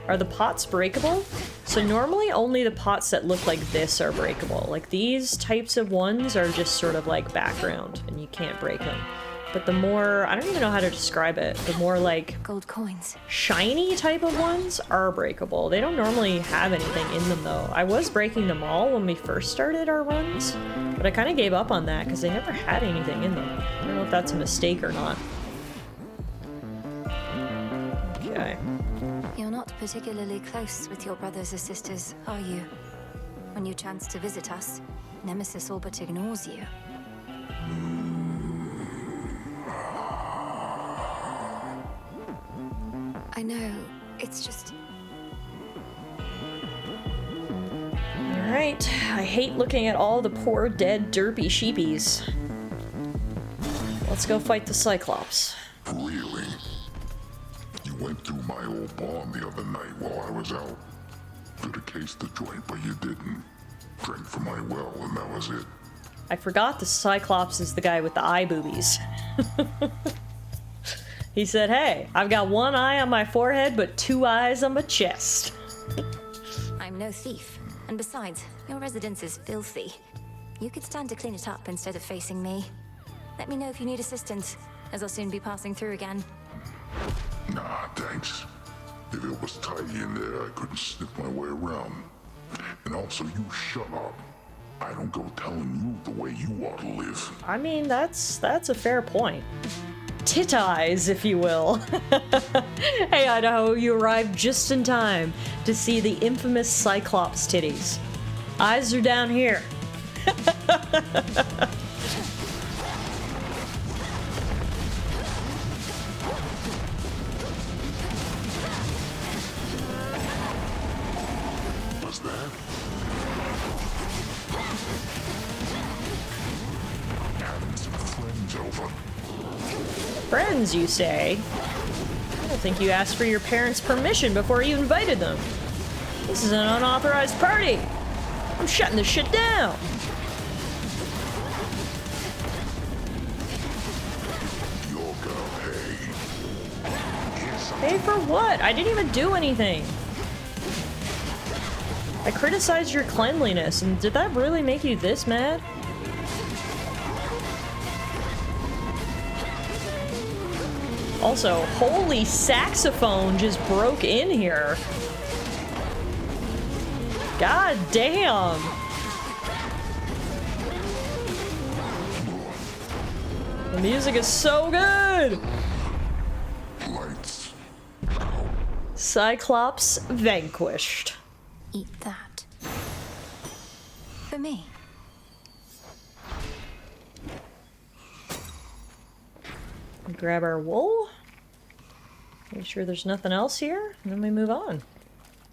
Are the pots breakable? So normally only the pots that look like this are breakable. Like these types of ones are just sort of like background and you can't break them. But the more, I don't even know how to describe it, the more like gold coins, shiny type of ones are breakable. They don't normally have anything in them though. I was breaking them all when we first started our runs, but I kind of gave up on that because they never had anything in them. I don't know if that's a mistake or not. Okay. You're not particularly close with your brothers or sisters, are you? When you chance to visit us, Nemesis all but ignores you. I know, it's just... Alright, I hate looking at all the poor dead derpy sheepies. Let's go fight the Cyclops. Really? You went through my old barn the other night while I was out. Could have cased the joint, but you didn't. Drank from my well, and that was it. I forgot the Cyclops is the guy with the eye boobies. He said, hey, I've got one eye on my forehead, but two eyes on my chest. I'm no thief. And besides, your residence is filthy. You could stand to clean it up instead of facing me. Let me know if you need assistance, as I'll soon be passing through again. Nah, thanks. If it was tidy in there, I couldn't sniff my way around. And also, you shut up. I don't go telling you the way you ought to live. I mean, that's a fair point. Tit eyes, if you will. Hey, Idaho, you arrived just in time to see the infamous Cyclops titties. Eyes are down here. What's that? Having some friends over. Friends, you say? I don't think you asked for your parents' permission before you invited them. This is an unauthorized party. I'm shutting this shit down. You're gonna pay. Pay for what? I didn't even do anything. I criticized your cleanliness, and did that really make you this mad? Also, holy saxophone just broke in here. God damn. The music is so good. Lights. Cyclops vanquished. Eat that. For me. Grab our wool. Make sure there's nothing else here, and then we move on.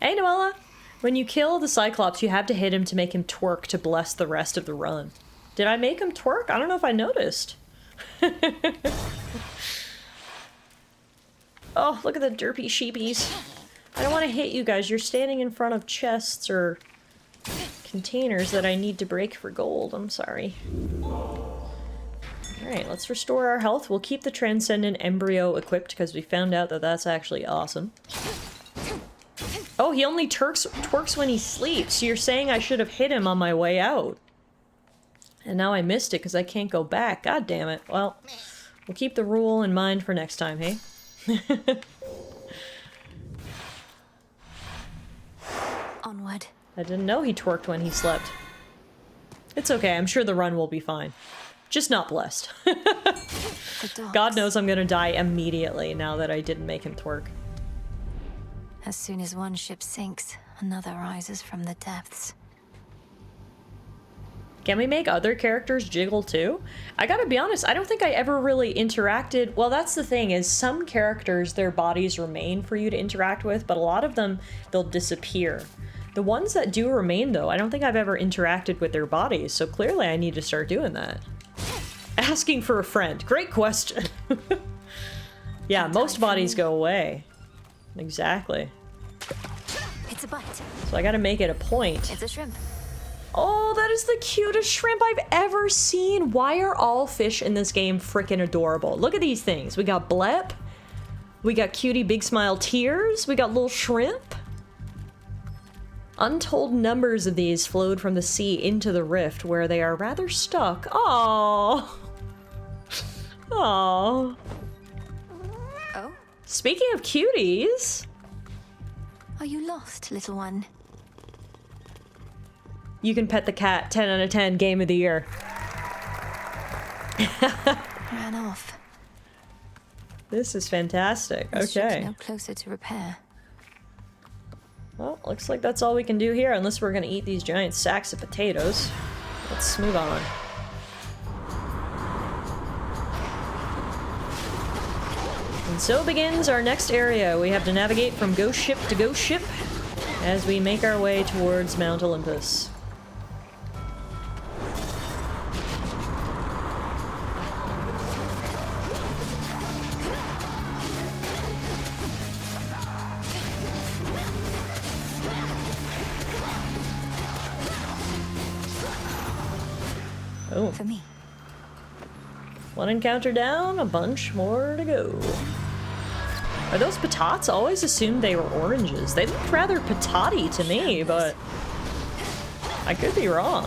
Hey, Noella! When you kill the Cyclops, you have to hit him to make him twerk to bless the rest of the run. Did I make him twerk? I don't know if I noticed. Oh, look at the derpy sheepies. I don't want to hit you guys. You're standing in front of chests or containers that I need to break for gold. I'm sorry. Alright, let's restore our health. We'll keep the Transcendent Embryo equipped because we found out that that's actually awesome. Oh, he only twerks when he sleeps. So you're saying I should have hit him on my way out. And now I missed it because I can't go back. God damn it. Well, we'll keep the rule in mind for next time, hey? Onward. I didn't know he twerked when he slept. It's okay, I'm sure the run will be fine. Just not blessed. God knows I'm gonna die immediately now that I didn't make him twerk. As soon as one ship sinks, another rises from the depths. Can we make other characters jiggle too? I gotta be honest, I don't think I ever really interacted. Well, that's the thing, is some characters, their bodies remain for you to interact with, but a lot of them, they'll disappear. The ones that do remain, though, I don't think I've ever interacted with their bodies, so clearly I need to start doing that. Asking for a friend. Great question. Yeah, most bodies go away. Exactly. It's a bite. So I gotta make it a point. It's a shrimp. Oh, that is the cutest shrimp I've ever seen. Why are all fish in this game freaking adorable? Look at these things. We got Blep. We got cutie big smile tears. We got little shrimp. Untold numbers of these flowed from the sea into the rift where they are rather stuck. Aww. Aww. Oh? Speaking of cuties. Are you lost, little one? You can pet the cat. 10 out of 10. Game of the year. Ran off. This is fantastic. This ship's Okay. no closer to repair. Well, looks like that's all we can do here, unless we're gonna eat these giant sacks of potatoes. Let's move on. And so begins our next area. We have to navigate from ghost ship to ghost ship as we make our way towards Mount Olympus. Oh. For me. One encounter down, a bunch more to go. Are those patates? I always assumed they were oranges. They look rather patate to me, but I could be wrong.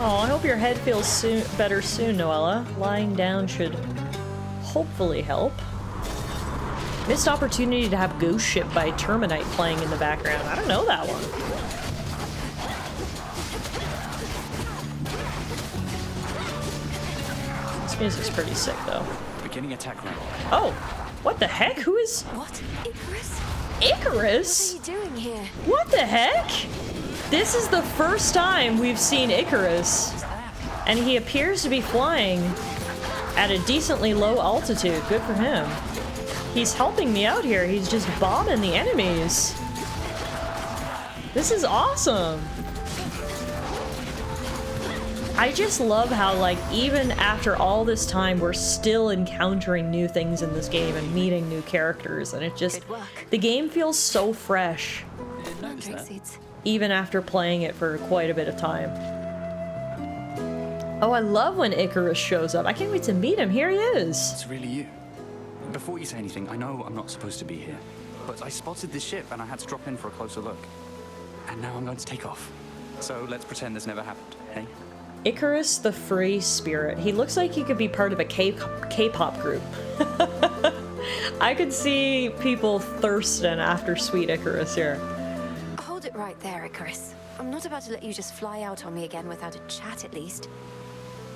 Oh, I hope your head feels better soon, Noella. Lying down should hopefully help. Missed opportunity to have Ghost Ship by Terminite playing in the background. I don't know that one. This music's pretty sick, though. Beginning attack now. Oh, what the heck? Who is... What? Icarus? Icarus? What are you doing here? What the heck? This is the first time we've seen Icarus. And he appears to be flying at a decently low altitude. Good for him. He's helping me out here. He's just bombing the enemies. This is awesome. I just love how, like, even after all this time, we're still encountering new things in this game and meeting new characters, and it just... The game feels so fresh. Even after playing it for quite a bit of time. Oh, I love when Icarus shows up. I can't wait to meet him. Here he is. It's really you. Before you say anything, I know I'm not supposed to be here, but I spotted this ship and I had to drop in for a closer look. And now I'm going to take off. So let's pretend this never happened, hey? Icarus the Free Spirit. He looks like he could be part of a K-pop group. I could see people thirsting after Sweet Icarus here. Hold it right there, Icarus. I'm not about to let you just fly out on me again without a chat, at least.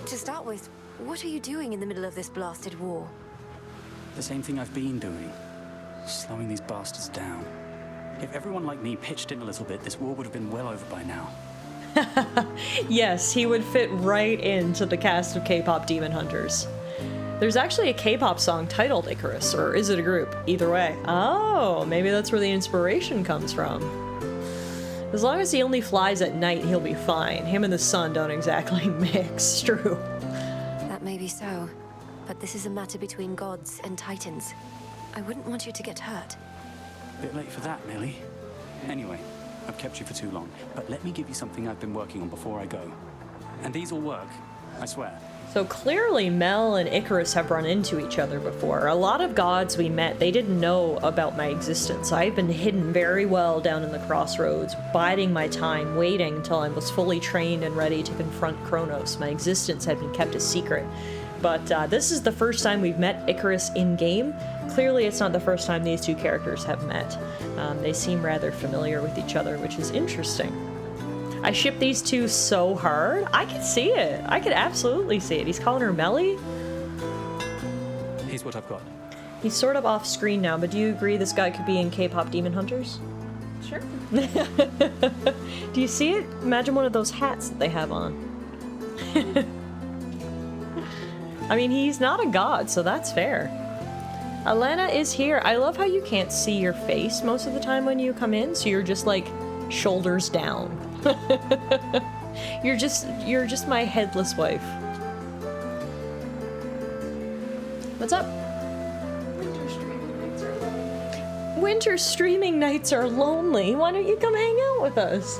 To start with, what are you doing in the middle of this blasted war? The same thing I've been doing. Slowing these bastards down. If everyone like me pitched in a little bit, this war would have been well over by now. Yes, he would fit right into the cast of K-pop demon hunters. There's actually a K-pop song titled Icarus, or is it a group? Either way. Oh, maybe that's where the inspiration comes from. As long as he only flies at night, he'll be fine. Him and the sun don't exactly mix, true. That may be so, but this is a matter between gods and titans. I wouldn't want you to get hurt. Bit late for that, Millie. Anyway, I've kept you for too long, but let me give you something I've been working on before I go. And these will work, I swear. So clearly Mel and Icarus have run into each other before. A lot of gods we met, they didn't know about my existence. I've been hidden very well down in the crossroads, biding my time, waiting until I was fully trained and ready to confront Kronos. My existence had been kept a secret. But this is the first time we've met Icarus in-game. Clearly it's not the first time these two characters have met. They seem rather familiar with each other, which is interesting. I ship these two so hard. I could see it. I could absolutely see it. He's calling her Melly. Here's what I've got. He's sort of off screen now, but do you agree this guy could be in K-pop Demon Hunters? Sure. Do you see it? Imagine one of those hats that they have on. I mean, he's not a god, so that's fair. Alana is here. I love how you can't see your face most of the time when you come in, so you're just like shoulders down. You're just my headless wife. What's up? Winter streaming nights are lonely. Why don't you come hang out with us?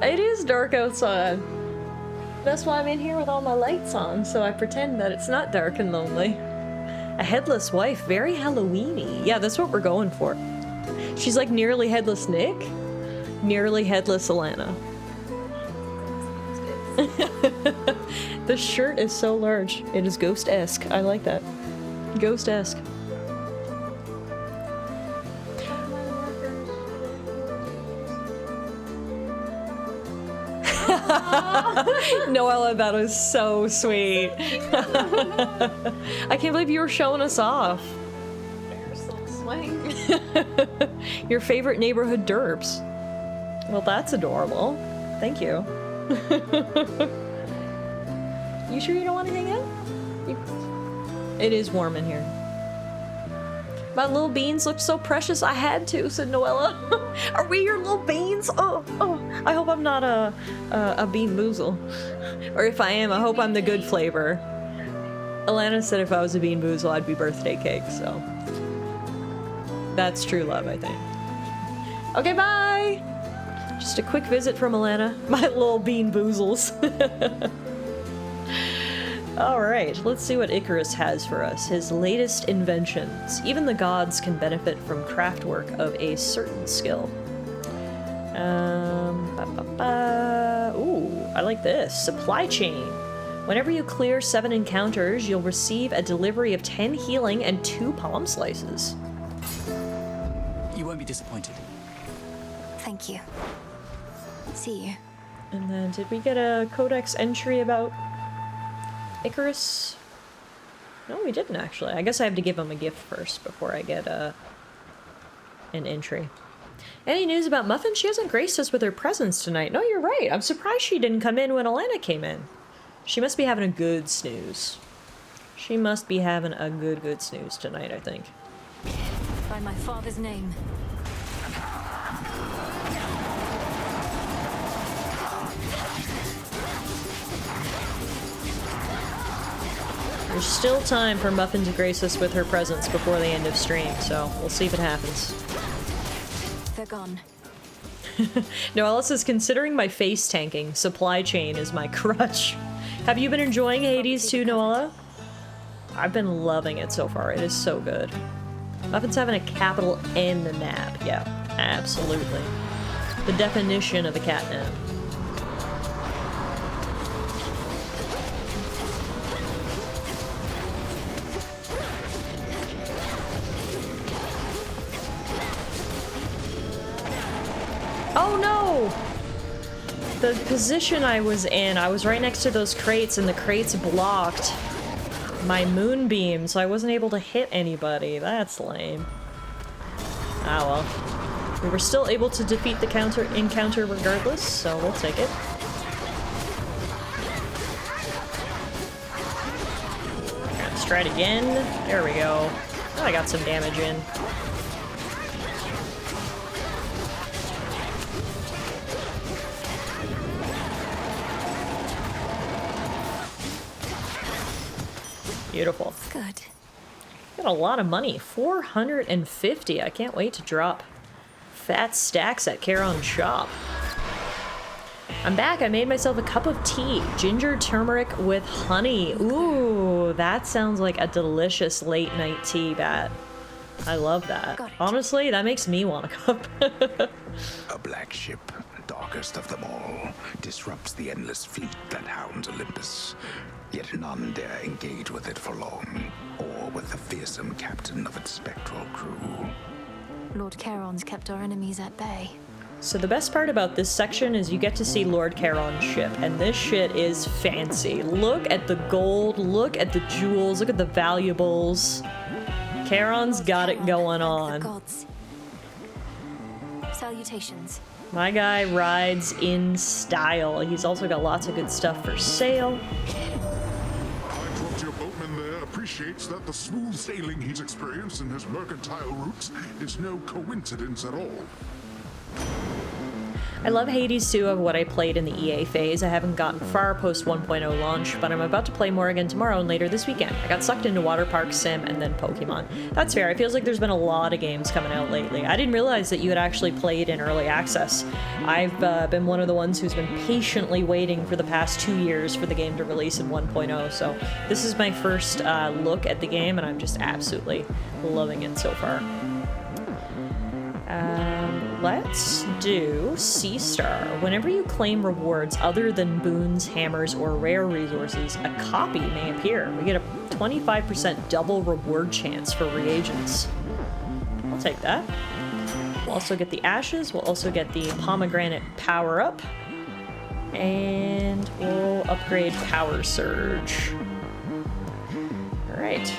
It is dark outside. That's why I'm in here with all my lights on, so I pretend that it's not dark and lonely. A headless wife, very Halloween-y. Yeah, that's what we're going for. She's like nearly headless Nick, nearly headless Alana. The shirt is so large. It is ghost-esque. I like that. Ghost-esque. Noella, that was so sweet. I can't believe you were showing us off. Swing. Your favorite neighborhood derps. Well, that's adorable. Thank you. You sure you don't want to hang out? It is warm in here. My little beans look so precious. I had to, said Noella. Are we your little beans? Oh, I hope I'm not a bean boozle. Or if I am, I hope I'm the good flavor. Alana said if I was a bean boozle, I'd be birthday cake, so. That's true love, I think. Okay, bye! Just a quick visit from Alana. My little bean boozles. Alright, let's see what Icarus has for us. His latest inventions. Even the gods can benefit from craft work of a certain skill. Ooh, I like this. Supply chain. Whenever you clear 7 encounters, you'll receive a delivery of 10 healing and 2 palm slices. You won't be disappointed. Thank you. See you. And then, did we get a codex entry about Icarus? No, we didn't actually. I guess I have to give him a gift first before I get an entry. Any news about Muffin? She hasn't graced us with her presence tonight. No, you're right. I'm surprised she didn't come in when Alana came in. She must be having a good snooze. She must be having a good snooze tonight, I think. By my father's name. There's still time for Muffin to grace us with her presence before the end of stream, so we'll see if it happens. They're gone. Noella says, considering my face tanking, supply chain is my crutch. Have you been enjoying Hades too, Noella? I've been loving it so far. It is so good. Muffin's having a capital N nap. Yeah, absolutely. The definition of a cat nap. Oh no! The position I was in, I was right next to those crates and the crates blocked my moonbeam, so I wasn't able to hit anybody. That's lame. Ah well. We were still able to defeat the encounter regardless, so we'll take it. Let's try it again. There we go. Oh, I got some damage in. Beautiful. Good. Got a lot of money. 450. I can't wait to drop fat stacks at Charon's shop. I'm back. I made myself a cup of tea. Ginger turmeric with honey. Ooh, that sounds like a delicious late night tea, Bat. I love that. Honestly, that makes me want a cup. A black ship, dark darkest of them all, disrupts the endless fleet that hounds Olympus. Yet none dare engage with it for long, or with the fearsome captain of its spectral crew. Lord Charon's kept our enemies at bay. So the best part about this section is you get to see Lord Charon's ship, and this shit is fancy. Look at the gold, look at the jewels, look at the valuables. Charon's got it going on. Gods. Salutations. My guy rides in style. He's also got lots of good stuff for sale. I trust your boatman there appreciates that the smooth sailing he's experienced in his mercantile routes is no coincidence at all. I love Hades 2 of what I played in the EA phase. I haven't gotten far post 1.0 launch, but I'm about to play more again tomorrow and later this weekend. I got sucked into Water Park Sim and then Pokemon. That's fair. It feels like there's been a lot of games coming out lately. I didn't realize that you had actually played in early access. I've been one of the ones who's been patiently waiting for the past 2 years for the game to release in 1.0, so this is my first look at the game, and I'm just absolutely loving it so far. Let's do Sea Star. Whenever you claim rewards other than boons, hammers, or rare resources, a copy may appear. We get a 25% double reward chance for reagents. I'll take that. We'll also get the ashes. We'll also get the pomegranate power-up. And we'll upgrade Power Surge. Alright.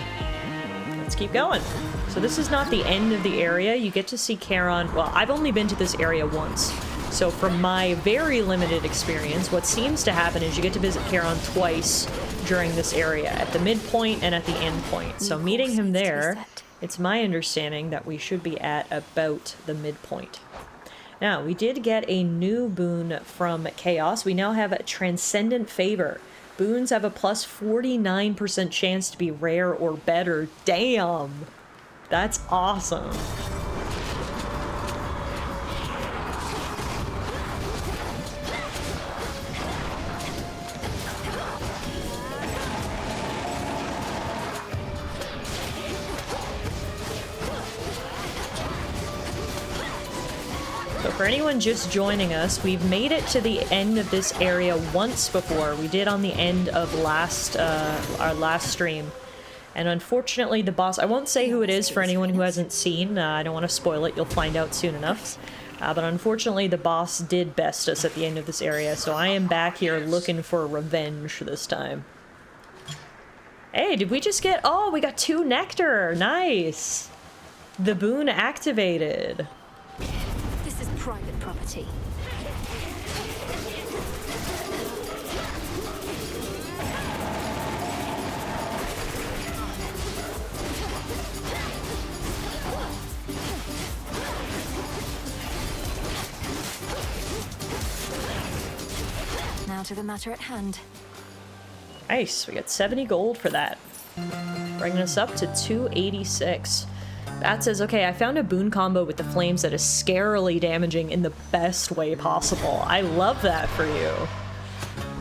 Let's keep going. So this is not the end of the area. You get to see Charon. Well, I've only been to this area once. So from my very limited experience, what seems to happen is you get to visit Charon twice during this area, at the midpoint and at the end point. So meeting him there, it's my understanding that we should be at about the midpoint. Now, we did get a new boon from Chaos. We now have a Transcendent Favor. Boons have a plus 49% chance to be rare or better. Damn! That's awesome. So for anyone just joining us, we've made it to the end of this area once before. We did on the end of our last stream. And unfortunately, the boss... I won't say who it is for anyone who hasn't seen. I don't want to spoil it. You'll find out soon enough. But unfortunately, the boss did best us at the end of this area. So I am back here looking for revenge this time. Hey, did we just get... Oh, we got 2 nectar. Nice. The boon activated. This is private property. Now to the matter at hand. Nice, we got 70 gold for that. Bringing us up to 286. That says, okay, I found a boon combo with the flames that is scarily damaging in the best way possible. I love that for you.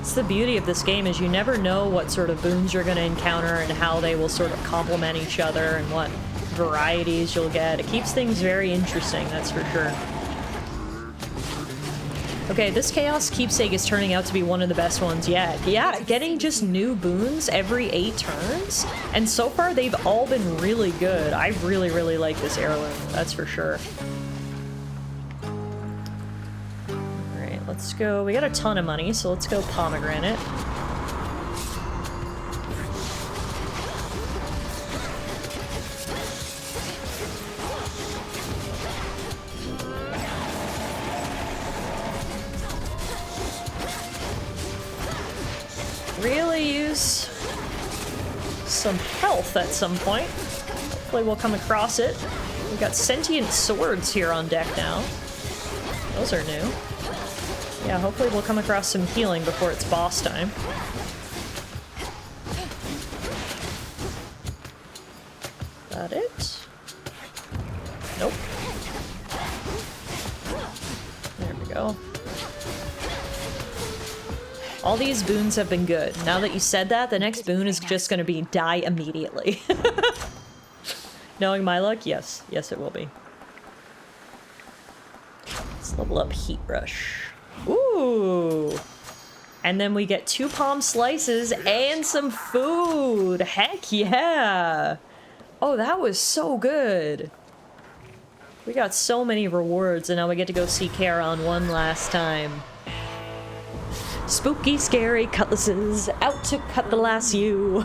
It's the beauty of this game, is you never know what sort of boons you're going to encounter and how they will sort of complement each other and what varieties you'll get. It keeps things very interesting, that's for sure. Okay, this Chaos Keepsake is turning out to be one of the best ones yet. Yeah, getting just new boons every 8 turns, and so far they've all been really good. I really, really like this heirloom, that's for sure. Alright, let's go. We got a ton of money, so let's go pomegranate. Really use some health at some point. Hopefully we'll come across it. We've got sentient swords here on deck now. Those are new. Yeah, hopefully we'll come across some healing before it's boss time. That it? Nope. There we go. All these boons have been good. Now that you said that, the next boon is just going to be die immediately. Knowing my luck, yes. Yes, it will be. Let's level up Heat Rush. Ooh. And then we get 2 palm slices and some food. Heck yeah. Oh, that was so good. We got so many rewards, and now we get to go see Charon one last time. Spooky, scary cutlasses out to cut the last you.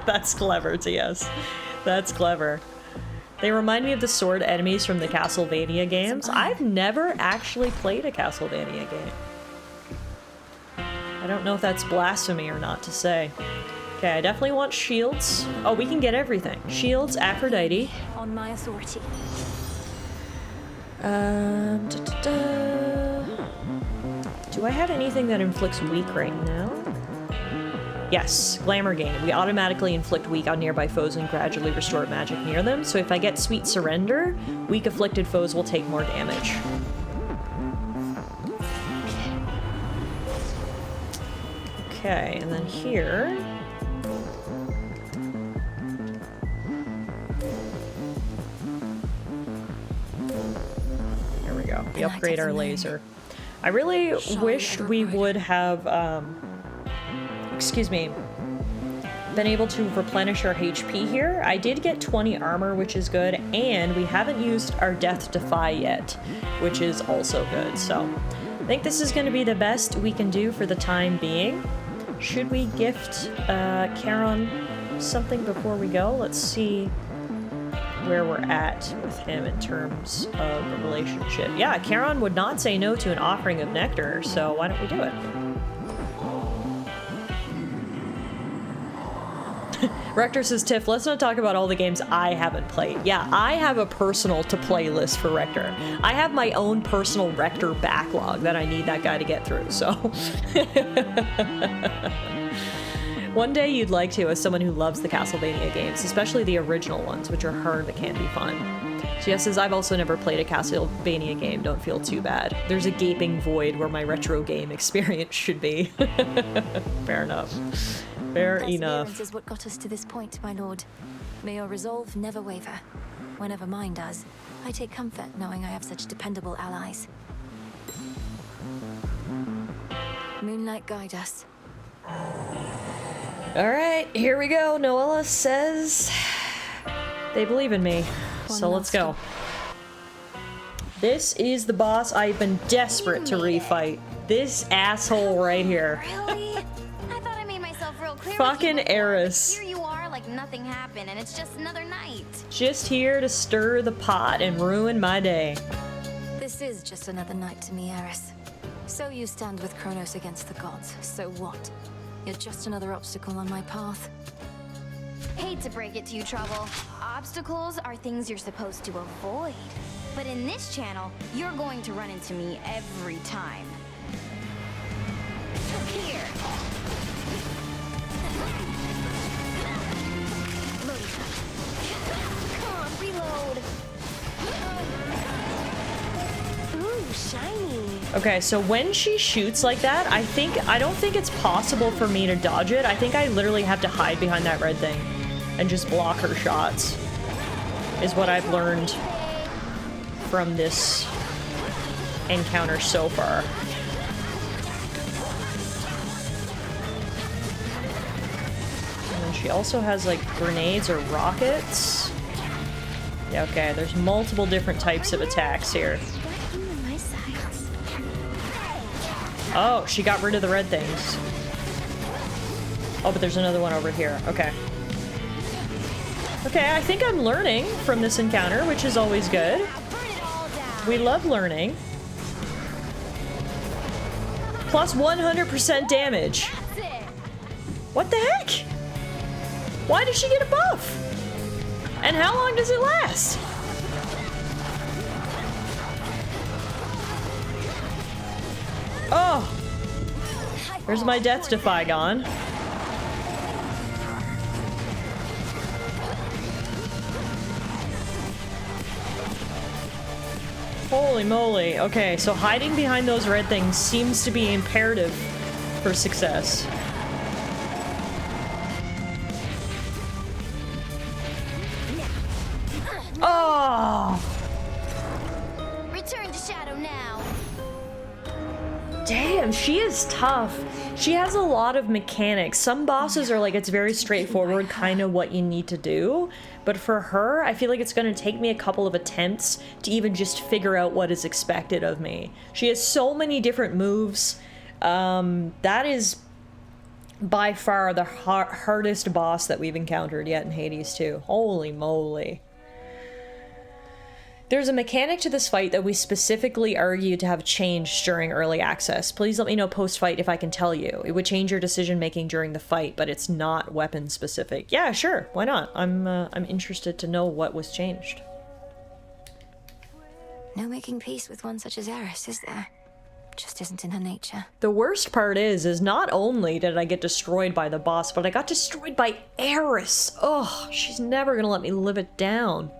That's clever, TS. That's clever. They remind me of the sword enemies from the Castlevania games. I've never actually played a Castlevania game. I don't know if that's blasphemy or not to say. Okay, I definitely want shields. Oh, we can get everything. Shields, Aphrodite. On my authority. Do I have anything that inflicts weak right now? Yes, Glamour Gain. We automatically inflict weak on nearby foes and gradually restore magic near them. So if I get Sweet Surrender, weak afflicted foes will take more damage. Okay, and then here... Here we go. We upgrade our laser. I really wish we would have, excuse me, been able to replenish our HP here. I did get 20 armor, which is good, and we haven't used our Death Defy yet, which is also good. So I think this is going to be the best we can do for the time being. Should we gift Charon something before we go? Let's see where we're at with him in terms of a relationship. Yeah, Charon would not say no to an offering of nectar, so why don't we do it? Rector says, Tiff, let's not talk about all the games I haven't played. Yeah, I have a personal to-play list for Rector. I have my own personal Rector backlog that I need that guy to get through, so... One day you'd like to, as someone who loves the Castlevania games, especially the original ones, which are hard but can be fun. So yes, says, I've also never played a Castlevania game, don't feel too bad. There's a gaping void where my retro game experience should be. Fair enough. Fair enough. Perseverance is what got us to this point, my lord. May your resolve never waver. Whenever mine does, I take comfort knowing I have such dependable allies. Moonlight, guide us. Alright, here we go. Noella says they believe in me. So let's go. This is the boss I've been desperate to refight. This asshole right here. Really? I thought I made myself real clear. Fucking Eris. Here you are, like nothing happened, and it's just another night. Just here to stir the pot and ruin my day. This is just another night to me, Eris. So you stand with Kronos against the gods. So what? You're just another obstacle on my path. Hate to break it to you, Trouble. Obstacles are things you're supposed to avoid. But in this channel, you're going to run into me every time. Here. Come on, reload. Ooh, shiny. Okay, so when she shoots like that, I don't think it's possible for me to dodge it. I think I literally have to hide behind that red thing and just block her shots, is what I've learned from this encounter so far. And then she also has like grenades or rockets. Yeah, okay, there's multiple different types of attacks here. Oh, she got rid of the red things. Oh, but there's another one over here. Okay. Okay, I think I'm learning from this encounter, which is always good. We love learning. Plus 100% damage. What the heck? Why did she get a buff? And how long does it last? Oh! Where's my Death Defy gone? Holy moly. Okay, so hiding behind those red things seems to be imperative for success. Oh! Return to shadow now. Damn, Damn, she is tough. She has a lot of mechanics. Some bosses are like, it's very straightforward, kind of what you need to do. But for her, I feel like it's going to take me a couple of attempts to even just figure out what is expected of me. She has so many different moves. That is by far the hardest boss that we've encountered yet in Hades 2. Holy moly. There's a mechanic to this fight that we specifically argued to have changed during early access. Please let me know post-fight if I can tell you. It would change your decision-making during the fight, but it's not weapon-specific. Yeah, sure. Why not? I'm interested to know what was changed. No making peace with one such as Eris, is there? Just isn't in her nature. The worst part is not only did I get destroyed by the boss, but I got destroyed by Eris. Ugh, she's never gonna let me live it down.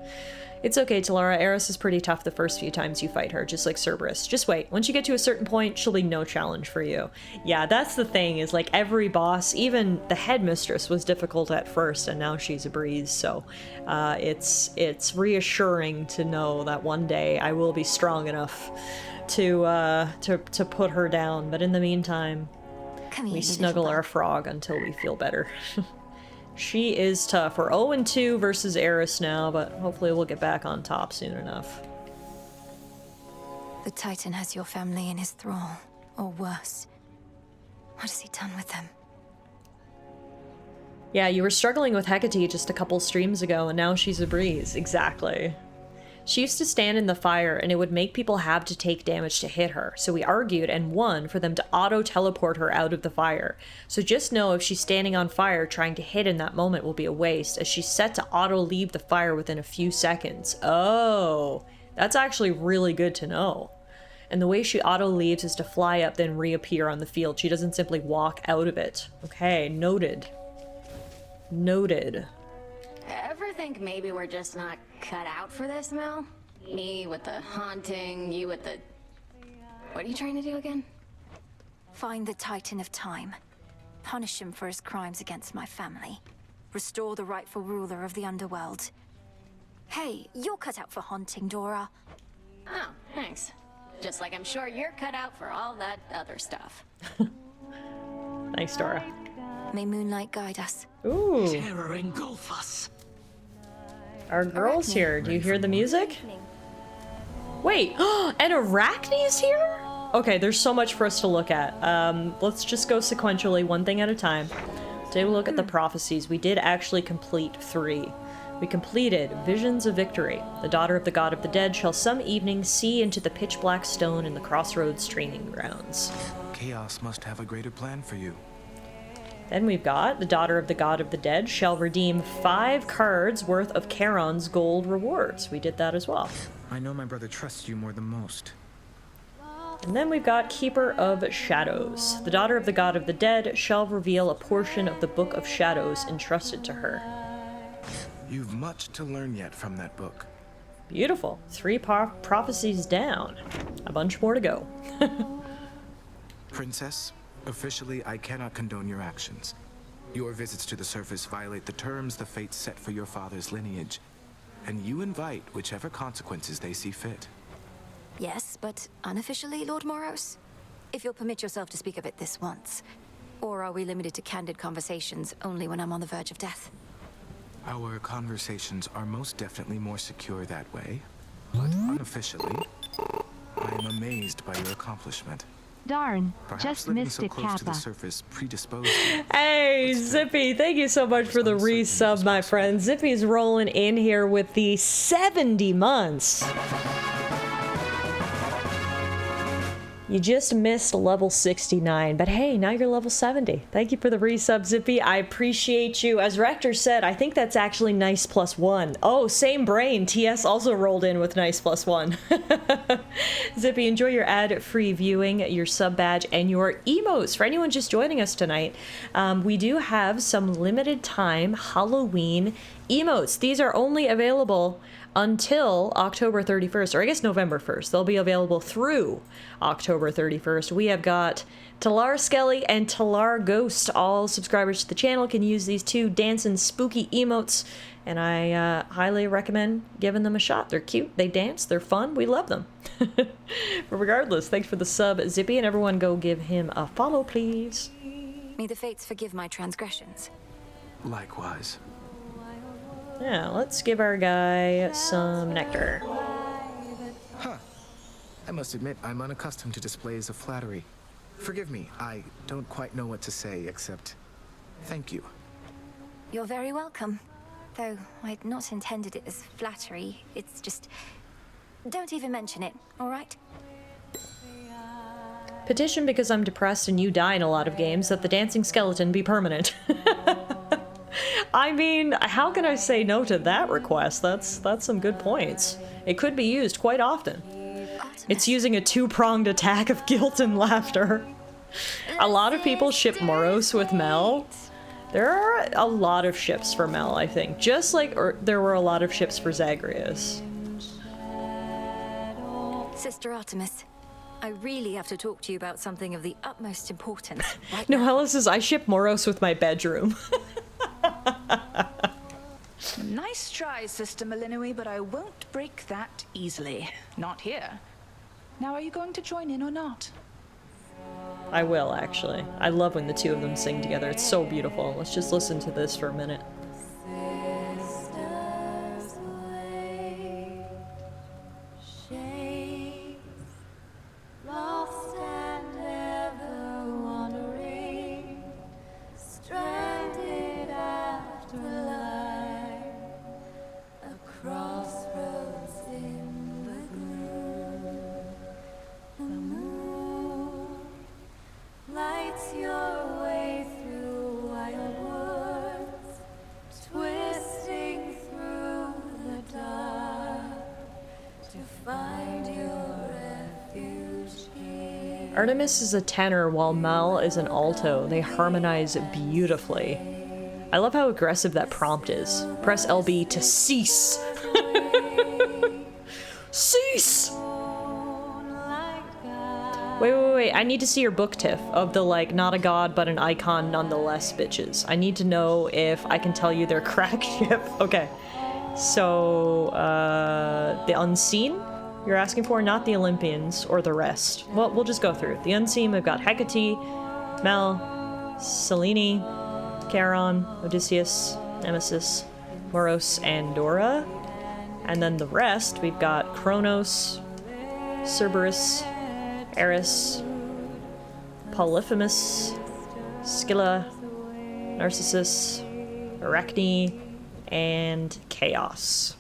It's okay, Tallara. Eris is pretty tough the first few times you fight her, just like Cerberus. Just wait. Once you get to a certain point, she'll be no challenge for you. Yeah, that's the thing, is like every boss, even the headmistress was difficult at first, and now she's a breeze, so it's reassuring to know that one day I will be strong enough to put her down. But in the meantime, we snuggle our frog until we feel better. She is tough. We're 0-2 versus Eris now, but hopefully we'll get back on top soon enough. The Titan has your family in his thrall, or worse. What has he done with them? Yeah, you were struggling with Hecate just a couple streams ago, and now she's a breeze. Exactly. She used to stand in the fire, and it would make people have to take damage to hit her, so we argued and won for them to auto-teleport her out of the fire. So just know if she's standing on fire, trying to hit in that moment will be a waste, as she's set to auto-leave the fire within a few seconds. Oh, that's actually really good to know. And the way she auto-leaves is to fly up, then reappear on the field. She doesn't simply walk out of it. Okay, noted. Noted. Ever think maybe we're just not cut out for this, Mel? Me with the haunting, you with the... What are you trying to do again? Find the Titan of Time. Punish him for his crimes against my family. Restore the rightful ruler of the underworld. Hey, you're cut out for haunting, Dora. Oh, thanks. Just like I'm sure you're cut out for all that other stuff. Thanks, Dora. May moonlight guide us. Ooh. Terror engulf us. Our girl's here. Do you hear the music? Wait, and Arachne is here? Okay, there's so much for us to look at. Let's just go sequentially, one thing at a time. Take a look at the prophecies. We did actually complete 3. We completed Visions of Victory. The daughter of the god of the dead shall some evening see into the pitch black stone in the crossroads training grounds. Chaos must have a greater plan for you. Then we've got the daughter of the god of the dead shall redeem 5 cards worth of Charon's gold rewards. We did that as well. I know my brother trusts you more than most. And then we've got Keeper of Shadows. The daughter of the god of the dead shall reveal a portion of the Book of Shadows entrusted to her. You've much to learn yet from that book. Beautiful. 3 prophecies down. A bunch more to go. Princess, officially I cannot condone your actions. Your visits to the surface violate the terms the fates set for your father's lineage, and you invite whichever consequences they see fit. Yes, but unofficially, Lord Moros? If you'll permit yourself to speak of it this once. Or are we limited to candid conversations only when I'm on the verge of death? Our conversations are most definitely more secure that way, but unofficially, I am amazed by your accomplishment. Darn, Perhaps just living missed so it, close to the Kappa. surface predisposed you. Hey, Zippy, thank you so much for the resub, my friend. Zippy's rolling in here with the 70 months. You just missed level 69, but hey, now you're level 70. Thank you for the resub, Zippy. I appreciate you. As Rector said, I think that's actually nice +1. Oh, same brain. TS also rolled in with nice +1. Zippy, enjoy your ad-free viewing, your sub badge, and your emotes. For anyone just joining us tonight, we do have some limited time Halloween emotes. These are only available until October 31st, or I guess November 1st. They'll be available through October 31st. We have got Tallara Skelly and Tallara Ghost. All subscribers to the channel can use these 2 dancing spooky emotes And I highly recommend giving them a shot. They're cute, they dance, they're fun, we love them. But regardless, thanks for the sub, Zippy, and everyone go give him a follow, please. May the fates forgive my transgressions. Likewise. Yeah, let's give our guy some nectar. Huh. I must admit, I'm unaccustomed to displays of flattery. Forgive me, I don't quite know what to say except thank you. You're very welcome. Though I'd not intended it as flattery. It's just... Don't even mention it, all right? Petition because I'm depressed and you die in a lot of games that the dancing skeleton be permanent. I mean, how can I say no to that request? That's some good points. It could be used quite often. It's using a two-pronged attack of guilt and laughter. A lot of people ship Moros with Mel. There are a lot of ships for Mel, I think. Just like there were a lot of ships for Zagreus. Sister Artemis, I really have to talk to you about something of the utmost importance. Right No, Hella says, I ship Moros with my bedroom. Nice try, Sister Malinui, but I won't break that easily. Not here. Now, are you going to join in or not? I will, actually. I love when the two of them sing together. It's so beautiful. Let's just listen to this for a minute. Artemis is a tenor while Mel is an alto. They harmonize beautifully. I love how aggressive that prompt is. Press LB to cease. Cease! Wait. I need to see your book, Tiff, of the, like, not a god, but an icon nonetheless bitches. I need to know if I can tell you their crack ship. Okay. So, the Unseen? You're asking for, not the Olympians or the rest. Well, we'll just go through. The Unseen, we've got Hecate, Mel, Selene, Charon, Odysseus, Nemesis, Moros, and Dora. And then the rest, we've got Kronos, Cerberus, Eris, Polyphemus, Scylla, Narcissus, Arachne, and Chaos.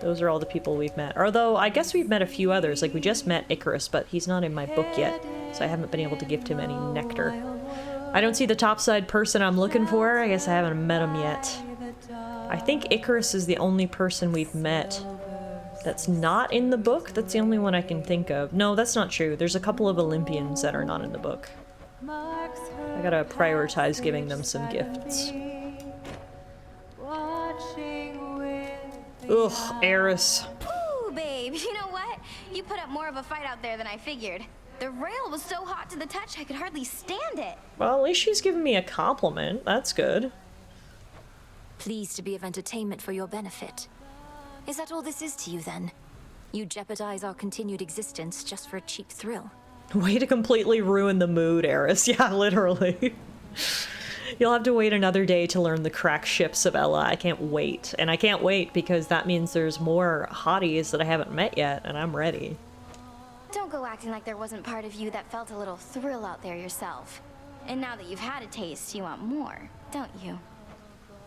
Those are all the people we've met. Although, I guess we've met a few others. Like, we just met Icarus, but he's not in my book yet, so I haven't been able to gift him any nectar. I don't see the topside person I'm looking for. I guess I haven't met him yet. I think Icarus is the only person we've met that's not in the book. That's the only one I can think of. No, that's not true. There's a couple of Olympians that are not in the book. I gotta prioritize giving them some gifts. Ugh, Eris. Ooh, babe, you know what? You put up more of a fight out there than I figured. The rail was so hot to the touch I could hardly stand it. Well, at least she's giving me a compliment. That's good. Pleased to be of entertainment for your benefit. Is that all this is to you, then? You jeopardize our continued existence just for a cheap thrill. Way to completely ruin the mood, Eris. Yeah, literally. You'll have to wait another day to learn the crack ships of Ella. I can't wait. And I can't wait because that means there's more hotties that I haven't met yet, and I'm ready. Don't go acting like there wasn't part of you that felt a little thrill out there yourself. And now that you've had a taste, you want more, don't you?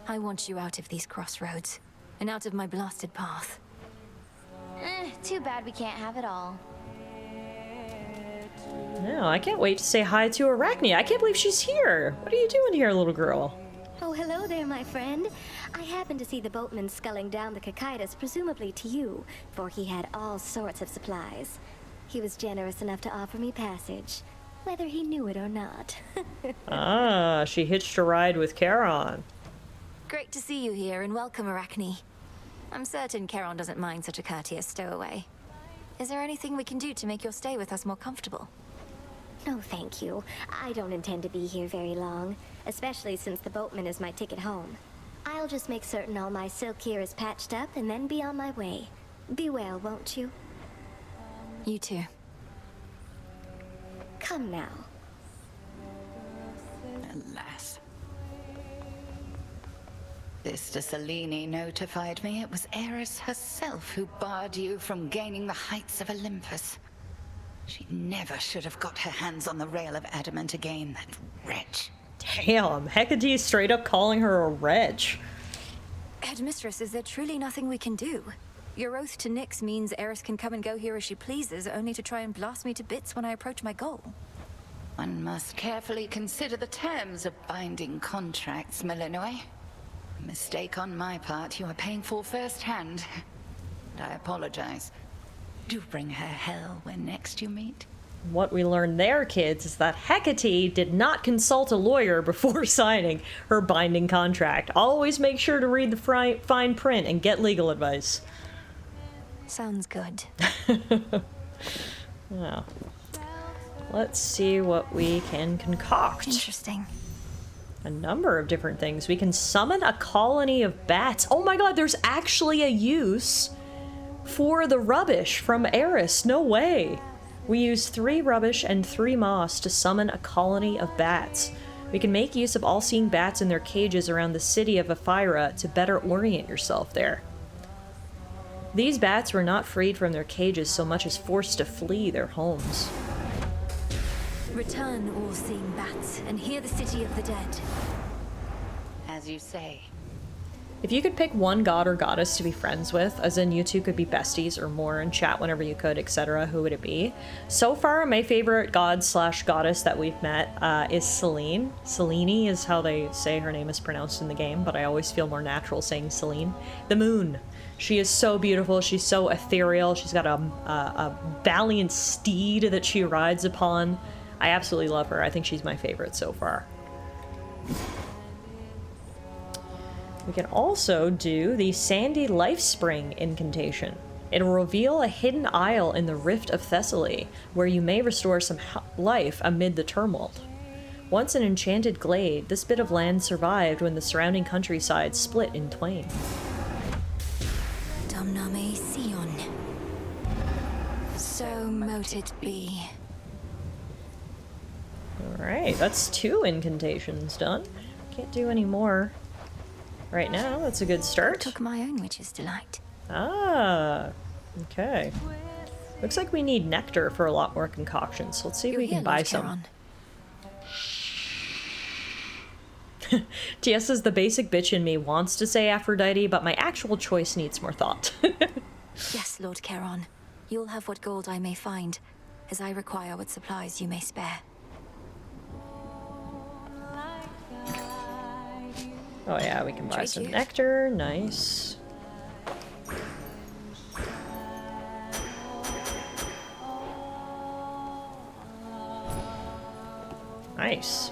I want you out of these crossroads, and out of my blasted path. Too bad we can't have it all. No, I can't wait to say hi to Arachne. I can't believe she's here. What are you doing here, little girl? Oh, hello there, my friend. I happened to see the boatman sculling down the Cocytus, presumably to you, for he had all sorts of supplies. He was generous enough to offer me passage, whether he knew it or not. Ah, she hitched a ride with Charon. Great to see you here, and welcome, Arachne. I'm certain Charon doesn't mind such a courteous stowaway. Is there anything we can do to make your stay with us more comfortable? No, thank you. I don't intend to be here very long, especially since the boatman is my ticket home. I'll I'll just make certain all my silk here is patched up and then be on my way. Be well, won't you? You too. Come now. Alas. Sister Selene notified me it was Eris herself who barred you from gaining the heights of Olympus. She never should have got her hands on the rail of adamant again, that wretch. Damn, Hecate's straight up calling her a wretch. Headmistress, is there truly nothing we can do? Your oath to Nyx means Eris can come and go here as she pleases, only to try and blast me to bits when I approach my goal. One must carefully consider the terms of binding contracts, Malinois. A mistake on my part you are paying for firsthand. And I apologize. Do bring her hell when next you meet. What we learned there, kids, is that Hecate did not consult a lawyer before signing her binding contract. Always make sure to read the fine print and get legal advice. Sounds good. Yeah. Let's see what we can concoct. Interesting. A number of different things. We can summon a colony of bats. Oh my god, there's actually a use for the rubbish from Eris. No way. We use 3 rubbish and 3 moss to summon a colony of bats. We can make use of all-seeing bats in their cages around the city of Ephyra to better orient yourself there. These bats were not freed from their cages so much as forced to flee their homes. Return, all-seeing bats, and hear the city of the dead. As you say. If you could pick one god or goddess to be friends with, as in you two could be besties or more and chat whenever you could, etc., who would it be? So far, my favorite god/goddess that we've met is Selene. Selene is how they say her name is pronounced in the game, but I always feel more natural saying Selene. The moon. She is so beautiful. She's so ethereal. She's got a valiant steed that she rides upon. I absolutely love her. I think she's my favorite so far. We can also do the Sandy Life Spring incantation. It'll reveal a hidden isle in the Rift of Thessaly, where you may restore some life amid the tumult. Once an enchanted glade, this bit of land survived when the surrounding countryside split in twain. Domname Sion. So mote it be. Alright, that's 2 incantations done. Can't do any more right now. That's a good start. Took my own witch's delight. Ah, okay. Looks like we need nectar for a lot more concoctions. Let's see if we can buy some. TS says the basic bitch in me wants to say Aphrodite, but my actual choice needs more thought. Yes, Lord Charon. You'll have what gold I may find, as I require what supplies you may spare. Oh yeah, we can buy some nectar. Nice. Nice.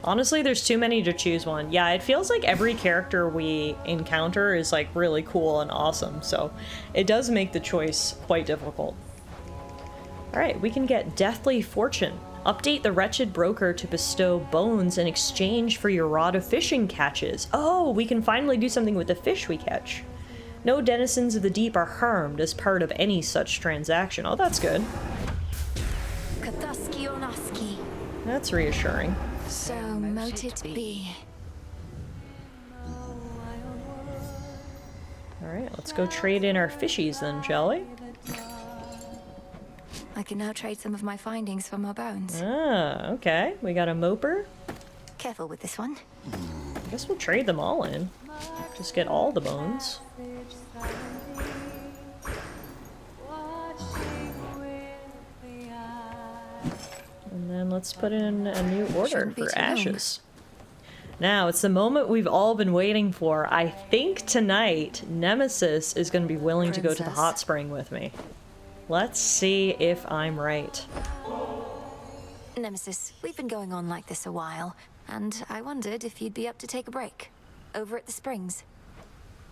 Honestly, there's too many to choose one. Yeah, it feels like every character we encounter is like really cool and awesome, so it does make the choice quite difficult. Alright, we can get Deathly Fortune. Update the wretched broker to bestow bones in exchange for your rod of fishing catches. Oh, we can finally do something with the fish we catch. No denizens of the deep are harmed as part of any such transaction. Oh, that's good. Kathuski Onoski. That's reassuring. So mote it be. Alright, let's go trade in our fishies then, shall we? I can now trade some of my findings for more bones. Ah, okay. We got a moper. Careful with this one. I guess we'll trade them all in. Just get all the bones. And then let's put in a new order for ashes. Now, it's the moment we've all been waiting for. I think tonight, Nemesis is going to be willing to go to the hot spring with me. Let's see if I'm right. Nemesis, we've been going on like this a while, and I wondered if you'd be up to take a break. Over at the springs.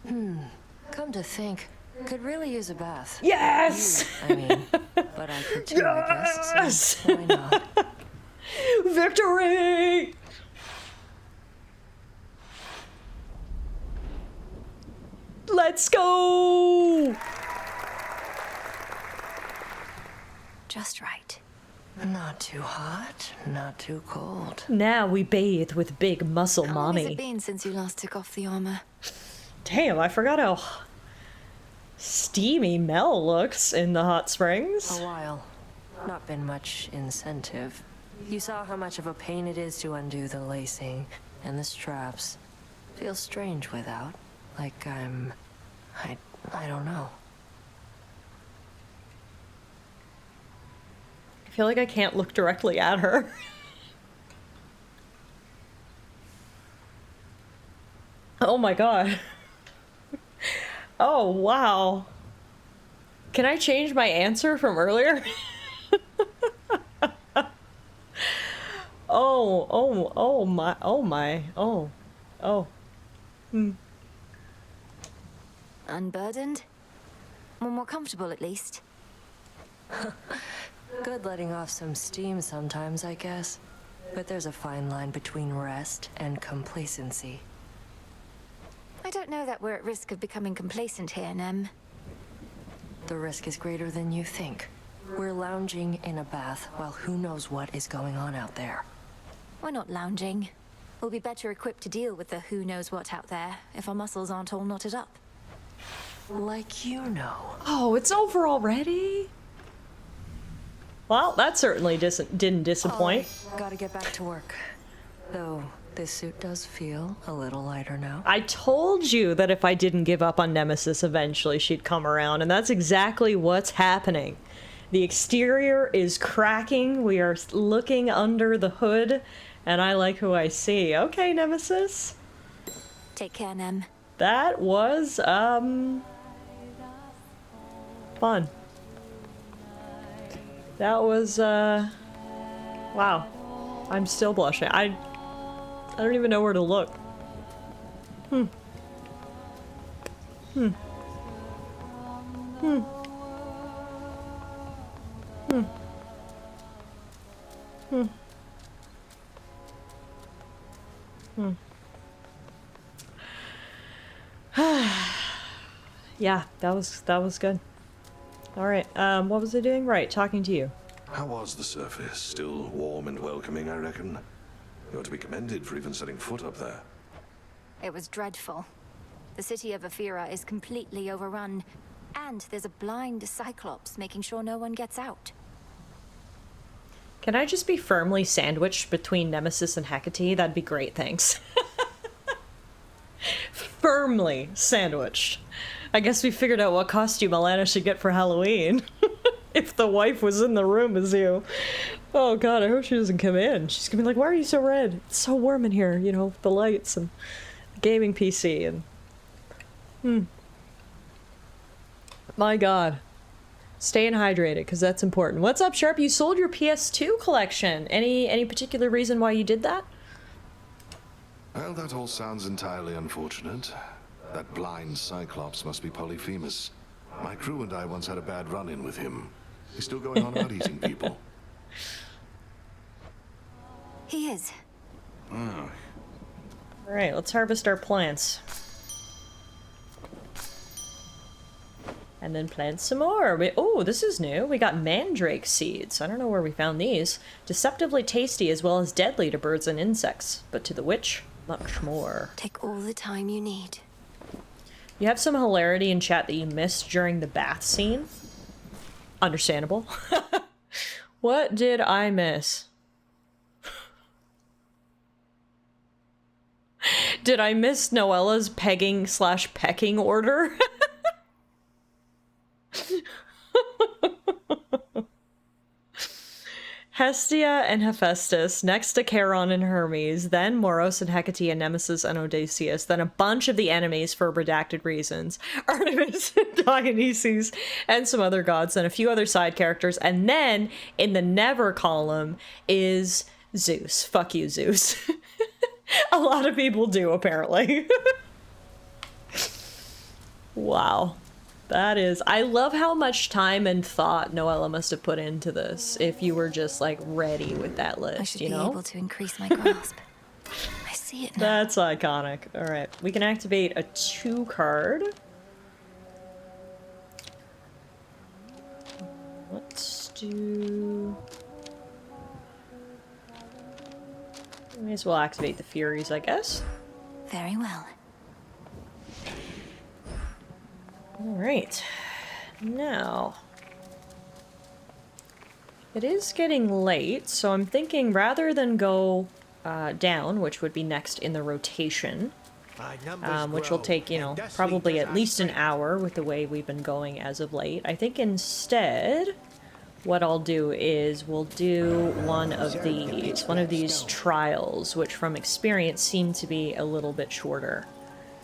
Come to think, could really use a bath. Yes! I mean, but I could too, I guess, so why not? Victory! Let's go! Just right. Not too hot, not too cold. Now we bathe with big muscle How long has it mommy. been since you last took off the armor? Damn, I forgot how steamy Mel looks in the hot springs. A while. Not been much incentive. You saw how much of a pain it is to undo the lacing and the straps. Feels strange without. Like I don't know. I feel like I can't look directly at her. Oh my god. Oh, wow. Can I change my answer from earlier? Oh. Unburdened? Or more comfortable, at least? Good letting off some steam sometimes, I guess. But there's a fine line between rest and complacency. I don't know that we're at risk of becoming complacent here, Nem. The risk is greater than you think. We're lounging in a bath while who knows what is going on out there. We're not lounging. We'll be better equipped to deal with the who knows what out there if our muscles aren't all knotted up. Like you know. Oh, it's over already? Well, that certainly didn't disappoint. Gotta get back to work. Though, this suit does feel a little lighter now. I told you that if I didn't give up on Nemesis, eventually she'd come around, and that's exactly what's happening. The exterior is cracking, we are looking under the hood, and I like who I see. Okay, Nemesis. Take care, Nem. That was, fun. That was, wow. I'm still blushing. I don't even know where to look. Hmm. Yeah, that was good. All right. What was I doing? Right, talking to you. How was the surface? Still warm and welcoming, I reckon. You're to be commended for even setting foot up there. It was dreadful. The city of Aphira is completely overrun, and there's a blind Cyclops making sure no one gets out. Can I just be firmly sandwiched between Nemesis and Hecate? That'd be great, thanks. Firmly sandwiched. I guess we figured out what costume Alana should get for Halloween. If the wife was in the room as you. Oh god, I hope she doesn't come in. She's gonna be like, why are you so red? It's so warm in here, you know, the lights and the gaming PC and... My god. Staying hydrated, because that's important. What's up, Sharp? You sold your PS2 collection. Any particular reason why you did that? Well, that all sounds entirely unfortunate. That blind Cyclops must be Polyphemus. My crew and I once had a bad run-in with him. He's still going on about eating people. He is. Oh. Alright, let's harvest our plants. And then plant some more. Oh, this is new. We got mandrake seeds. I don't know where we found these. Deceptively tasty as well as deadly to birds and insects. But to the witch, much more. Take all the time you need. You have some hilarity in chat that you missed during the bath scene. Understandable. What did I miss? Did I miss Noella's pegging/pecking order? Hestia and Hephaestus, next to Charon and Hermes, then Moros and Hecate and Nemesis and Odysseus, then a bunch of the enemies for redacted reasons, Artemis and Dionysus, and some other gods, and a few other side characters, and then, in the never column, is Zeus. Fuck you, Zeus. A lot of people do, apparently. Wow. That is... I love how much time and thought Noella must have put into this if you were just, like, ready with that list, I should you be know? able to increase my grasp. I see it now. That's iconic. Alright, we can activate a 2 card. May as well activate the Furies, I guess. Very well. Alright. Now... It is getting late, so I'm thinking rather than go down, which would be next in the rotation, which will take, you know, probably at least an hour with the way we've been going as of late. I think instead, what I'll do is we'll do one of these trials, which from experience seem to be a little bit shorter.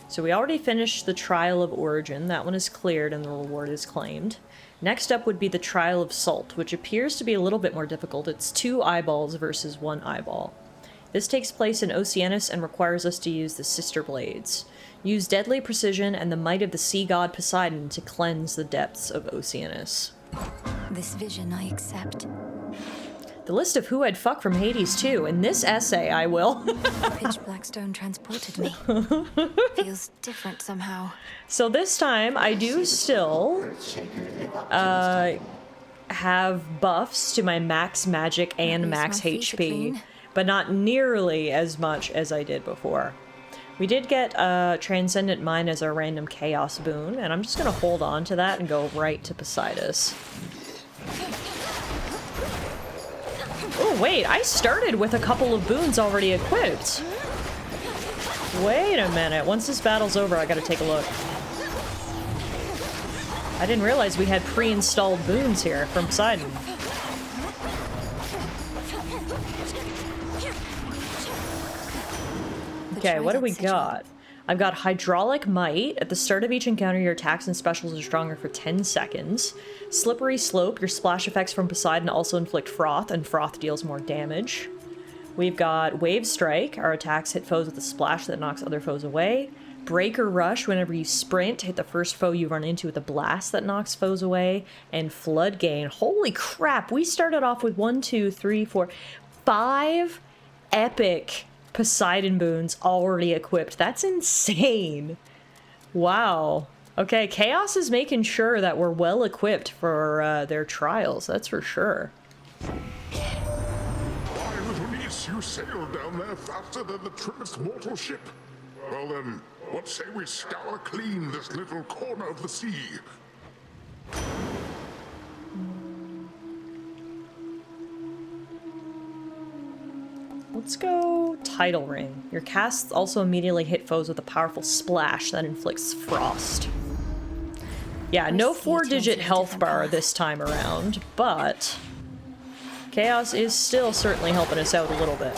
So we already finished the Trial of Origin. That one is cleared and the reward is claimed. Next up would be the Trial of Salt, which appears to be a little bit more difficult. It's 2 eyeballs versus 1 eyeball. This takes place in Oceanus and requires us to use the Sister Blades. Use deadly precision and the might of the sea god Poseidon to cleanse the depths of Oceanus. This vision I accept. The list of who I'd fuck from Hades too. In this essay, I will. Pitch black stone transported me. Feels different somehow. So this time, I do still have buffs to my max magic and max HP, but not nearly as much as I did before. We did get Transcendent Mind as our random chaos boon, and I'm just going to hold on to that and go right to Poseidus. Oh, wait, I started with a couple of boons already equipped. Wait a minute. Once this battle's over, I gotta take a look. I didn't realize we had pre-installed boons here from Poseidon. Okay, what do we got? I've got Hydraulic Might. At the start of each encounter, your attacks and specials are stronger for 10 seconds. Slippery Slope. Your splash effects from Poseidon also inflict froth, and froth deals more damage. We've got Wave Strike. Our attacks hit foes with a splash that knocks other foes away. Breaker Rush. Whenever you sprint, hit the first foe you run into with a blast that knocks foes away. And Flood Gain. Holy crap, we started off with 5 epic Poseidon boons already equipped. That's insane. Wow. Okay, Chaos is making sure that we're well equipped for their trials, that's for sure. Why, little niece, you sail down there faster than the trimmest mortal ship. Well then, what say we scour clean this little corner of the sea? Let's go Tidal Ring. Your casts also immediately hit foes with a powerful splash that inflicts frost. Yeah, no 4-digit health bar this time around, but Chaos is still certainly helping us out a little bit.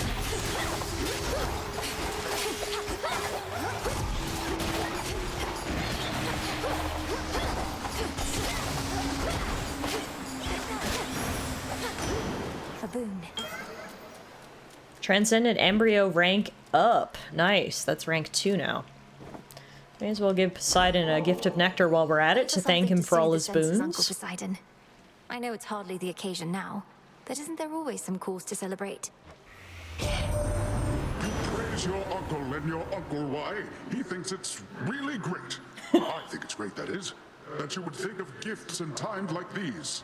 A boon. Transcendent Embryo rank up. Nice. That's rank 2 now. May as well give Poseidon a gift of nectar while we're at it to thank him for all his boons. Uncle Poseidon. I know it's hardly the occasion now, but isn't there always some cause to celebrate? You praise your uncle, and your uncle, why? He thinks it's really great. I think it's great, that is, that you would think of gifts in times like these.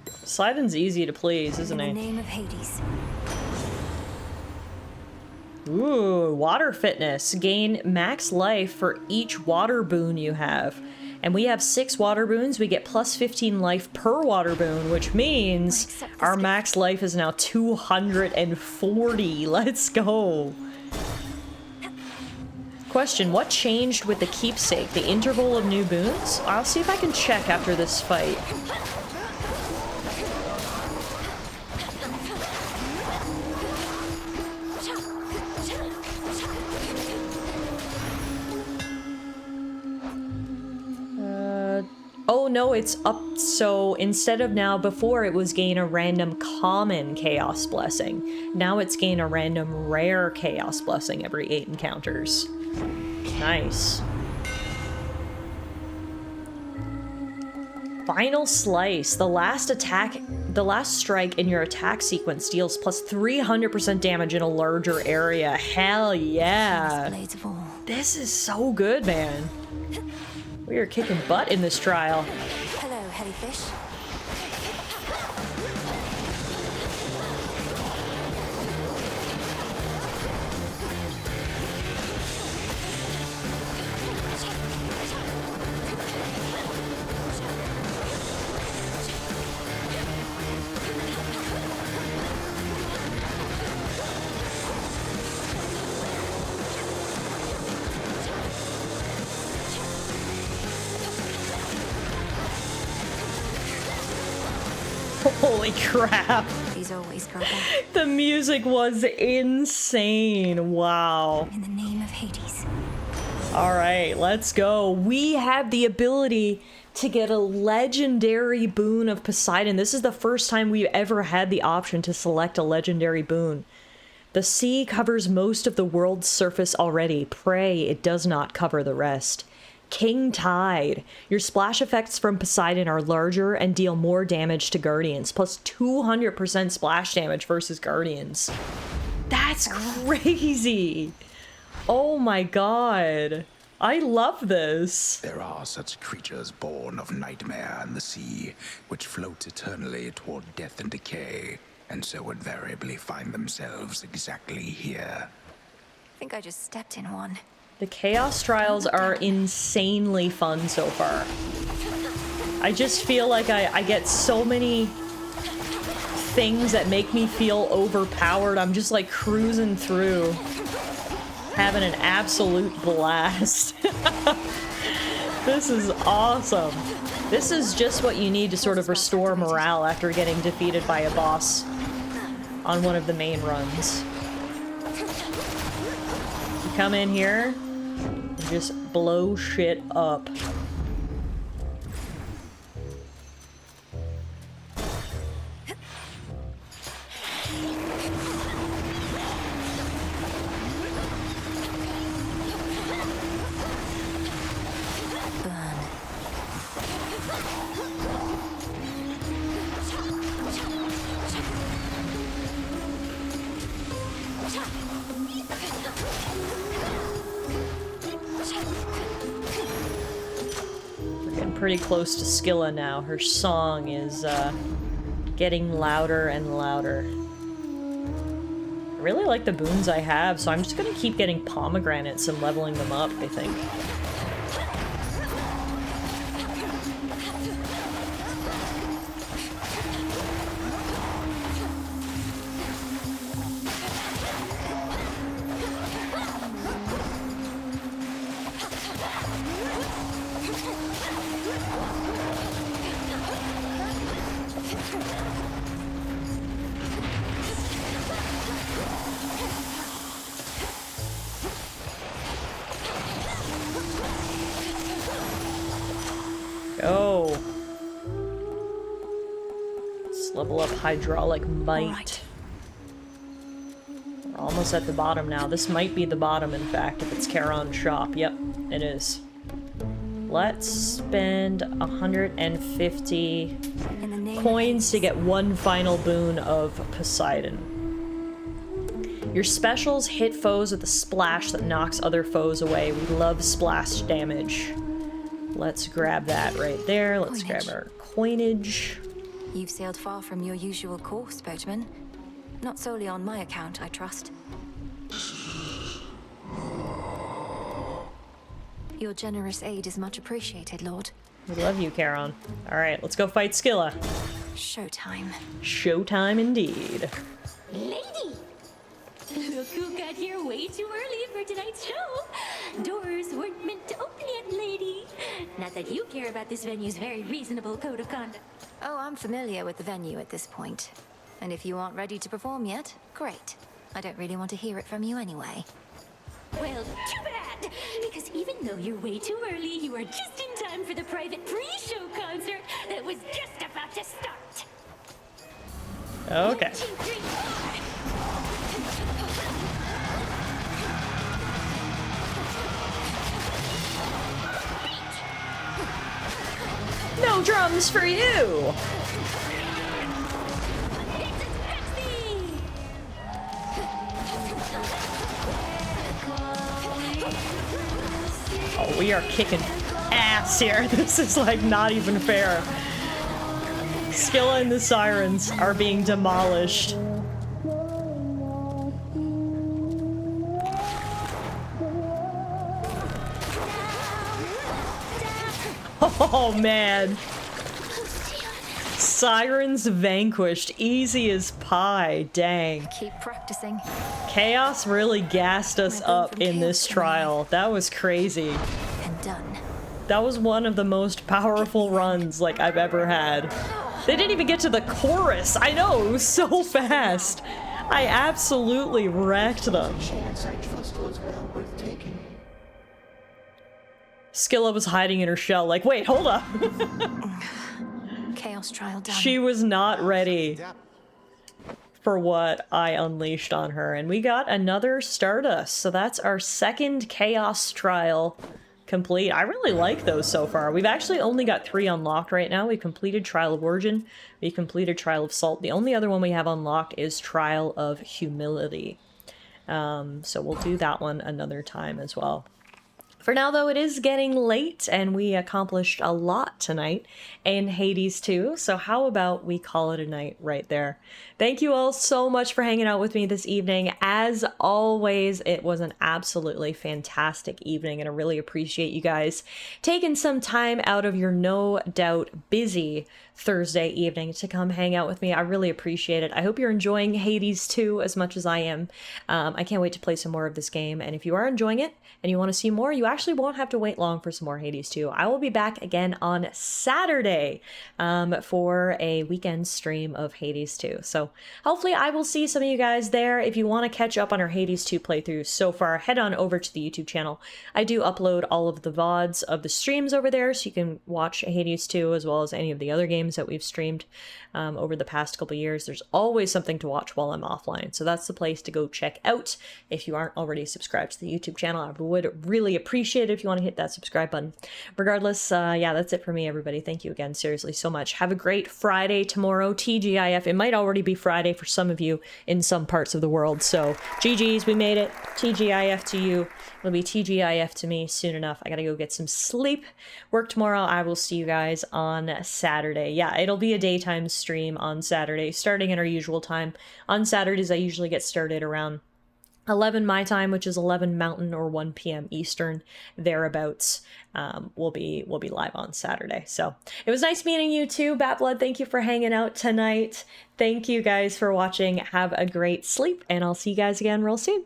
Poseidon's easy to please, isn't he? In the name of Hades. Ooh, water fitness. Gain max life for each water boon you have. And we have 6 water boons. We get plus 15 life per water boon, which means our max life is now 240. Let's go. Question, what changed with the keepsake? The interval of new boons? I'll see if I can check after this fight. Oh no, it's up, so instead of now, before it was gain a random common Chaos Blessing. Now it's gain a random rare Chaos Blessing every 8 encounters. Nice. Final Slice. The last strike in your attack sequence deals plus 300% damage in a larger area. Hell yeah. This is so good, man. We are kicking butt in this trial. Hello, Hellyfish. Holy crap. These always go back. The music was insane. Wow. In the name of Hades. All right, let's go. We have the ability to get a legendary boon of Poseidon. This is the first time we've ever had the option to select a legendary boon. The sea covers most of the world's surface already. Pray it does not cover the rest. King Tide. Your splash effects from Poseidon are larger and deal more damage to Guardians, plus 200% splash damage versus Guardians. That's crazy. Oh my god. I love this. There are such creatures born of nightmare and the sea, which float eternally toward death and decay, and so invariably find themselves exactly here. I think I just stepped in one. The Chaos Trials are insanely fun so far. I just feel like I get so many things that make me feel overpowered. I'm just like cruising through, having an absolute blast. This is awesome. This is just what you need to sort of restore morale after getting defeated by a boss on one of the main runs. You come in here and just blow shit up. Pretty close to Scylla now. Her song is getting louder and louder. I really like the boons I have, so I'm just gonna keep getting pomegranates and leveling them up, I think. Go. Let's level up hydraulic might. We're almost at the bottom now. This might be the bottom, in fact, if it's Charon's shop. Yep, it is. Let's spend 150 coins to get one final boon of Poseidon. Your specials hit foes with a splash that knocks other foes away. We love splash damage. Let's grab that right there. Let's grab our coinage. You've sailed far from your usual course, boatman. Not solely on my account, I trust. Your generous aid is much appreciated, Lord. We love you, Charon. Alright, let's go fight Scylla. Showtime. Showtime indeed. Lady! Look who got here way too early for tonight's show. Doors weren't meant to open yet, lady. Not that you care about this venue's very reasonable code of conduct. Oh, I'm familiar with the venue at this point. And if you aren't ready to perform yet, great. I don't really want to hear it from you anyway. Well, too bad! Because even though you're way too early, you are just in time for the private pre-show concert that was just about to start. Okay. 1, 2, 3, 4. No drums for you! Oh, we are kicking ass here. This is like not even fair. Scylla and the Sirens are being demolished. Oh man. Sirens vanquished. Easy as pie. Dang. Keep practicing. Chaos really gassed us up in this trial. That was crazy. And done. That was one of the most powerful runs like I've ever had. They didn't even get to the chorus. I know, it was so fast. I absolutely wrecked them. Skilla was hiding in her shell like, wait, hold up. Chaos trial done. She was not ready for what I unleashed on her. And we got another Stardust. So that's our second Chaos trial complete. I really like those so far. We've actually only got 3 unlocked right now. We've completed Trial of Origin. We completed Trial of Salt. The only other one we have unlocked is Trial of Humility. So we'll do that one another time as well. For now, though, it is getting late, and we accomplished a lot tonight in Hades 2, so how about we call it a night right there. Thank you all so much for hanging out with me this evening. As always, it was an absolutely fantastic evening, and I really appreciate you guys taking some time out of your no doubt busy Thursday evening to come hang out with me. I really appreciate it. I hope you're enjoying Hades 2 as much as I am. I can't wait to play some more of this game, and if you are enjoying it and you want to see more, you actually won't have to wait long for some more Hades 2. I will be back again on Saturday for a weekend stream of Hades 2. So hopefully I will see some of you guys there. If you want to catch up on our Hades 2 playthroughs so far, head on over to the YouTube channel. I do upload all of the VODs of the streams over there, so you can watch Hades 2 as well as any of the other games that we've streamed over the past couple years. There's always something to watch while I'm offline, so that's the place to go check out if you aren't already subscribed to the YouTube channel. I would really appreciate it if you want to hit that subscribe button. Regardless, yeah, that's it for me, everybody. Thank you again, seriously, so much. Have a great Friday tomorrow, TGIF. It might already be Friday for some of you in some parts of the world, so GG's, we made it. TGIF to you. It'll be TGIF to me soon enough. I gotta go get some sleep. Work tomorrow. I will see you guys on Saturday. Yeah, it'll be a daytime stream on Saturday, starting at our usual time. On Saturdays, I usually get started around 11 my time, which is 11 Mountain or 1 p.m. Eastern, thereabouts. We'll be live on Saturday. So it was nice meeting you too, Batblood. Thank you for hanging out tonight. Thank you guys for watching. Have a great sleep, and I'll see you guys again real soon.